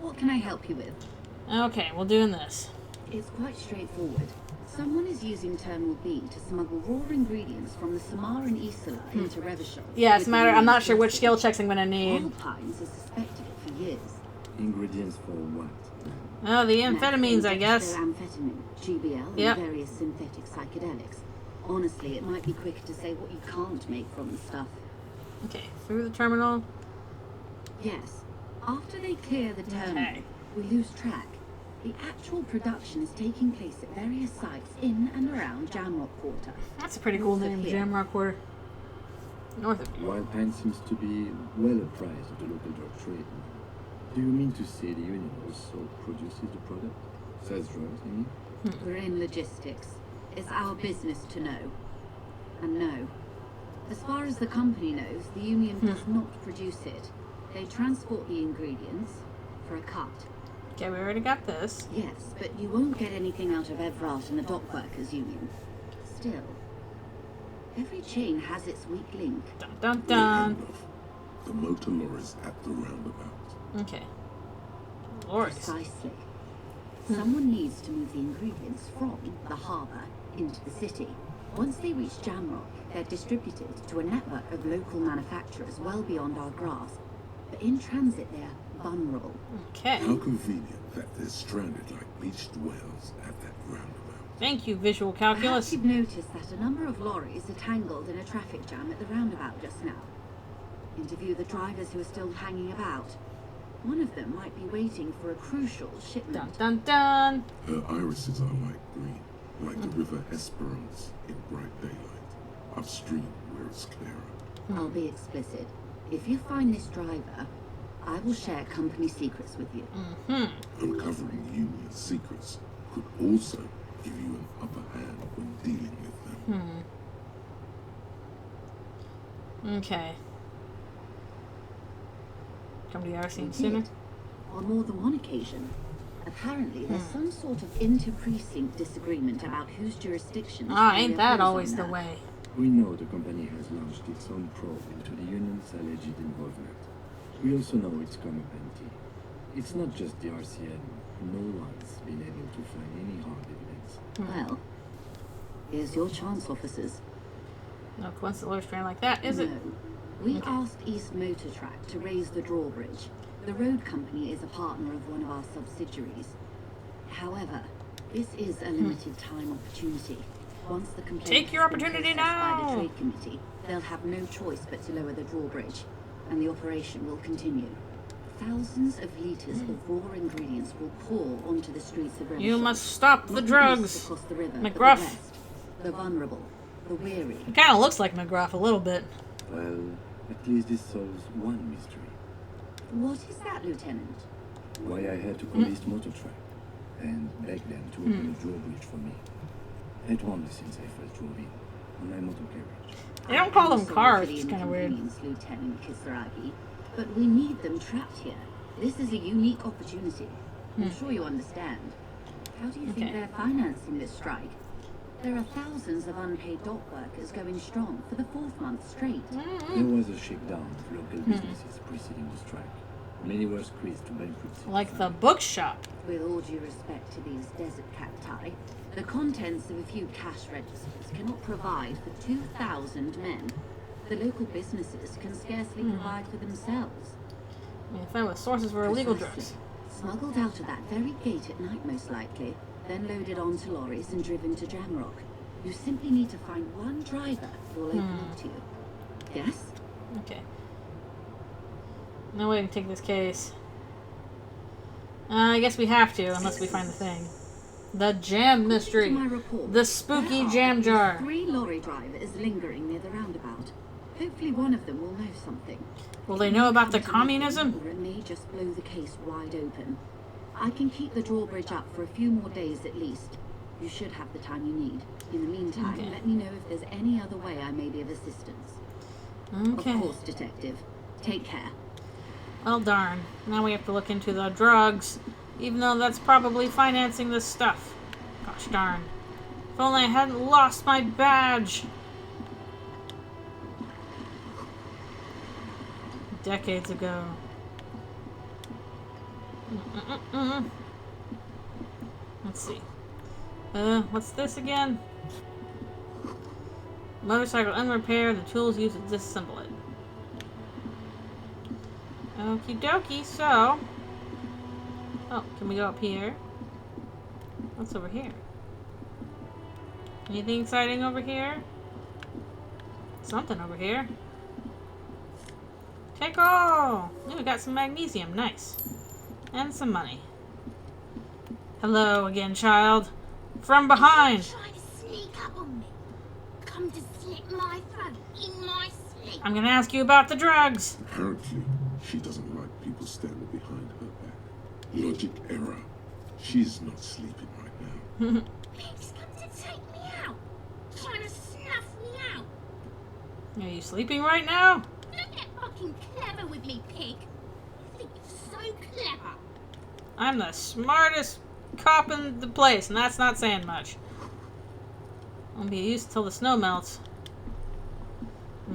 What can I help you with? Okay, we're doing this. It's quite straightforward. Someone is using Terminal B to smuggle raw ingredients from the Samar and Isola into Revachol. Yeah, it's a matter. I'm not sure which skill checks I'm gonna need. Alpines has suspected it for years. Ingredients for what? Oh, the amphetamines, I guess. Amphetamine, GBL, Yep. and various synthetic psychedelics. Honestly, it might be quicker to say what you can't make from the stuff. Okay, through the terminal. Yes. After they clear the terminal, Okay. we lose track. The actual production is taking place at various sites in and around Jamrock Quarter. That's a pretty cool North of name, here. Jamrock Quarter. North of here. Wild Pine seems to be well apprised of the local drug trade. Do you mean to say the Union also produces the product? Sells drugs, you mean? We're in logistics. It's our business to know. And no. As far as the company knows, the Union does not produce it. They transport the ingredients for a cut. Okay, we already got this. Yes, but you won't get anything out of Everard and the Dockworkers Union. Still, every chain has its weak link. Dun dun dun. The motor lorries at the roundabout. Okay. Lorries. Precisely. Someone needs to move the ingredients from the harbour into the city. Once they reach Jamrock, they're distributed to a network of local manufacturers well beyond our grasp. But in transit, they're vulnerable. Okay. How convenient that they're stranded like bleached whales at that roundabout. Thank you, visual Perhaps calculus. you've noticed that a number of lorries are tangled in a traffic jam at the roundabout just now. Interview the drivers who are still hanging about. One of them might be waiting for a crucial Dun shipment. dun dun. Her irises are light green, like the river Esperance in bright daylight, upstream where it's clearer. I'll be explicit. If you find this driver, I will share company secrets with you. Uncovering Union secrets could also give you an upper hand when dealing with them. Okay. Come to the RC We sooner. did. On more than one occasion. Apparently, there's some sort of inter-precinct disagreement about whose jurisdiction. this Ah, area ain't that falls always the under. way? We know the company has launched its own probe into the union's alleged involvement. We also know it's come up empty. It's not just the RCN. No one's been able to find any hard evidence. Well, here's your chance, officers. No coincidence strand like that, is it? No. We Okay. asked East Motor Track to raise the drawbridge. The road company is a partner of one of our subsidiaries. However, this is a limited time opportunity. Once the complaint Take your has been opportunity processed by now. the trade committee, they'll have no choice but to lower the drawbridge, and the operation will continue. Thousands of liters of raw ingredients will pour onto the streets of You Revelstoke. must stop the Not drugs. least across the river, but the McGruff. rest, the vulnerable, the weary. It kind of looks like McGruff a little bit. Well, at least this solves one mystery. What is that, Lieutenant? Why I had to call East Motor Track and beg them to open the drawbridge for me. I'd wanted since I first drove in on my motor carriage. They don't call them I'm sorry cars, for the it's kind of weird. inconvenience, Lieutenant Kisaragi, but we need them trapped here. This is a unique opportunity. I'm sure you understand. How do you think Okay. they're financing this strike? There are thousands of unpaid dock workers going strong for the 4th month straight. There was a shakedown of local businesses preceding the strike. Many were squeezed to bankruptcy. Like the bookshop. With all due respect to these desert cacti, the contents of a few cash registers cannot provide for 2,000 men. The local businesses can scarcely provide for themselves. I mean, if that was sources for illegal drugs. Precisely. Smuggled out of that very gate at night, most likely, then loaded onto lorries and driven to Jamrock. You simply need to find one driver who will open up to you. Yes? Okay. No way to take this case. I guess we have to, unless we find the thing. The jam mystery. According to my report, The spooky there are jam jar. 3 lorry drivers lingering near the roundabout. Hopefully one of them will know something. Will they know about the communism? Or it may just blow the case wide open. I can keep the drawbridge up for a few more days at least. You should have the time you need. In the meantime, Okay. let me know if there's any other way I may be of assistance. Okay. Of course, Detective. Take care. Well, darn. Now we have to look into the drugs. Even though that's probably financing this stuff. Gosh darn. If only I hadn't lost my badge. Decades ago. Let's see. What's this again? Motorcycle unrepaired, the tools used to disassemble it. Okie dokie, so... Oh, can we go up here? What's over here? Anything exciting over here? Something over here. Take all! Ooh, we got some magnesium, nice. And some money. Hello again, child. From behind! Trying to sneak up on me. Come to slit my throat in my sleep. I'm gonna ask you about the drugs. Apparently, she doesn't like people standing behind her back. Logic error. She's not sleeping right now. Pig's come to take me out. Trying to snuff me out. Are you sleeping right now? Don't get fucking clever with me, pig. You think you're so clever. I'm the smartest cop in the place, and that's not saying much. I'll be used till the snow melts.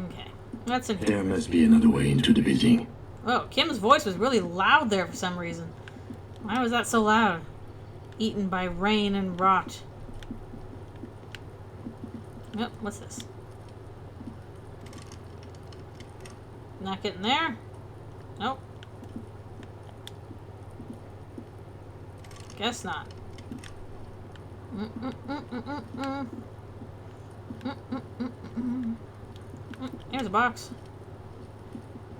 Okay, that's in here. There must be another way into the building. Oh, Kim's voice was really loud there for some reason. Why was that so loud? Eaten by rain and rot. Yep, what's this? Not getting there? Nope. Guess not. Here's a box.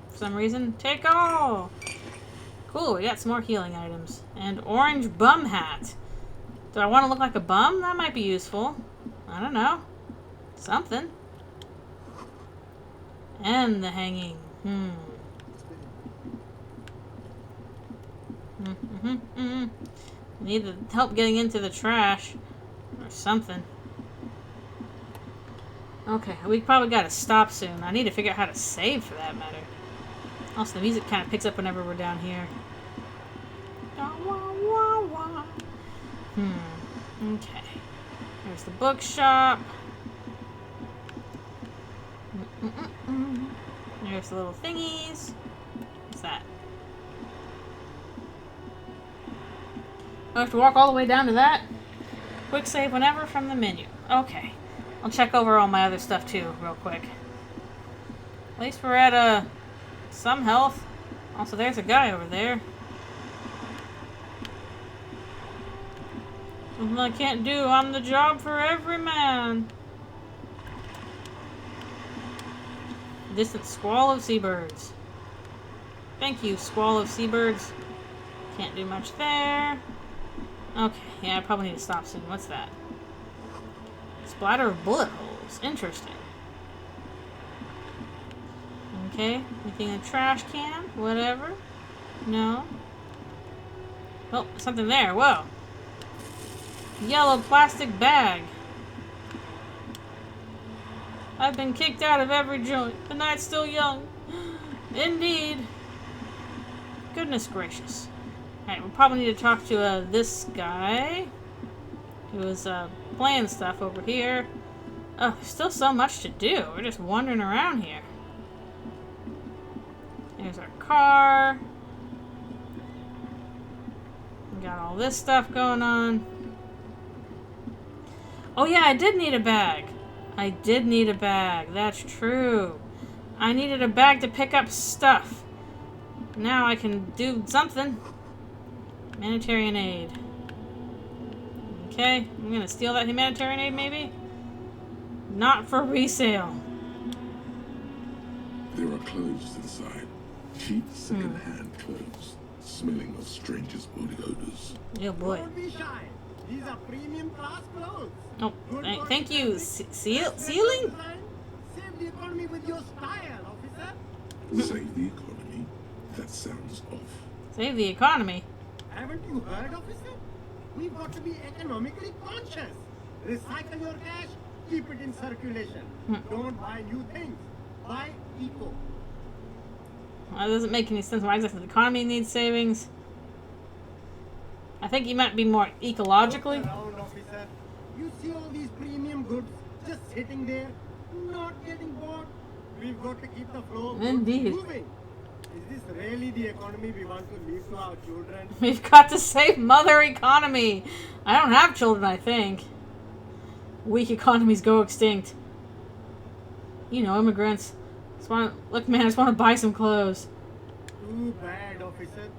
For some reason. Take all! Cool, we got some more healing items. And orange bum hat. Do I want to look like a bum? That might be useful. I don't know. Something. And the hanging. Need the help getting into the trash. Or something. Okay, we probably gotta stop soon. I need to figure out how to save for that matter. Also, the music kind of picks up whenever we're down here. Okay. There's the bookshop. There's the little thingies. What's that? I have to walk all the way down to that? Quick save whenever from the menu. Okay. I'll check over all my other stuff too, real quick. At least we're at some health. Also, there's a guy over there. Something I can't do. I'm the job for every man. Distant squall of seabirds. Thank you, squall of seabirds. Can't do much there. Okay, yeah, I probably need to stop soon. What's that? Splatter of bullet holes. Interesting. Okay, anything in a trash can? Whatever. No. Oh, something there. Whoa. Yellow plastic bag. I've been kicked out of every joint. The night's still young. Indeed. Goodness gracious. Alright, we'll probably need to talk to this guy who is playing stuff over here. Oh, there's still so much to do. We're just wandering around here. There's our car. We got all this stuff going on. Oh yeah, I did need a bag. I did need a bag. That's true. I needed a bag to pick up stuff. Now I can do something. Humanitarian aid. Okay, I'm gonna steal that humanitarian aid maybe? Not for resale. There are clothes inside. Cheap second-hand clothes, smelling of strangers' body odors. Oh boy. Don't be shy. These are premium class clothes. Oh, thank you. Sealing? Save the economy with your style, officer. Save the economy? That sounds off. Save the economy? Haven't you heard, officer? We've got to be economically conscious. Recycle your cash, keep it in circulation. Don't buy new things. Buy eco. Well, that doesn't make any sense. Why exactly the economy needs savings? I think you might be more ecologically. Look around, officer. You see all these premium goods just sitting there, not getting bought. We've got to keep the flow of goods Indeed. moving. Is this really the economy we want to leave to our children? We've got to save mother economy. I don't have children, I think. Weak economies go extinct. You know, immigrants. Look, man, I just want to buy some clothes. Too bad, officer.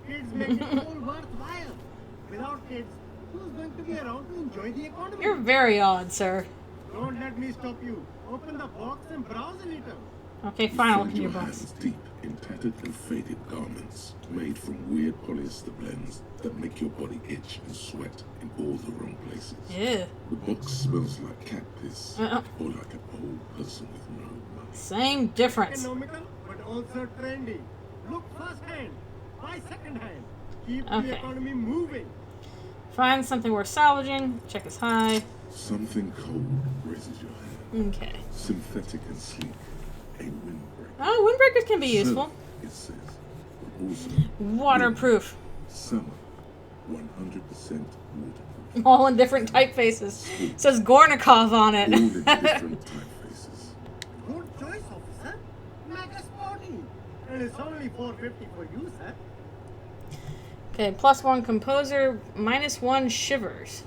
Kids make it all worthwhile. Without kids, who's going to be around to enjoy the economy? You're very odd, sir. Don't let me stop you. Open the box and browse a little. Okay, fine, I'll Find open your your box. hands deep in tattered and faded garments made from weird polyester blends that make your body itch and sweat in all the wrong places. Ew. The box smells like cat piss Uh-uh. or like an old person with no money. Same difference. Economical, but also trendy. Look first hand, buy second hand. Keep Okay. the economy moving. Find something worth salvaging. Check is high. Something cold raises your hand. Okay. Synthetic and sleek. A windbreaker. Oh, windbreakers can be useful. It says, but also Waterproof. summer, 100% waterproof. All in different typefaces. It says Gornikov on All in it. different typefaces. Good choice, officer. Mega sporty. And it's only $4.50 for you, sir. Okay, +1 composer, -1 shivers.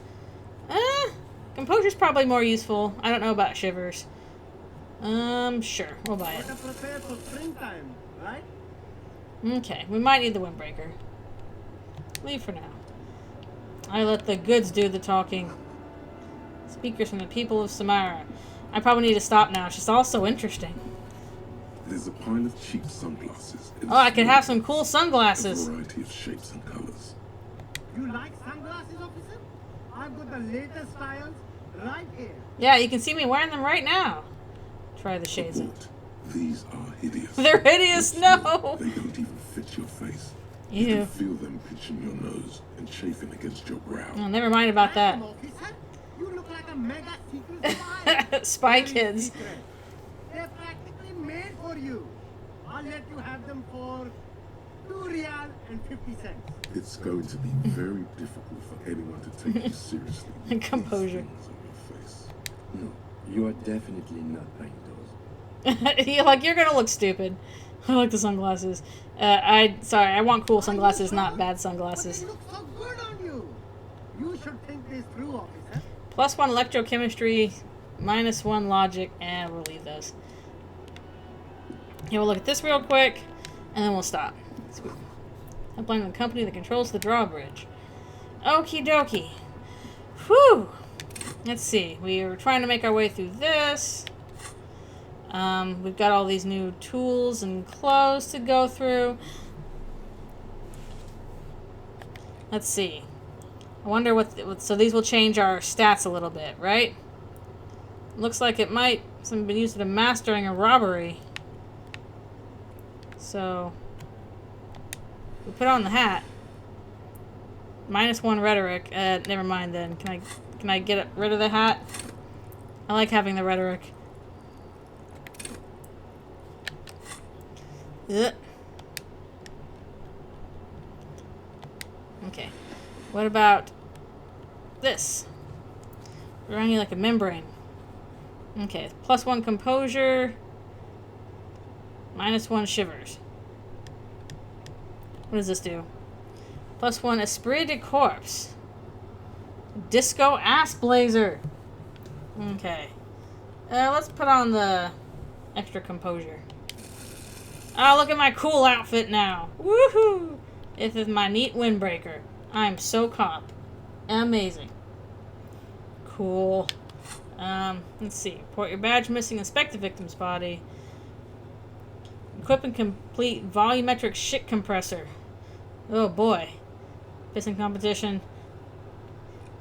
Composure's probably more useful. I don't know about Shivers. Sure. We'll buy it. Better prepare for springtime, right? Okay, we might need the windbreaker. Leave for now. I let the goods do the talking. Speakers from the people of Samara. I probably need to stop now. It's just all so interesting. There's a pile of cheap sunglasses. Oh, I could have some cool sunglasses. A variety of shapes and colors. You like sunglasses, officer? I've got the latest styles right here. Yeah, you can see me wearing them right now. Try the shades on. Abort. These are hideous. They're hideous, no! They don't even fit your face. Ew. You can feel them pinching your nose and chafing against your brow. Oh, never mind about that. Officer, you look like a mega secret spy. Spy Very kids. secret. They're practically made for you. I'll let you have them for 2 real and 50 cents. It's going to be very difficult for anyone to take you seriously. with these Composure. things on your face. No, you are definitely not buying those. You're gonna look stupid. I like the sunglasses. Sorry, I want cool sunglasses, not bad sunglasses. But they look so good on you. You should think this through, officer. +1 electrochemistry, -1 logic, and we'll leave those. Okay, we'll look at this real quick, and then we'll stop. I'm playing the company that controls the drawbridge. Okie dokie. Whew! Let's see. We are trying to make our way through this. We've got all these new tools and clothes to go through. Let's see. I wonder what so these will change our stats a little bit, right? Looks like it might. Some been used in mastering a robbery. So we put on the hat. -1 rhetoric. Never mind then. Can I get rid of the hat? I like having the rhetoric. Ugh. Okay. What about this? Running like a membrane. Okay. +1 composure. -1 shivers. What does this do? +1 esprit de corps. Disco ass blazer. Okay. Let's put on the extra composure. Oh, look at my cool outfit now. Woohoo! This is my neat windbreaker. I'm so cop. Amazing. Cool. Let's see. Report your badge missing. Inspect the victim's body. Equip and complete volumetric shit compressor. Oh boy. Pissing competition.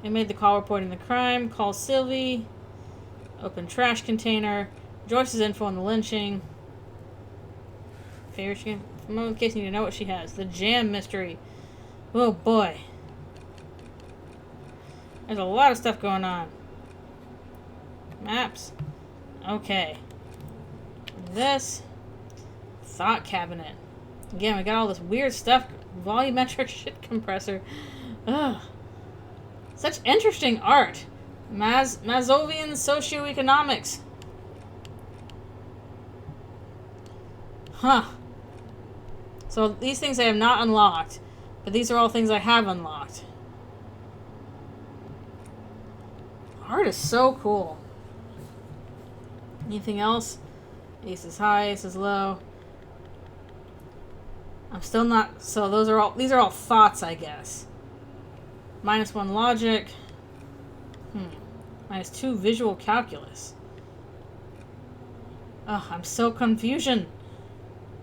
I made the call reporting the crime. Call Sylvie. Open trash container. Joyce's info on the lynching. Favorite skin. In case you need to know what she has. The jam mystery. Oh boy. There's a lot of stuff going on. Maps. Okay. This. Thought cabinet. Again, we got all this weird stuff. Volumetric shit compressor. Ugh. Such interesting art. Mazovian socioeconomics. Huh. So these things I have not unlocked, but these are all things I have unlocked. Art is so cool. Anything else? Ace is high, ace is low. I'm still not. So these are all thoughts, I guess. -1 logic. -2 visual calculus. Oh, I'm so confusion.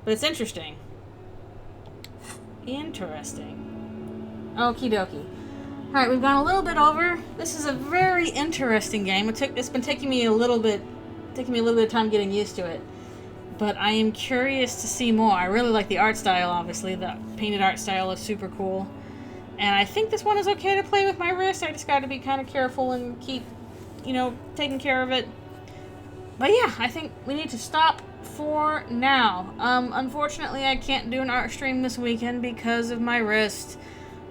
But it's interesting. Interesting. Okie dokie. Alright, we've gone a little bit over. This is a very interesting game. It's been taking me a little bit of time getting used to it. But I am curious to see more. I really like the art style, obviously. The painted art style is super cool. And I think this one is okay to play with my wrist. I just got to be kind of careful and keep, taking care of it. But yeah, I think we need to stop for now. Unfortunately, I can't do an art stream this weekend because of my wrist,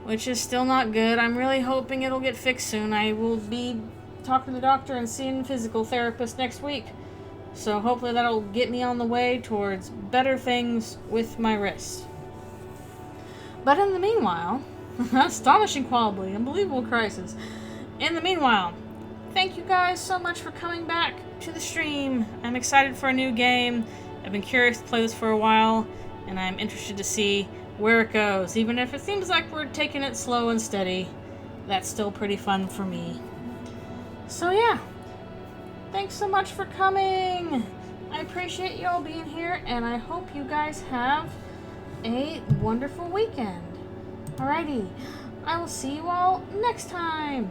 which is still not good. I'm really hoping it'll get fixed soon. I will be talking to the doctor and seeing a physical therapist next week. So hopefully that'll get me on the way towards better things with my wrist. But in the meanwhile, astonishing quality, unbelievable crisis. In the meanwhile, thank you guys so much for coming back to the stream. I'm excited for a new game. I've been curious to play this for a while, and I'm interested to see where it goes. Even if it seems like we're taking it slow and steady, that's still pretty fun for me. So yeah, thanks so much for coming. I appreciate you all being here, and I hope you guys have a wonderful weekend. Alrighty, I will see you all next time.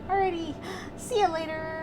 Alrighty, see you later.